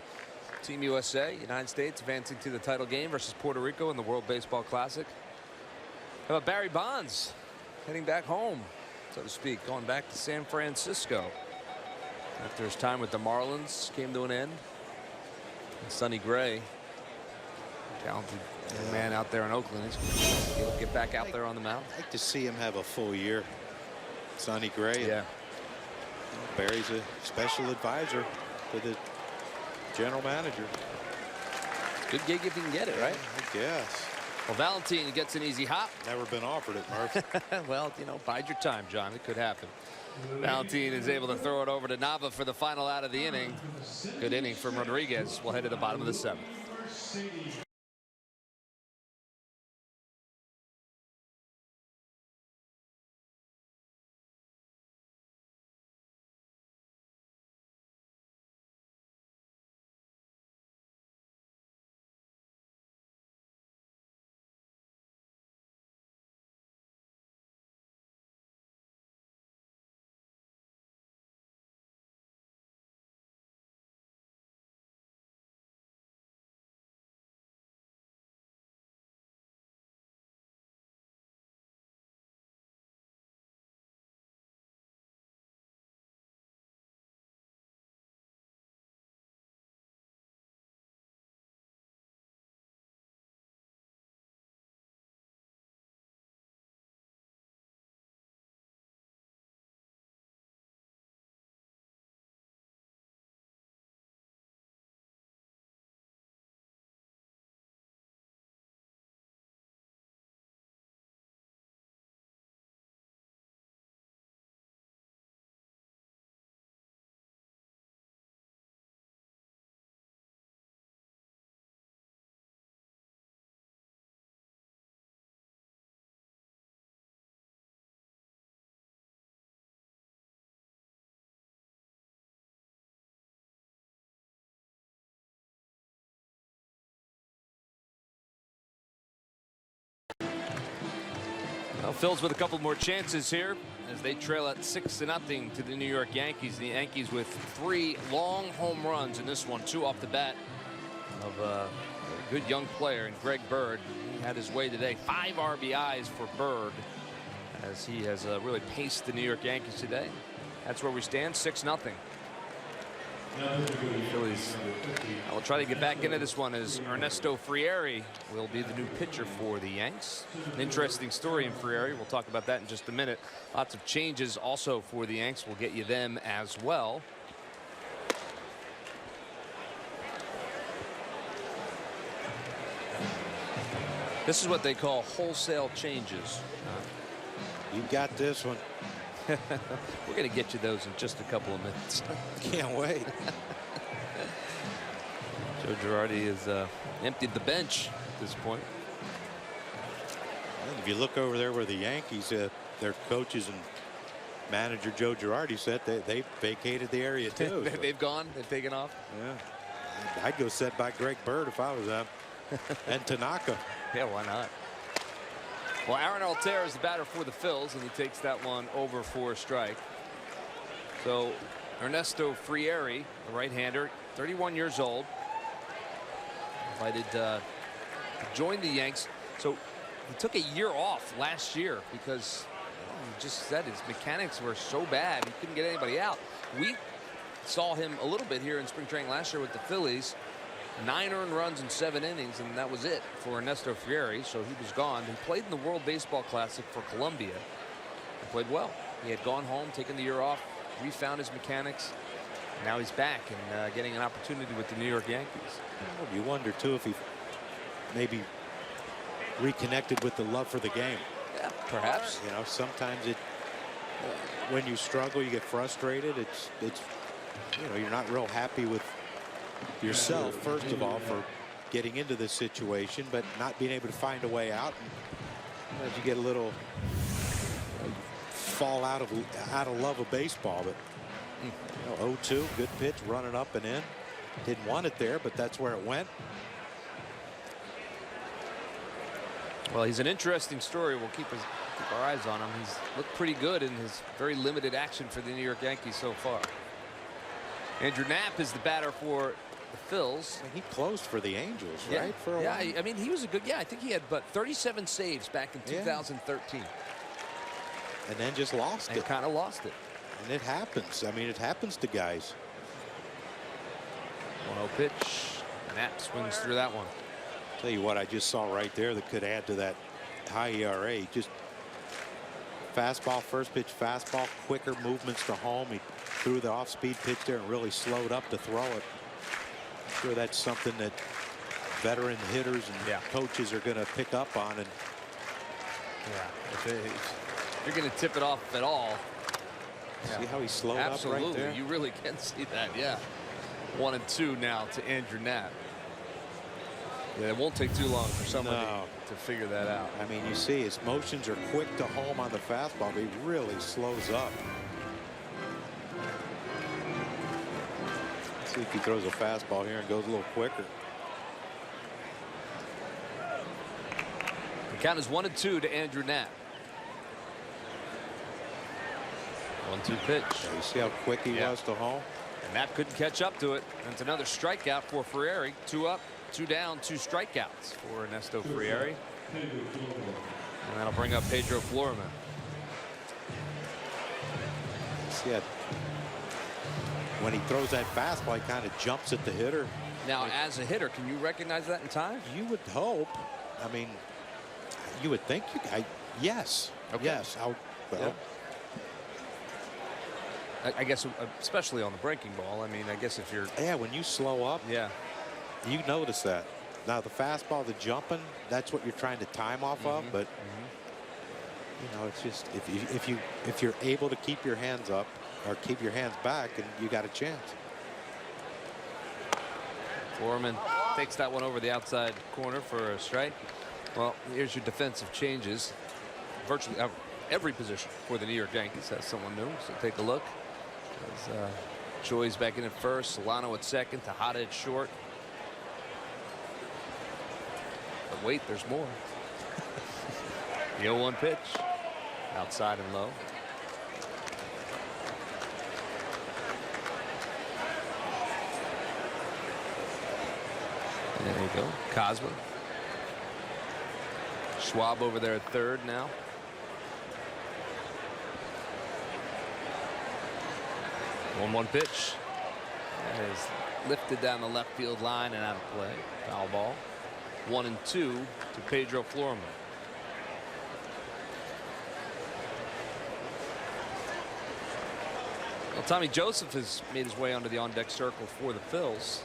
Team USA, United States, advancing to the title game versus Puerto Rico in the World Baseball Classic. How about Barry Bonds heading back home, so to speak, going back to San Francisco after his time with the Marlins came to an end. And Sonny Gray, talented man out there in Oakland, he'll get back out there on the mound. I'd like to see him have a full year. Sonny Gray. Yeah. Barry's a special advisor to the general manager. Good gig if you can get it, right? I guess. Well, Valentine gets an easy hop. Never been offered it, Murph. Well, you know, bide your time, John. It could happen. Valentine is able to throw it over to Nava for the final out of the inning. Good inning from Rodriguez. We'll head to the bottom of the seventh. Well, Phil's with a couple more chances here as they trail at 6-0 to the New York Yankees. The Yankees with 3 long home runs in this one, 2 off the bat of a good young player in Greg Bird. He had his way today. 5 RBIs for Bird as he has really paced the New York Yankees today. That's where we stand, 6-0. Phillies will try to get back into this one as Ernesto Frieri will be the new pitcher for the Yanks. An interesting story in Frieri. We'll talk about that in just a minute. Lots of changes also for the Yanks. We'll get you them as well. This is what they call wholesale changes. You got this one. We're going to get you those in just a couple of minutes. Can't wait. Joe Girardi has emptied the bench at this point. If you look over there where the Yankees, their coaches and manager Joe Girardi said they vacated the area too. They've gone. They've taken off. Yeah, I'd go set by Greg Bird if I was them. And Tanaka. Yeah, why not? Well, Aaron Altherr is the batter for the Phils, and he takes that one over for a strike. So Ernesto Frieri, the right-hander, 31 years old, invited to join the Yanks. So he took a year off last year because he just said his mechanics were so bad he couldn't get anybody out. We saw him a little bit here in spring training last year with the Phillies. 9 earned runs in 7 innings, and that was it for Ernesto Frieri. So he was gone. He played in the World Baseball Classic for Colombia. He played well. He had gone home, taken the year off, refound his mechanics. Now he's back and getting an opportunity with the New York Yankees. Well, you wonder too if he maybe reconnected with the love for the game. Yeah, perhaps. You know, sometimes when you struggle, you get frustrated. It's you know, you're not real happy with yourself, first of all, for getting into this situation, but not being able to find a way out. And as you get a little fall out of love of baseball. But you know, 0-2, good pitch, running up and in. Didn't want it there, but that's where it went. Well, he's an interesting story. We'll keep our eyes on him. He's looked pretty good in his very limited action for the New York Yankees so far. Andrew Knapp is the batter for the Phils. He closed for the Angels, yeah. right? For a while. I mean, he was a good. Yeah, I think he had but 37 saves back in 2013. And then just lost it. Kind of lost it. And it happens. I mean, it happens to guys. 1-0 pitch. Knapp swings through that one. Tell you what, I just saw right there that could add to that high ERA. Just fastball, first pitch fastball, quicker movements to home. He threw the off-speed pitch there and really slowed up to throw it. I'm sure that's something that veteran hitters and coaches are going to pick up on. And if you're going to tip it off at all. See how he slowed Absolutely. up right there? You really can see that. Yeah. 1-2 now to Andrew Knapp. Yeah, it won't take too long for somebody to figure that out. I mean, you see his motions are quick to home on the fastball, but he really slows up. Let's see if he throws a fastball here and goes a little quicker. The count is 1-2 to Andrew Knapp. 1-2 pitch. Yeah, you see how quick he was to home? And Knapp couldn't catch up to it. And it's another strikeout for Frieri. 2 up, 2 down, 2 strikeouts for Ernesto Frieri. And that'll bring up Pedro Florman. See that when he throws that fastball, he kind of jumps at the hitter. Now, as a hitter, can you recognize that in time? You would hope. I mean, you would think yes. Okay. Yes. I guess especially on the breaking ball. I mean, I guess if you're when you slow up, you notice that. Now the fastball, the jumping, that's what you're trying to time off of. But you know, it's just if you're able to keep your hands up or keep your hands back, and you got a chance. Foreman takes that one over the outside corner for a strike. Well, here's your defensive changes. Virtually every position for the New York Yankees has someone new. So take a look. Joy's back in at first, Solano at second, Tejada at short. But wait, there's more. The 0-1 pitch, outside and low. There you go, Cosmo. Schwab over there at third now. 1-1 pitch. That is lifted down the left field line and out of play. Foul ball. 1-2 to Pedro Florman. Well, Tommy Joseph has made his way onto the on-deck circle for the Phils.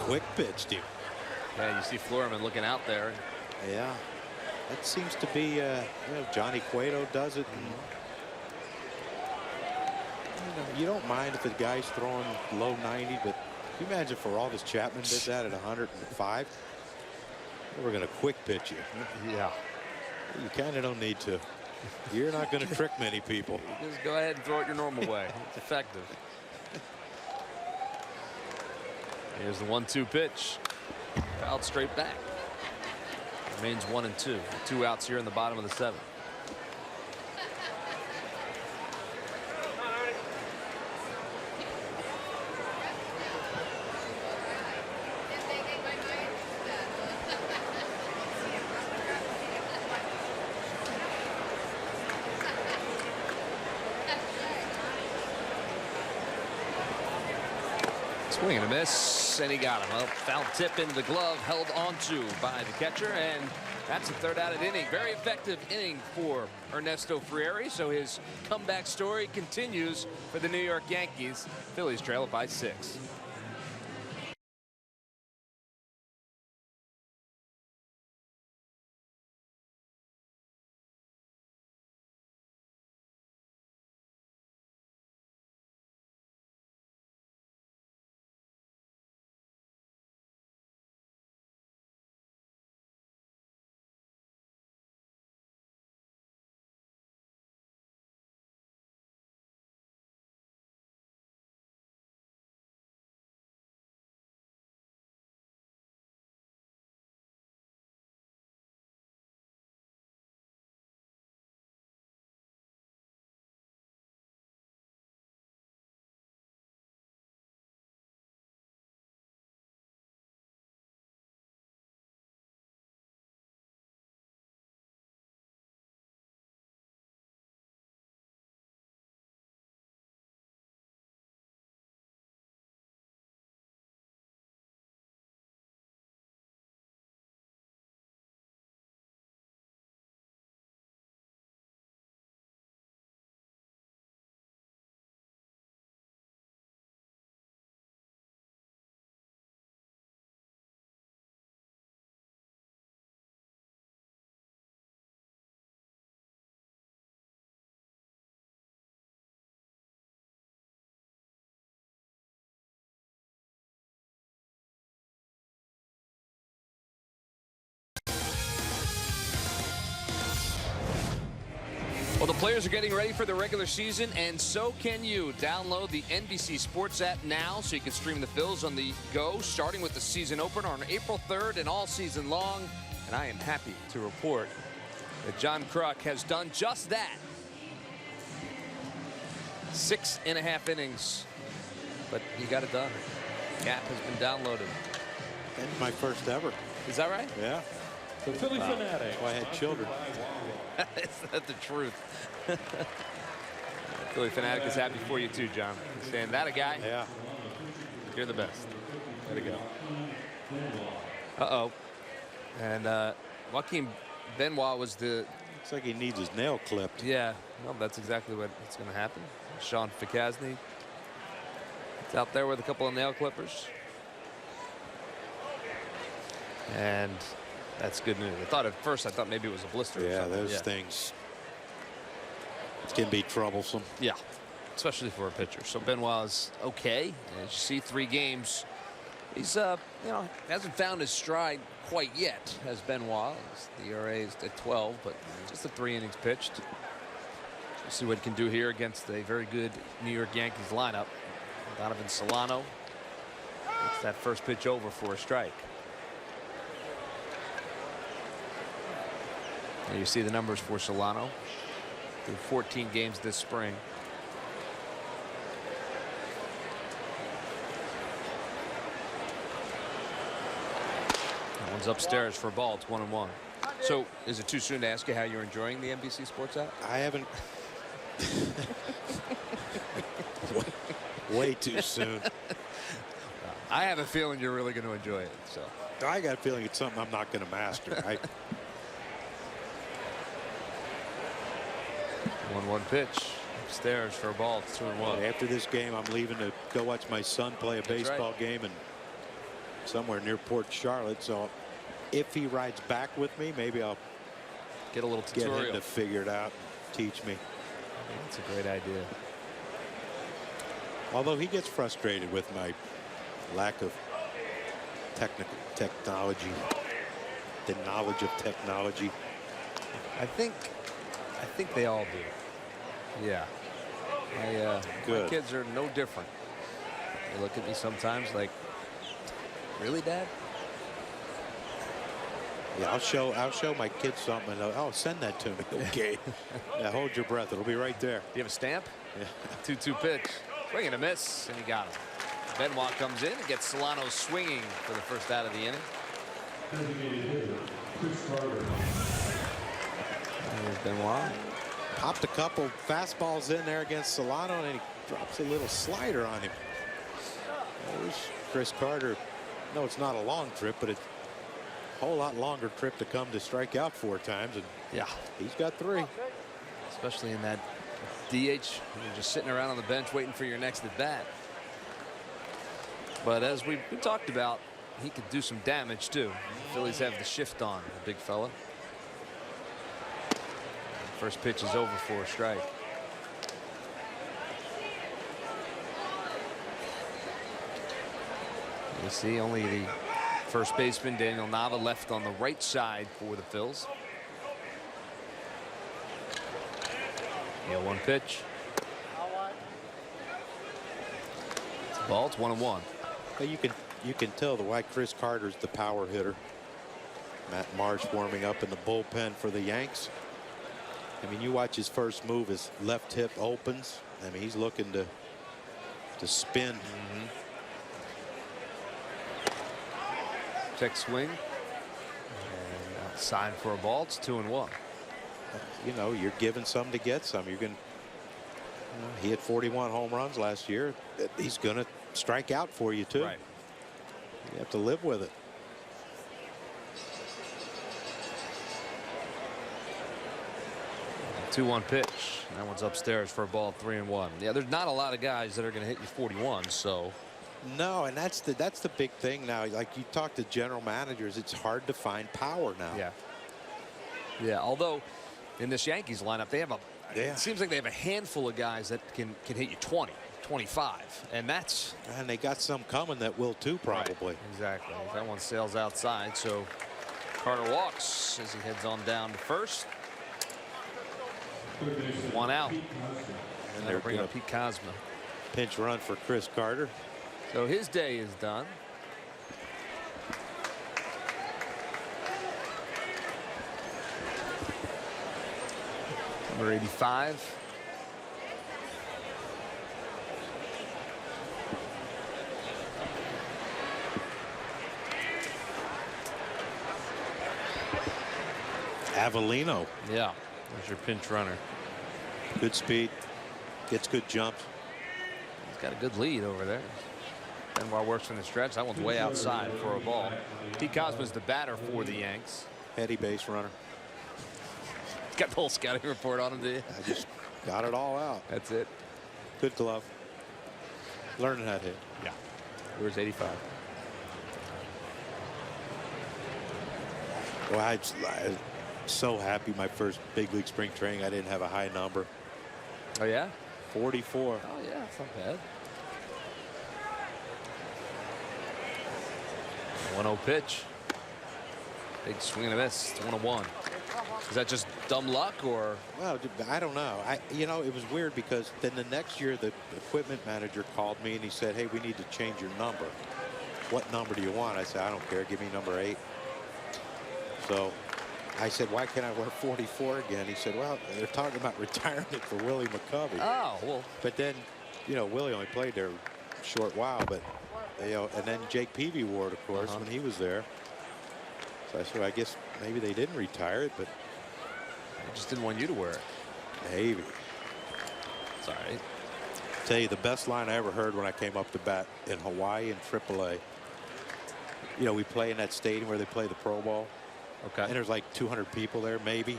Quick pitch, Steve. Yeah, you see Florman looking out there. Yeah, that seems to be, you know, Johnny Cueto does it. And, you don't mind if a guy's throwing low 90, but can you imagine if Aroldis Chapman did that at 105? We're going to quick pitch you. Yeah. You kind of don't need to. You're not going to trick many people. Just go ahead and throw it your normal way. It's effective. Here's the 1-2 pitch. Fouled straight back. Remains 1-2. 2 outs here in the bottom of the 7th. Swing and a miss, and he got him. Well, foul tip into the glove, held onto by the catcher, and that's the 3rd out of the inning. Very effective inning for Ernesto Frieri, so his comeback story continues for the New York Yankees. Phillies trail it by 6. Well, the players are getting ready for the regular season, and so can you. Download the NBC Sports app now so you can stream the Phils on the go, starting with the season opener on April 3rd and all season long. And I am happy to report that John Kruk has done just that. 6.5 innings, but he got it done. The app has been downloaded. That's my first ever. Is that right? Yeah. The Philly Fanatic. Oh, I had children. Is that the truth? Philly Fanatic is happy for you too, John. Saying that a guy? Yeah. You're the best. Way to go. Uh-oh. And Joaquin Benoit was the... Looks like he needs his nail clipped. Yeah. Well, that's exactly what's going to happen. Sean Ficasny. It's out there with a couple of nail clippers. And that's good news. At first I thought maybe it was a blister. Yeah, those things can be troublesome. Yeah, especially for a pitcher. So Benoit's okay. As you see, 3 games. He's hasn't found his stride quite yet as Benoit. The ERA is at 12, but just the 3 innings pitched. We'll see what he can do here against a very good New York Yankees lineup. Donovan Solano. It's that first pitch over for a strike. And you see the numbers for Solano through 14 games this spring. One's upstairs for a ball. It's 1-1. So is it too soon to ask you how you're enjoying the NBC Sports app? I haven't. Way too soon. I have a feeling you're really going to enjoy it. So I got a feeling it's something I'm not going to master. 1-1 pitch. Upstairs for a ball. It's 2-1. After this game, I'm leaving to go watch my son play a baseball game and somewhere near Port Charlotte. So if he rides back with me, maybe I'll get a little get tutorial him to figure it out and teach me. That's a great idea. Although he gets frustrated with my lack of technology, the knowledge of technology. I think they all do. Yeah. My kids are no different. They look at me sometimes like, really, Dad? Yeah, I'll show my kids something. And oh, send that to me. Okay. Yeah, hold your breath. It'll be right there. Do you have a stamp? Yeah. 2-2 pitch. Swing and a miss, and he got him. Benoit comes in and gets Solano swinging for the first out of the inning. There's Benoit. Popped a couple fastballs in there against Solano, and he drops a little slider on him. I wish Chris Carter. No, it's not a long trip, but it's a whole lot longer trip to come to strike out 4 times, and yeah, he's got 3. Especially in that DH, you're just sitting around on the bench waiting for your next at bat. But as we talked about, he could do some damage too. The Phillies have the shift on, the big fella. First pitch is over for a strike. You see only the first baseman Daniel Nava left on the right side for the Phils. Yeah, 1 pitch. It's a ball. It's 1-1. But you can tell why Chris Carter's the power hitter. Matt Marsh warming up in the bullpen for the Yanks. I mean, you watch his first move, his left hip opens. I mean, he's looking to spin. Check swing. And outside for a ball. It's 2-1. You know, you're giving some to get some. You're going. He had 41 home runs last year. He's going to strike out for you too. Right. You have to live with it. A 2-1 pitch. That one's upstairs for a ball. 3-1. Yeah, there's not a lot of guys that are going to hit you 41. So. No, and that's the big thing now. Like you talk to general managers, it's hard to find power now. Yeah. Yeah. Although in this Yankees lineup, they have it seems like they have a handful of guys that can hit you 20, 25, and that's. And they got some coming that will too, probably. Right, exactly. That one sails outside, so Carter walks as he heads on down to first. 1 out. And they're bringing up Pete Cosma. Pinch run for Chris Carter. So his day is done. Number 85. Avellino. Yeah, there's your pinch runner. Good speed. Gets good jumps. He's got a good lead over there. Benoit works from the stretch. That one's way outside for a ball. Pete Cosma's the batter for the Yanks. Heady base runner. Got the whole scouting report on him, do you? I just got it all out. That's it. Good glove. Learning how to hit. Yeah. Where's 85? Well, I'm so happy my first big league spring training I didn't have a high number. Oh, yeah? 44. Oh, yeah. That's not bad. 1-0 pitch. Big swing and a miss. It's 1-1. Is that just dumb luck or? Well, I don't know. You know, it was weird because then the next year the equipment manager called me and he said, hey, we need to change your number. What number do you want? I said, I don't care. Give me number 8. So I said, why can't I wear 44 again? He said, well, they're talking about retirement for Willie McCovey. Oh, well. But then, you know, Willie only played there a short while, but, you know, and then Jake Peavy wore it, of course, when he was there. So I guess maybe they didn't retire it, but I just didn't want you to wear it. maybe. It's all right. Tell you the best line I ever heard when I came up to bat in Hawaii in AAA. You know, we play in that stadium where they play the Pro Bowl. Okay. And there's like 200 people there, maybe.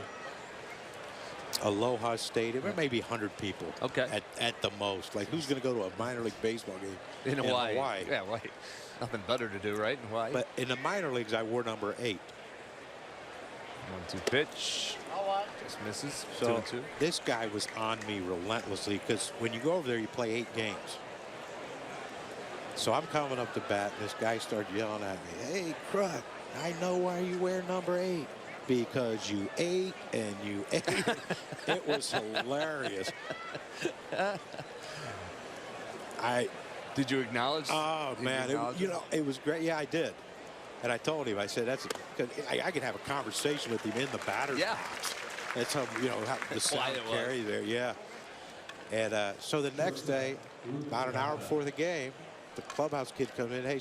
Aloha Stadium, or maybe 100 people. Okay. At the most. Like, who's going to go to a minor league baseball game In Hawaii? Yeah, right. Nothing better to do, right? In Hawaii. But in the minor leagues, I wore number 8. 1-2 pitch. Just misses. So 2-2. this guy was on me relentlessly, because when you go over there, you play 8 games. So I'm coming up to bat, and this guy started yelling at me, "Hey, Kruk, I know why you wear number 8. Because you ate and you ate." It was hilarious. Did you acknowledge? Oh, man. You know, it was great. Yeah, I did. And I told him, I said, that's because I could have a conversation with him in the batter's box. That's how, you know, how the sound carry there. Yeah. And so the next day, about an hour before the game, the clubhouse kid comes in. "Hey,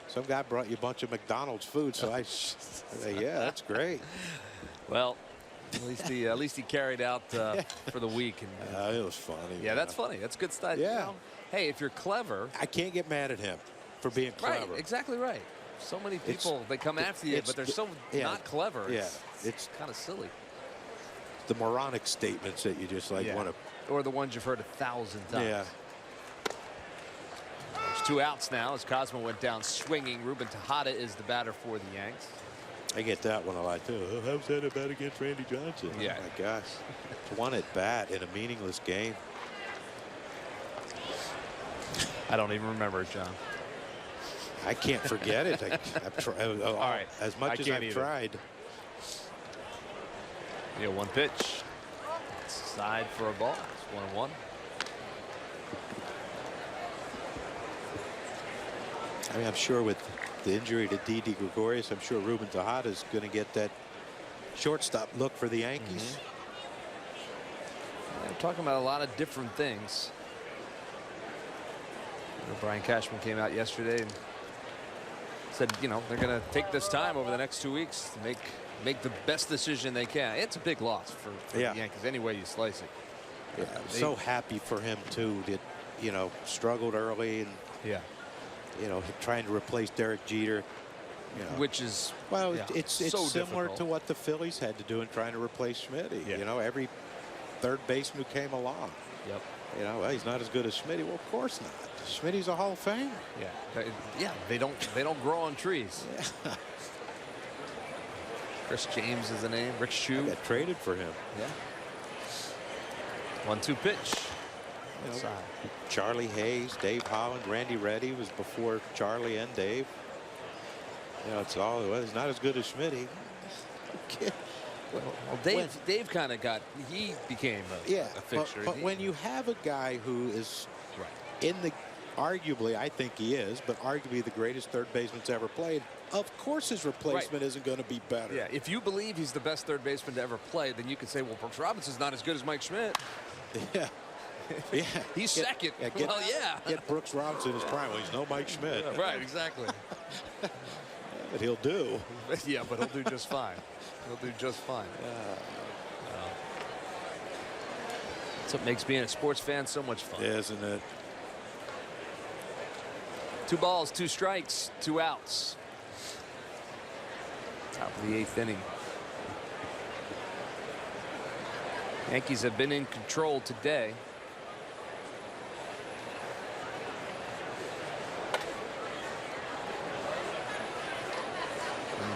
some guy brought you a bunch of McDonald's food." So I said, "Yeah, that's great." Well, at least he carried out for the week. And, it was funny. Yeah, that's funny. That's good stuff. Yeah. You know, hey, if you're clever, I can't get mad at him for being clever. Right, exactly right. So many people, they come after you, but they're so not clever. Yeah, it's kind of silly. The moronic statements that you just want to. Or the ones you've heard 1,000 times. Yeah. There's 2 outs now as Cosmo went down swinging. Ruben Tejada is the batter for the Yanks. I get that one a lot too. "Oh, how's that at bat against Randy Johnson?" Yeah. Oh my gosh. It's 1 at bat in a meaningless game. I don't even remember it, John. I can't forget it. I've tried. All right. As much as I've tried. Yeah, 1 pitch. Side for a ball. It's 1-1. I mean, I'm sure with the injury to Didi Gregorius, I'm sure Ruben Tejada is going to get that shortstop look for the Yankees. We're talking about a lot of different things. You know, Brian Cashman came out yesterday and said, you know, they're going to take this time over the next 2 weeks to make the best decision they can. It's a big loss for the Yankees any way you slice it. Yeah, I'm so happy for him too. That, you know, struggled early and you know, trying to replace Derek Jeter. You know, which is it's so similar difficult to what the Phillies had to do in trying to replace Schmidt. You know, every third baseman who came along. Yep. You know, well, he's not as good as Schmidt. Well, of course not. Schmidt's a Hall of Famer. Yeah. They don't grow on trees. Yeah. Chris James is the name. Rick Shue. Got traded for him. Yeah. 1-2 pitch. You know, Charlie Hayes, Dave Holland, Randy Reddy was before Charlie and Dave. You know, it's all it was. He's not as good as Schmidt. Well, Dave kind of he became a fixture. But when you have a guy who is in the, arguably, I think he is, but arguably the greatest third baseman's ever played, of course his replacement isn't going to be better. Yeah, if you believe he's the best third baseman to ever play, then you could say, well, Brooks Robinson's not as good as Mike Schmidt. Yeah. Yeah. He's second. Get Brooks Robinson in his prime. Well, he's no Mike Schmidt. Yeah, right, exactly. But he'll do. Yeah, but he'll do just fine. He'll do just fine. That's what makes being a sports fan so much fun. Isn't it? 2 balls, 2 strikes, 2 outs. Top of the 8th inning. Yankees have been in control today.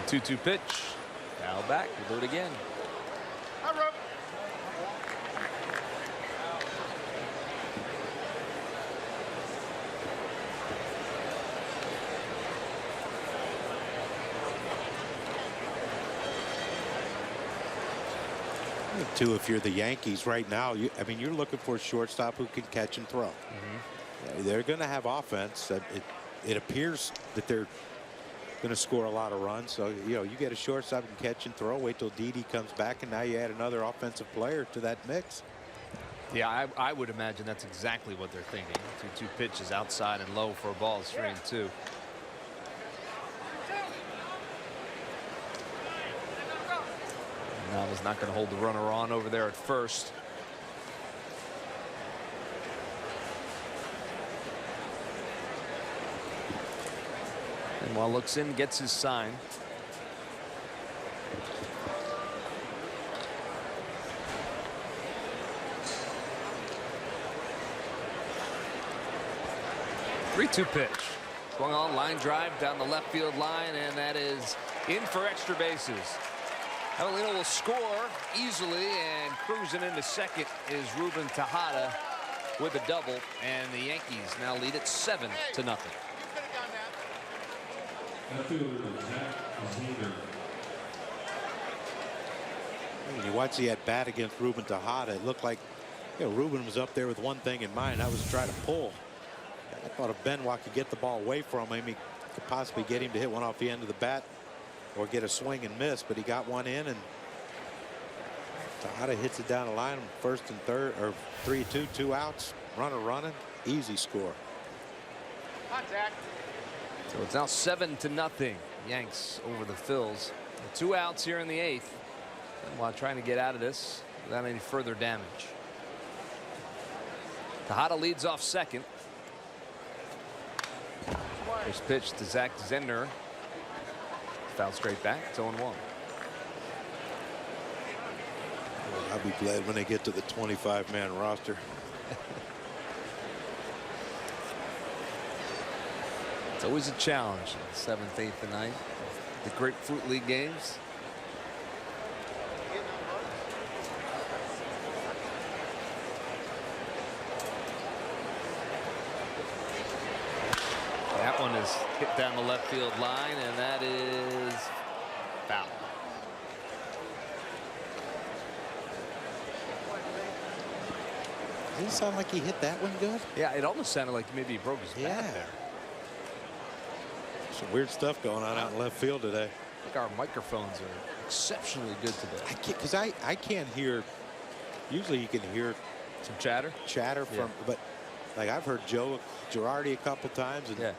2-2 pitch. Foul back. We'll do it again. 2, if you're the Yankees right now, I mean, you're looking for a shortstop who can catch and throw. They're going to have offense. It appears that they're going to score a lot of runs. So, you know, you get a shortstop who can catch and throw. Wait till Didi comes back, and now you add another offensive player to that mix. Yeah, I would imagine that's exactly what they're thinking. 2-2 pitches outside and low for a ball. 3-2. Nava's not going to hold the runner on over there at first. And while looks in, gets his sign. Three-two pitch. Swung on, line drive down the left field line, and that is in for extra bases. Avelino will score easily, and cruising into second is Ruben Tejada with a double, and the Yankees now lead it 7-0. When you watch the at bat against Ruben Tejada, it looked like, you know, Ruben was up there with one thing in mind. That was to try to pull. I thought if Benoit could get the ball away from him, he could possibly get him to hit one off the end of the bat or get a swing and miss, but he got one in, and Tejada hits it down the line, first and third, or 3-2, 2 outs, runner running, easy score. Contact. So it's now 7-0. Yanks over the Phils. 2 outs here in the 8th. While trying to get out of this without any further damage. Tejada leads off second. First pitch to Zach Zender. Foul straight back. It's 0-1. I'll be glad when they get to the 25-man roster. It's always a challenge. 7th, 8th, and 9th. The Grapefruit League games. That one is hit down the left field line, and that is foul. Doesn't it sound like he hit that one good? Yeah, it almost sounded like maybe he broke his bat there. Some weird stuff going on out in left field today. I think our microphones are exceptionally good today. I can't, because I can't hear. Usually you can hear some chatter from, but like I've heard Joe Girardi a couple times, and yeah,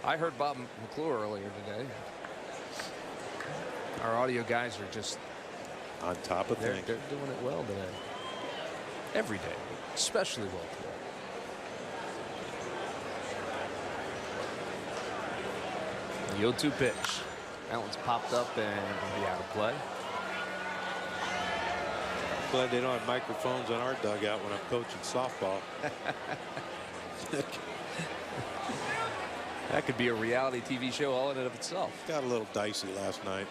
I heard Bob McClure earlier today. Our audio guys are just on top of things. They're doing it well today. Every day, especially well today. The 0-2 pitch. That one's popped up and will be out of play. Glad they don't have microphones on our dugout when I'm coaching softball. That could be a reality TV show all in and of itself. Got a little dicey last night.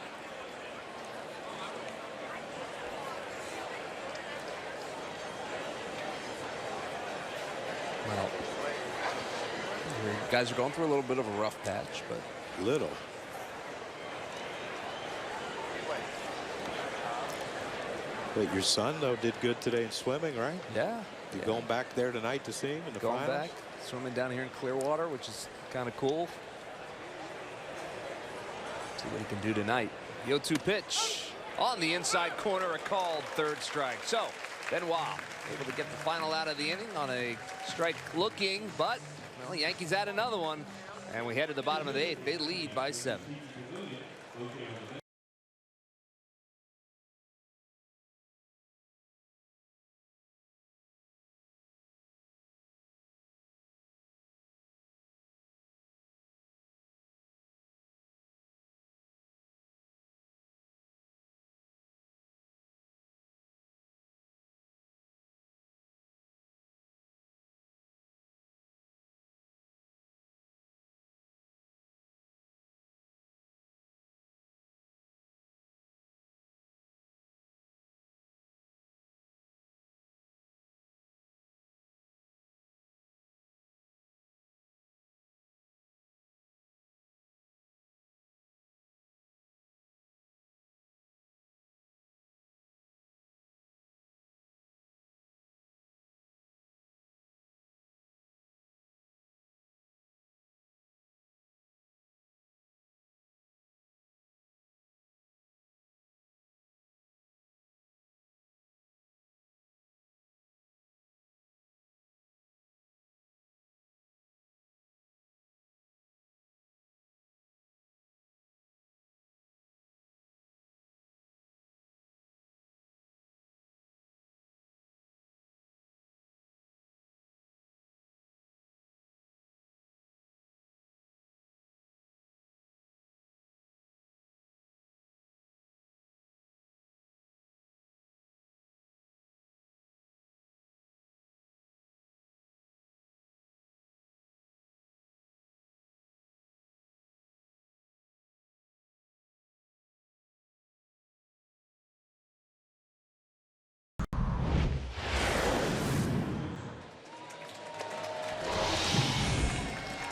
Well, guys are going through a little bit of a rough patch, but little. Wait, your son though did good today in swimming, right? Yeah. You going back there tonight to see him in the going finals? back, swimming down here in Clearwater, which is kind of cool. See what he can do tonight. The 0-2 pitch on the inside corner, a called third strike. So Benoit able to get the final out of the inning on a strike looking, but well, the Yankees add another one, and we head to the bottom of the 8th. They lead by 7.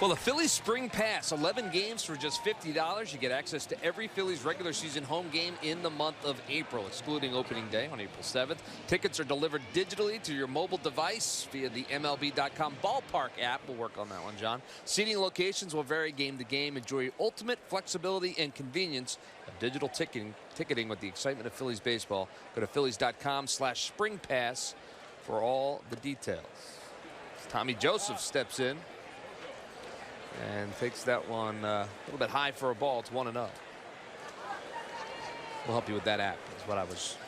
Well, the Phillies Spring Pass, 11 games for just $50. You get access to every Phillies regular season home game in the month of April, excluding opening day on April 7th. Tickets are delivered digitally to your mobile device via the MLB.com ballpark app. We'll work on that one, John. Seating locations will vary game to game. Enjoy ultimate flexibility and convenience of digital ticketing with the excitement of Phillies baseball. Go to phillies.com/spring pass for all the details. Tommy Joseph steps in and takes that one a little bit high for a ball. It's 1-0. We'll help you with that app. Is what I was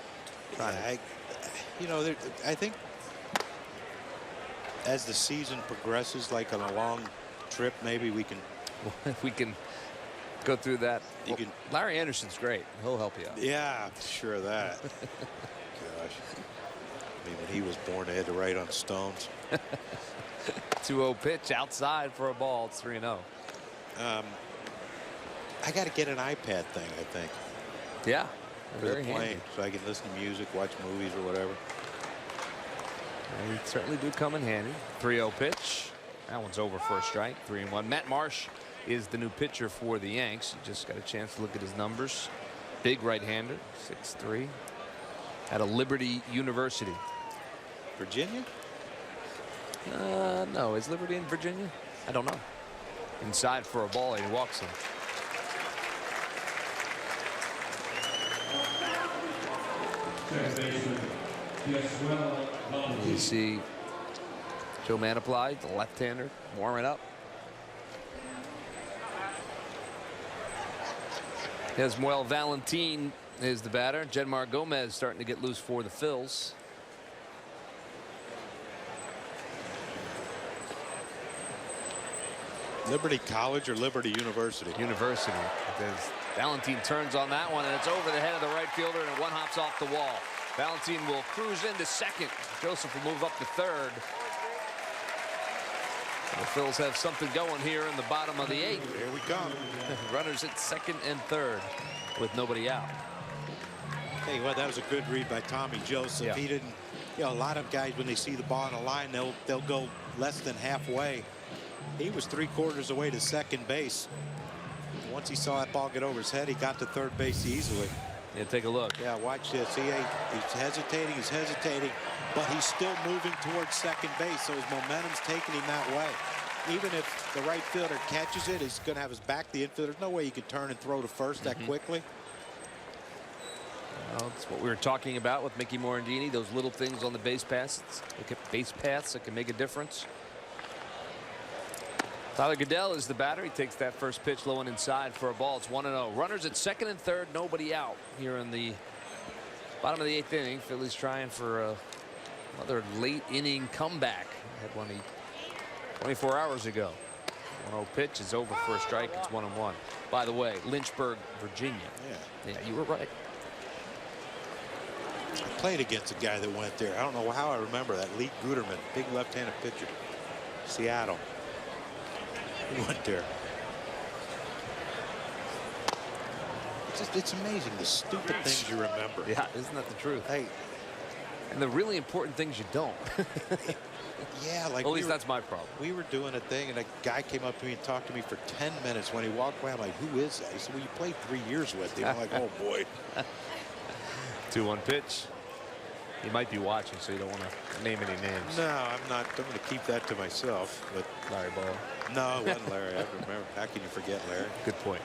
trying to. You know, I think as the season progresses, like on a long trip, maybe we can. If we can go through that. You can. Larry Anderson's great. He'll help you out. Yeah, sure of that. Gosh. I mean, when he was born, they had to write on stones. 2-0 pitch outside for a ball. It's 3-0. I got to get an iPad thing, I think. Yeah. For the Very handy. plane, so I can listen to music, watch movies or whatever. They certainly do come in handy. 3-0 pitch. That one's over for a strike. 3-1. Matt Marsh is the new pitcher for the Yanks. You just got a chance to look at his numbers. Big right-hander, 6'3". At a Liberty University. Virginia? No, is Liberty in Virginia? I don't know. Inside for a ball, he walks him. You see Joe Manaply, the left-hander, warming up. Esmuel Valentin is the batter. Jedmar Gomez starting to get loose for the Phils. Liberty College or Liberty University? University. Because Valentin turns on that one, and it's over the head of the right fielder, and one hops off the wall. Valentin will cruise into second. Joseph will move up to third. The Phils have something going here in the bottom of the 8th. Here we come. Runners at second and third with nobody out. Hey, well, that was a good read by Tommy Joseph. Yeah. He didn't, you know, a lot of guys, when they see the ball on the line, they'll go less than halfway. He was 3/4 away to second base. Once he saw that ball get over his head, he got to third base easily. Yeah, take a look. Yeah, watch this. He's hesitating, but he's still moving towards second base, so his momentum's taking him that way. Even if the right fielder catches it, he's going to have his back to the infield. There's no way he could turn and throw to first that quickly. Well, that's what we were talking about with Mickey Morandini. Those little things on the base paths. Look at base paths that can make a difference. Tyler Goodell is the batter. He takes that first pitch low and inside for a ball. It's 1-0. Runners at second and third. Nobody out here in the bottom of the 8th inning. Phillies trying for another late inning comeback. Had one 24 hours ago. 1-0 pitch is over for a strike. It's 1-1. By the way, Lynchburg, Virginia. Yeah, you were right. I played against a guy that went there. I don't know how I remember that. Lee Guterman, big left-handed pitcher. Seattle. He went there. It's amazing the stupid things you remember. Yeah, isn't that the truth? Hey, and the really important things you don't. Yeah, like at least that's my problem. We were doing a thing, and a guy came up to me and talked to me for 10 minutes. When he walked away, I'm like, "Who is that?" He said, "Well, you played 3 years with him." I'm like, "Oh boy." 2-1 pitch. He might be watching, so you don't want to name any names. No, I'm not. I'm going to keep that to myself. But Larry Ball. No, it wasn't Larry. I remember. How can you forget Larry? Good point.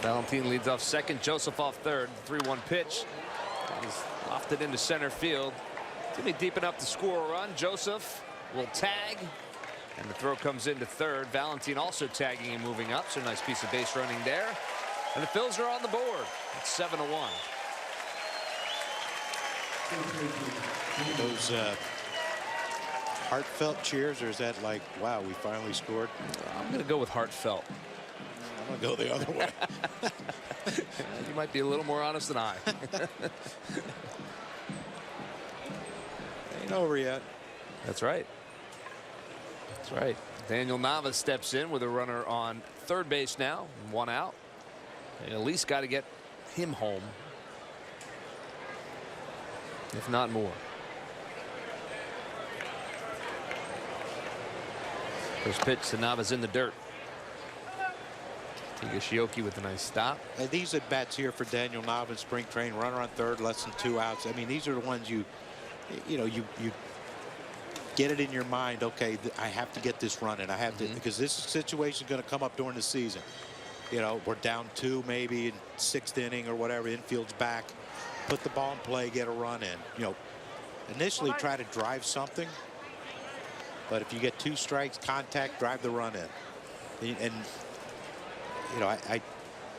Valentin leads off second. Joseph off third. 3-1 pitch. He's lofted into center field. Didn't be deep enough to score a run. Joseph will tag. And the throw comes into third. Valentin also tagging and moving up. So nice piece of base running there. And the Phils are on the board. It's 7-1. Those heartfelt cheers, or is that like, wow, we finally scored? I'm going to go with heartfelt. I'm going to go the other way. You might be a little more honest than I. Ain't over yet. That's right. That's right. Daniel Navas steps in with a runner on third base now. 1 out. They at least got to get him home, if not more. First pitch to Nava's in the dirt. Higashioka with a nice stop. And these at bats here for Daniel Nava in spring training, runner on third, less than 2 outs. I mean, these are the ones you get it in your mind. Okay, I have to get this running. I have to, because this situation is going to come up during the season. You know, we're down 2 maybe in 6th inning or whatever. Infield's back. Put the ball in play, get a run in. You know, initially try to drive something. But if you get 2 strikes, contact, drive the run in. And you know, I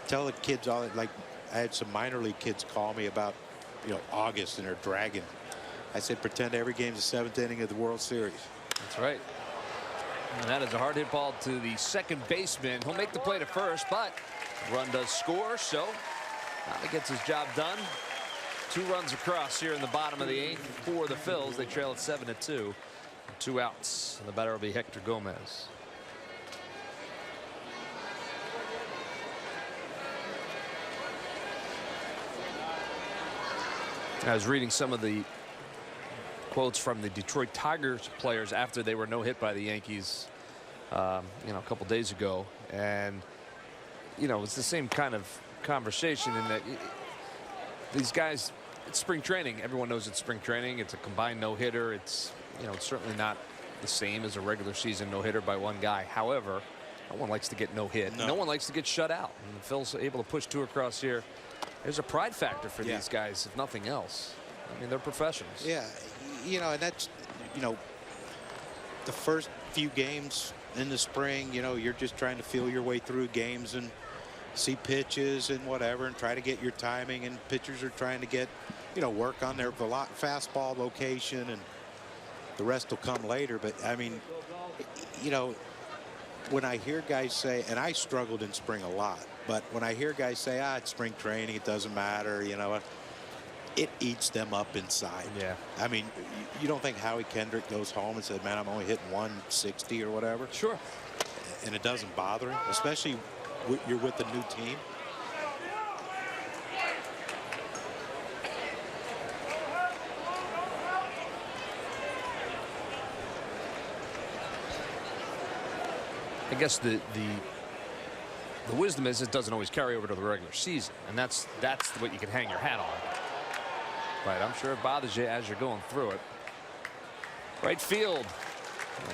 tell the kids all, like I had some minor league kids call me about, you know, August and they're dragging. I said, pretend every game's the 7th inning of the World Series. That's right. And that is a hard hit ball to the second baseman. He'll make the play to first, but run does score, so Nava gets his job done. 2 runs across here in the bottom of the 8th for the Phils. They trail at 7-2. 2 outs, and the batter will be Hector Gomez. I was reading some of the quotes from the Detroit Tigers players after they were no hit by the Yankees, you know, a couple days ago, and you know, it's the same kind of conversation in that these guys, it's spring training. Everyone knows it's spring training. It's a combined no-hitter. It's, you know, it's certainly not the same as a regular season no-hitter by one guy. However, no one likes to get no-hit. No one likes to get shut out. And Phil's able to push 2 across here. There's a pride factor for these guys, if nothing else. I mean, they're professionals. Yeah, you know, and that's, you know, the first few games in the spring, you know, you're just trying to feel your way through games and see pitches and whatever and try to get your timing, and pitchers are trying to get, you know, work on their fastball location, and the rest will come later. But I mean, you know, when I hear guys say, and I struggled in spring a lot, but when I hear guys say, it's spring training, it doesn't matter, you know, it eats them up inside. Yeah. I mean, you don't think Howie Kendrick goes home and said, man, I'm only hitting 160 or whatever? Sure. And it doesn't bother him, especially you're with a new team. I guess the wisdom is it doesn't always carry over to the regular season, and that's what you can hang your hat on. But I'm sure it bothers you as you're going through it. Right field,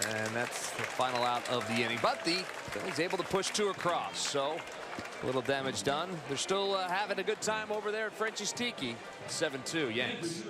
and that's the final out of the inning. But he's able to push 2 across, so a little damage done. They're still having a good time over there at Frenchie's Tiki. 7-2 Yanks.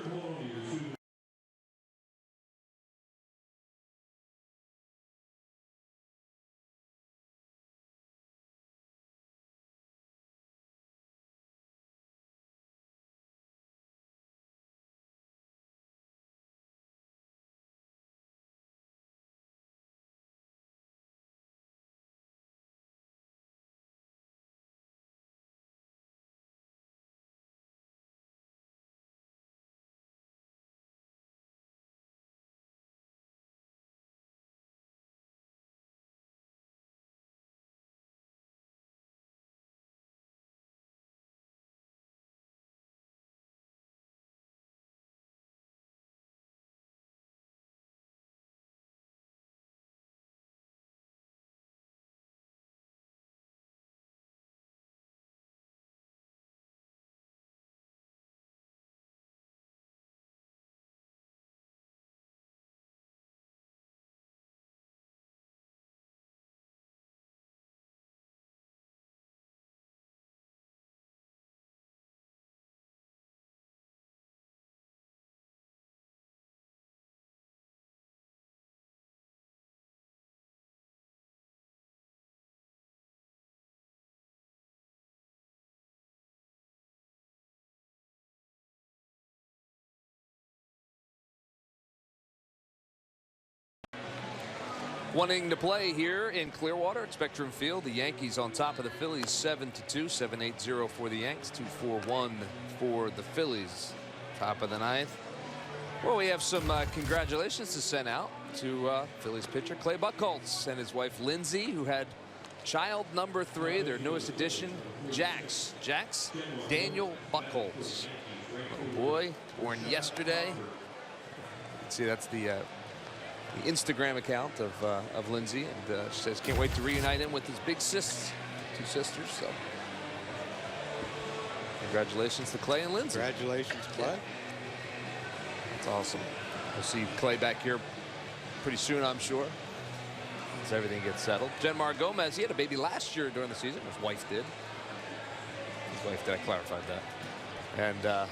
One inning to play here in Clearwater at Spectrum Field. The Yankees on top of the Phillies 7-2, 7-8-0 for the Yanks, 2-4-1 for the Phillies. Top of the 9th. Well, we have some congratulations to send out to Phillies pitcher Clay Buchholz and his wife Lindsay, who had child number 3, their newest addition, Jax Daniel Buchholz. Little boy born yesterday. See, that's the the Instagram account of Lindsay, and she says can't wait to reunite him with his big sis, 2 sisters. So congratulations to Clay and Lindsay. Congratulations, Clay. Yeah. That's awesome. We'll see Clay back here pretty soon, I'm sure, as everything gets settled. Genmar Gomez, he had a baby last year during the season. His wife did. His wife did. I clarified that. And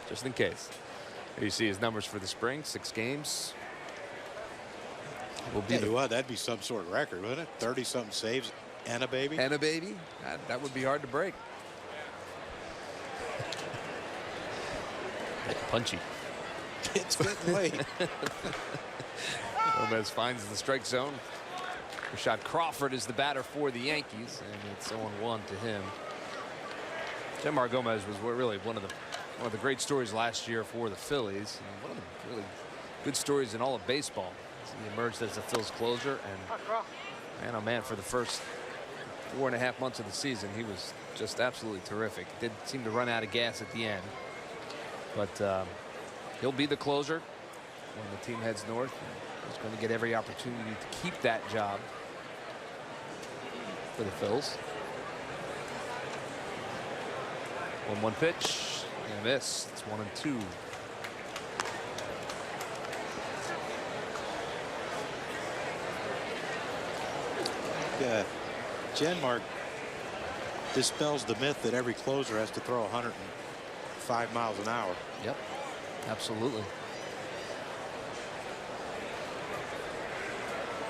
just in case. Here you see his numbers for the spring, 6 games. Will be that'd be some sort of record, wouldn't it? 30-something saves and a baby. And a baby. That would be hard to break. Punchy. It's getting late. Gomez finds the strike zone. Rashad Crawford is the batter for the Yankees, and it's 0-1 to him. Genmar Gomez was really one of the great stories last year for the Phillies, and one of the really good stories in all of baseball. He emerged as the Phillies closer, and man, oh man, for the first 4.5 months of the season, he was just absolutely terrific. Did seem to run out of gas at the end, but he'll be the closer when the team heads north. He's going to get every opportunity to keep that job for the Phils. 1-1 pitch and a miss. It's 1-2. Genmar dispels the myth that every closer has to throw 105 miles an hour. Yep, absolutely.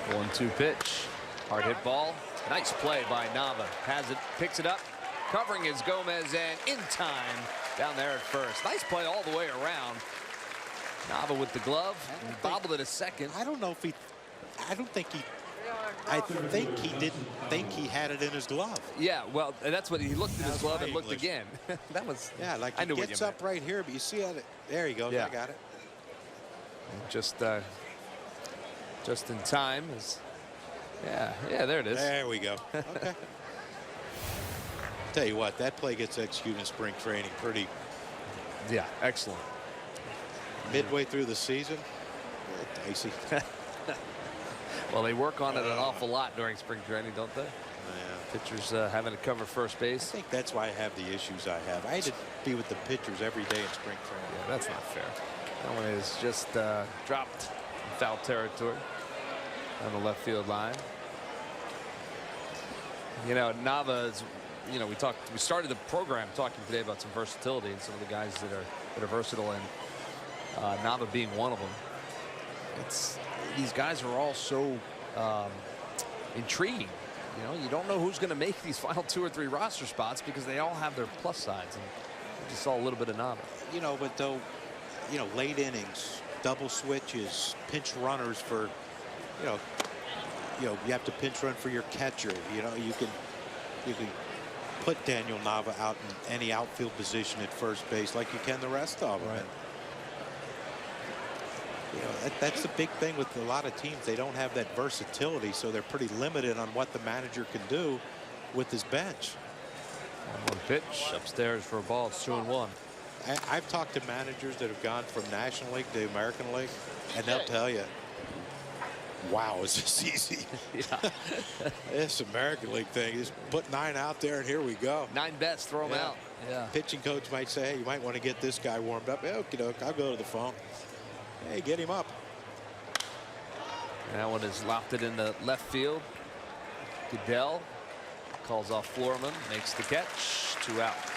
1-2 pitch. Hard hit ball. Nice play by Nava. Has it, picks it up. Covering is Gomez, and in time down there at first. Nice play all the way around. Nava with the glove. And bobbled it a second. I don't know if he. I think he didn't think he had it in his glove. Yeah, well, that's what he looked in his glove and looked again. That was. Yeah, like I he knew gets up right here, but you see how there you go. Yeah. I got it. Just in time. Yeah, there it is. There we go. Okay. Tell you what, that play gets executed in spring training pretty. Yeah, excellent. Midway through the season, dicey. Well, they work on it an awful lot during spring training, don't they? Yeah. Pitchers having to cover first base. I think that's why I have the issues I have. I had to be with the pitchers every day in spring training. Yeah, that's not fair. That one is just dropped in foul territory on the left field line. You know, Nava's. You know, we started the program talking today about some versatility and some of the guys that are versatile, and Nava being one of them. These guys are all so intriguing. You know, you don't know who's going to make these final 2 or 3 roster spots because they all have their plus sides, and we just saw a little bit of Nava. You know, but though, you know, late innings, double switches, pinch runners for, you have to pinch run for your catcher. You know, you can put Daniel Nava out in any outfield position at first base like you can the rest of them. Right. And, you know, that's the big thing with a lot of teams. They don't have that versatility, so they're pretty limited on what the manager can do with his bench. 1-1 pitch upstairs for a ball. It's 2-1. I've talked to managers that have gone from National League to American League, and they'll tell you, wow, is this easy? Yeah. This American League thing, just put 9 out there and here we go. 9 best, throw them out. Yeah. Pitching coach might say, hey, you might want to get this guy warmed up. Okay, I'll go to the phone. Hey, get him up. And that one is lofted into left field. Goodell calls off Florman, makes the catch. 2 outs.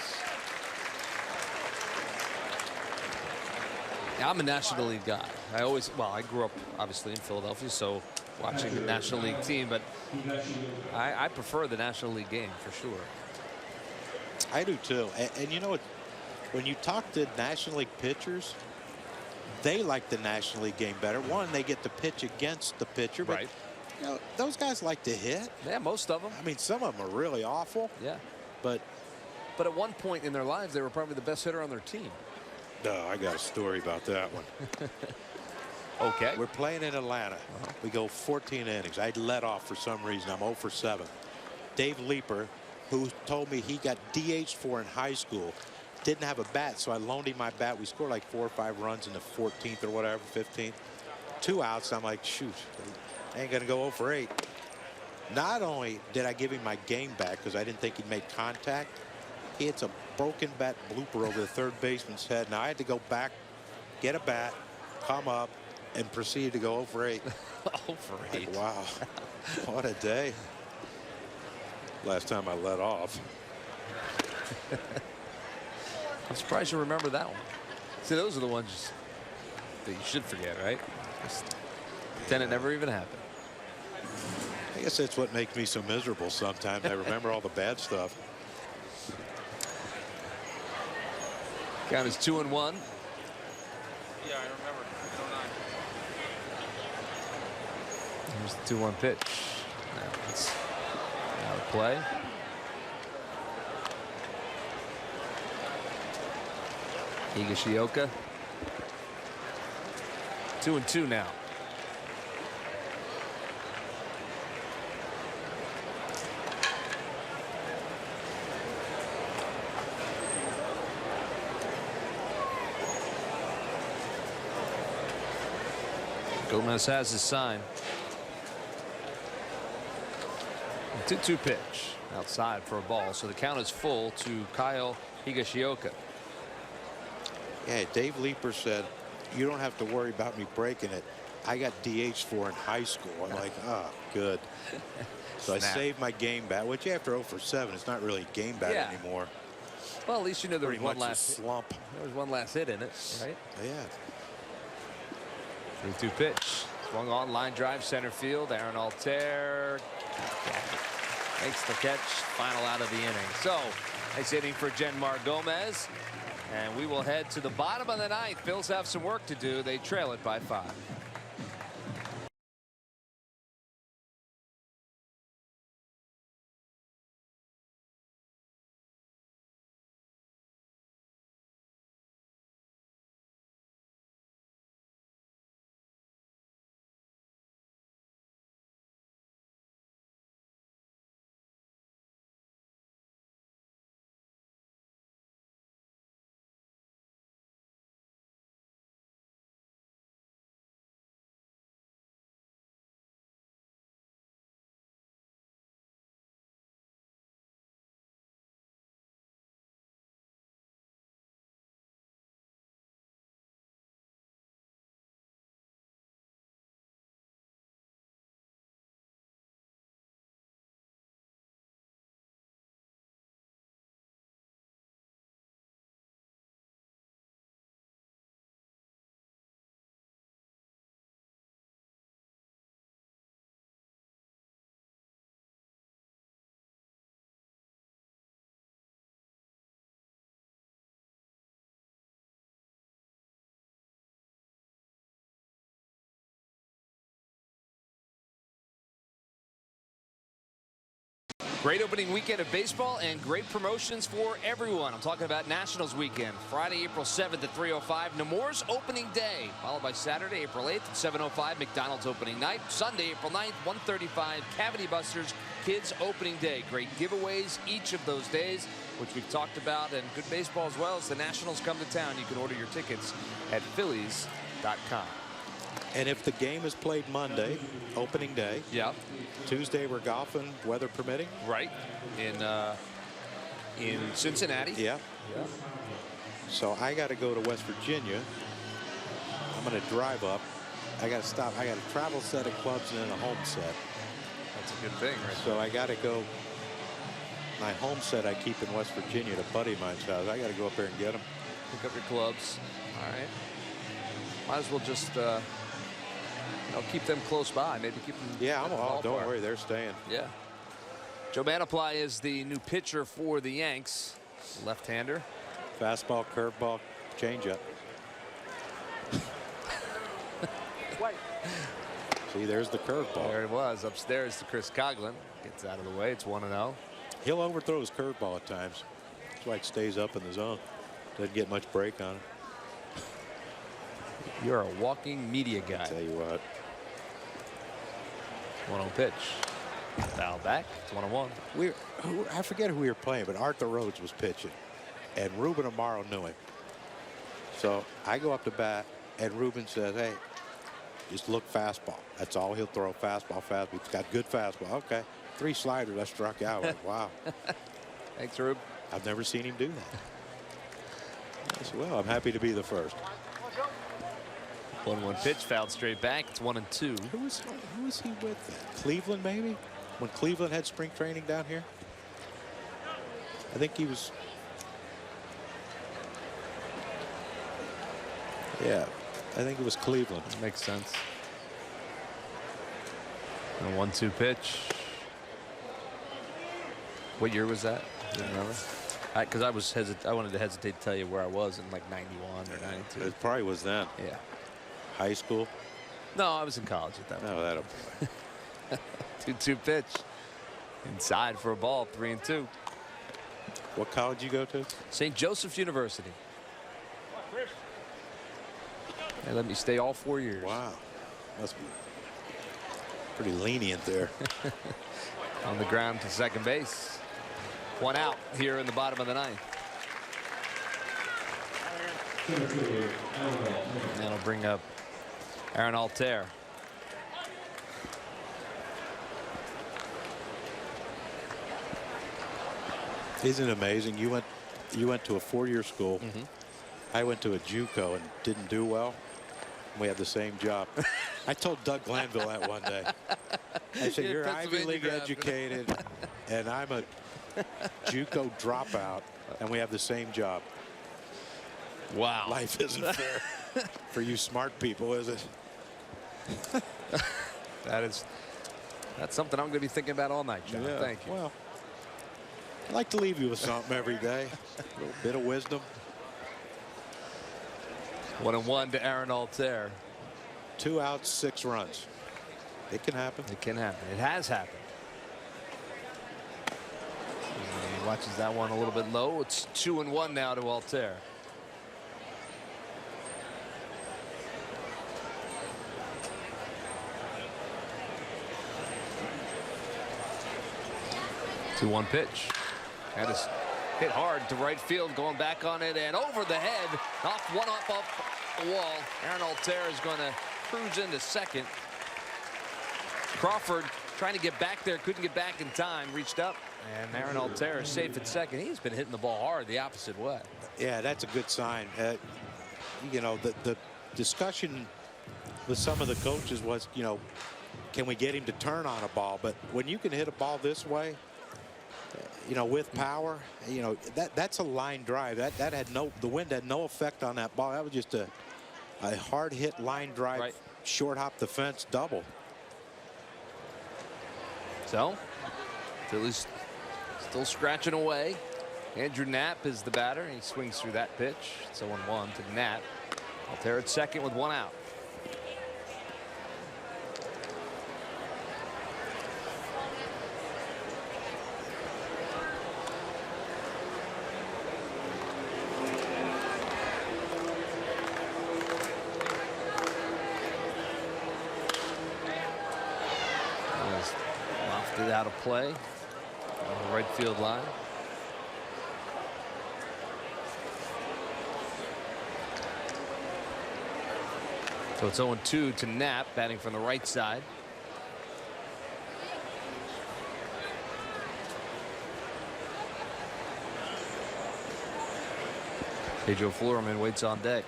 Now, I'm a National League guy. I grew up obviously in Philadelphia, so watching the National League team, but I prefer the National League game for sure. I do too. And you know what? When you talk to National League pitchers, they like the National League game better. One, they get to pitch against the pitcher, but right. You know, those guys like to hit. Yeah, most of them. I mean, some of them are really awful. Yeah. But at one point in their lives, they were probably the best hitter on their team. No, I got a story about that one. Okay. We're playing in Atlanta. We go 14 innings. I led off for some reason. I'm 0 for 7. Dave Leeper, who told me he got DH'd for in high school, didn't have a bat, so I loaned him my bat. We scored like 4 or 5 runs in the 14th or whatever, 15th. 2 outs. I'm like, shoot, I ain't gonna go 0 for 8. Not only did I give him my game back because I didn't think he'd make contact, he hits a broken bat blooper over the third baseman's head. Now I had to go back, get a bat, come up, and proceed to go 0 for 8. 0 for 8. Like, wow, what a day. Last time I let off. I'm surprised you remember that one. See, those are the ones that you should forget, right? Just pretend it never even happened. I guess that's what makes me so miserable sometimes. I remember all the bad stuff. Count is 2-1. Yeah, I remember. 209. Here's the 2-1 pitch. Now it's out of play. Higashioka. 2-2 now. Gomez has his sign. 2-2 pitch outside for a ball, so the count is full to Kyle Higashioka. Yeah, Dave Leeper said, you don't have to worry about me breaking it. I got DH for in high school. I'm like, oh, good. So I saved my game bat, which after 0 for 7, it's not really a game bat anymore. Well, at least you know there was Pretty one much last slump. There was one last hit in it, right? Yeah. 3-2 pitch. Swung on, line drive, center field. Aaron Altair makes the catch. Final out of the inning. So, nice inning for Genmar Gomez. And we will head to the bottom of the ninth. Bills have some work to do. They trail it by 5. Great opening weekend of baseball and great promotions for everyone. I'm talking about Nationals weekend. Friday, April 7th at 3:05. Nemours opening day, followed by Saturday, April 8th at 7:05. McDonald's opening night. Sunday, April 9th, 1:35. Cavity Busters Kids opening day. Great giveaways each of those days, which we've talked about, and good baseball as well as the Nationals come to town. You can order your tickets at Phillies.com. And if the game is played Monday, opening day. Yeah. Tuesday we're golfing, weather permitting. Right. In Cincinnati. Yeah. Yeah. So I got to go to West Virginia. I'm going to drive up. I got to stop. I got a travel set of clubs and then a home set. That's a good thing, right? So I got to go. My home set I keep in West Virginia at a buddy of mine's house. I got to go up there and get them. Pick up your clubs. All right. Might as well just keep them close by. Maybe keep them. Yeah, don't worry, they're staying. Yeah. Joe Manaply is the new pitcher for the Yanks. Left-hander. Fastball, curveball, changeup. See, there's the curveball. There it was upstairs to Chris Coughlin. Gets out of the way. It's 1-0. He'll overthrow his curveball at times. That's why it stays up in the zone. Doesn't get much break on it. You're a walking media guy. I'll tell you what. 1-0 pitch. Foul back. It's 1-1. I forget who we were playing, but Arthur Rhodes was pitching, and Ruben Amaro knew him. So I go up to bat, and Ruben says, "Hey, just look fastball. That's all he'll throw. Fastball, fastball. He's got good fastball. Okay. 3 sliders. I struck out. Like, wow. Thanks, Rube. I've never seen him do that. I said, well, I'm happy to be the first. 1-1 pitch, fouled straight back. It's 1-2. Who was he with? Cleveland, maybe? When Cleveland had spring training down here? I think he was. Yeah, I think it was Cleveland. That makes sense. A 1-2 pitch. What year was that? Do you remember? Because I wanted to hesitate to tell you where I was in like 91 or 92. It probably was then. Yeah. High school? No, I was in college at that point. No, that'll. 2-2 pitch. Inside for a ball, 3-2. What college you go to? St. Joseph's University. They let me stay all 4 years. Wow. Must be pretty lenient there. On the ground to second base. 1 out here in the bottom of the 9th. And that'll bring up Aaron Altair. Isn't it amazing? You went to a 4-year school. I went to a JUCO and didn't do well. We had the same job. I told Doug Glanville that one day. I said, you're Ivy League educated, and I'm a JUCO dropout, and we have the same job. Wow. Life isn't fair for you smart people, is it? That's something I'm going to be thinking about all night, John. Yeah. Thank you. Well, I like to leave you with something every day. A little bit of wisdom. 1-1 to Aaron Altair. 2 outs, 6 runs. It can happen. It can happen. It has happened. And he watches that one a little bit low. It's 2-1 now to Altair. The 2-1 pitch. That is hit hard to right field, going back on it and over the head. Off the wall. Aaron Altair is going to cruise into second. Crawford trying to get back there, couldn't get back in time, reached up, and Aaron Altair is safe at second. He's been hitting the ball hard the opposite way. Yeah, that's a good sign. You know, the discussion with some of the coaches was, you know, can we get him to turn on a ball? But when you can hit a ball this way, you know, with power, you know, that's a line drive. That had the wind had no effect on that ball. That was just a hard hit line drive, right. Short hop the fence double. So, Phillies still scratching away. Andrew Knapp is the batter. He swings through that pitch. It's 0-1 to Knapp. Altair at second with 1 out. Lofted out of play on the right field line. So it's 0-2 to Knapp, batting from the right side. Pedro Florman waits on deck.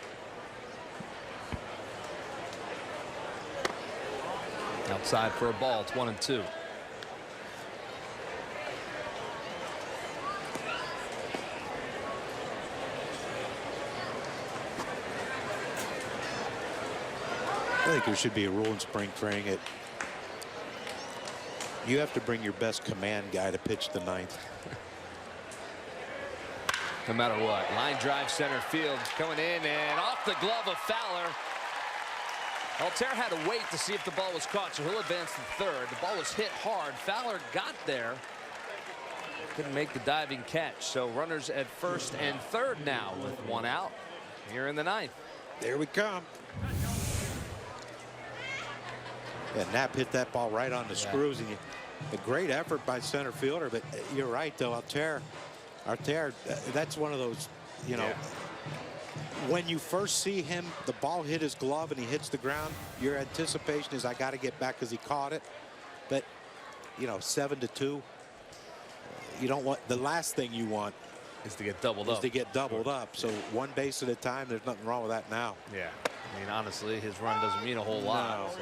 Outside for a ball. It's 1-2. I think there should be a rule in spring training. You have to bring your best command guy to pitch the 9th. No matter what. Line drive center field coming in and off the glove of Fowler. Altair had to wait to see if the ball was caught, so he'll advance to third. The ball was hit hard. Fowler got there. Couldn't make the diving catch. So runners at first and third now with 1 out here in the 9th. There we come. Yeah, Knapp hit that ball right on the screws, and a great effort by center fielder. But you're right, though. Altair, that's one of those, you know, when you first see him, the ball hit his glove and he hits the ground, your anticipation is, I got to get back because he caught it. But, you know, 7-2, you don't want, the last thing you want is to get doubled up. to get doubled up. So one base at a time, there's nothing wrong with that now. Yeah. I mean, honestly, his run doesn't mean a whole lot. No. So.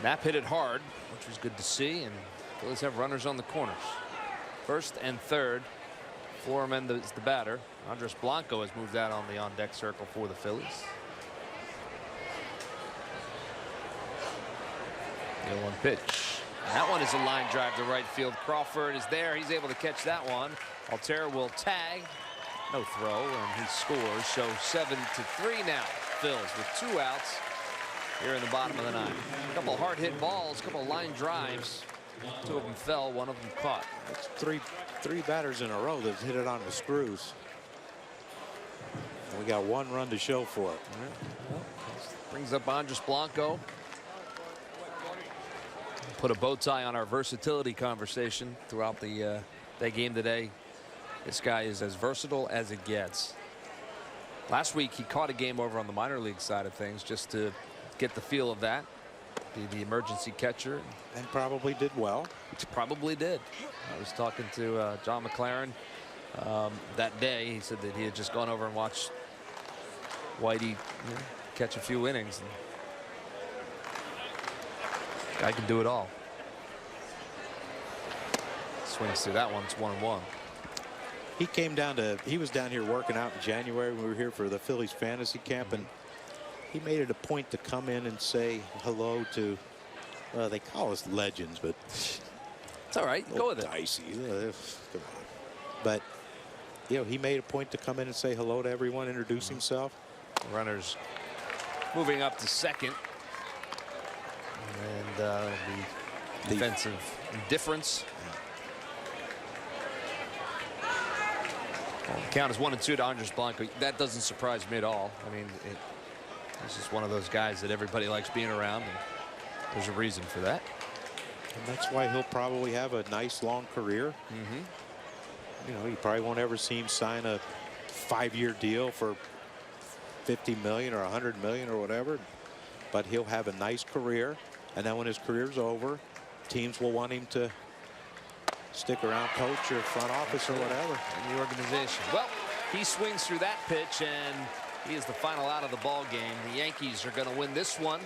Knapp hit it hard, which was good to see, and Phillies have runners on the corners. First and third. Florman is the batter. Andres Blanco has moved out on the on-deck circle for the Phillies. The 0-1 pitch. And that one is a line drive to right field. Crawford is there. He's able to catch that one. Altera will tag. No throw, and he scores. So 7-3 now. Phillies with 2 outs here in the bottom of the 9th. A couple hard hit balls, a couple line drives. 2 of them fell, 1 of them caught. That's three batters in a row that hit it on the screws. And we got 1 run to show for it. Well, brings up Andres Blanco. Put a bow tie on our versatility conversation throughout the game today. This guy is as versatile as it gets. Last week he caught a game over on the minor league side of things just to get the feel of that. Be the emergency catcher. And probably did well. Probably did. I was talking to John McLaren that day. He said that he had just gone over and watched Whitey catch a few innings. And guy can do it all. Swings through that one. It's 1-1. He was down here working out in January when we were here for the Phillies fantasy camp, and he made it a point to come in and say hello to, they call us legends, but it's all right. Go with it. Dicey. Come on. But, you know, he made a point to come in and say hello to everyone, introduce himself. Runners moving up to second. And the defensive indifference. Well, the count is 1-2 to Andres Blanco. That doesn't surprise me at all. I mean, he's just one of those guys that everybody likes being around, and there's a reason for that. And that's why he'll probably have a nice long career. You know, you probably won't ever see him sign a 5-year deal for $50 million or $100 million or whatever, but he'll have a nice career. And then when his career's over, teams will want him to stick around, coach or front office or whatever in the organization. Well, he swings through that pitch, and he is the final out of the ball game. The Yankees are going to win this one.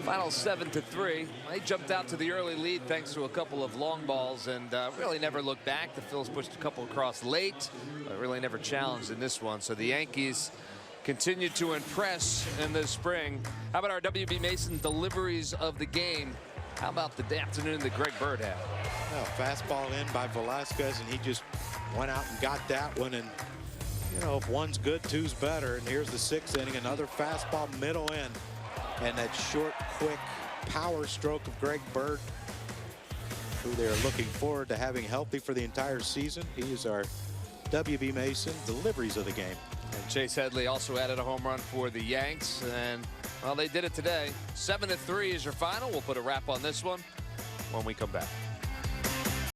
Final 7-3. They jumped out to the early lead thanks to a couple of long balls and really never looked back. The Phils pushed a couple across late, but really never challenged in this one. So the Yankees continue to impress in the spring. How about our WB Mason deliveries of the game? How about the afternoon that Greg Bird had? Well, fastball in by Velasquez, and he just went out and got that one. And, you know, if one's good, two's better. And here's the 6th inning, another fastball middle in. And that short, quick power stroke of Greg Bird, who they're looking forward to having healthy for the entire season. He is our WB Mason deliveries of the game. And Chase Headley also added a home run for the Yanks, and well, they did it today. 7-3 is your final. We'll put a wrap on this one when we come back.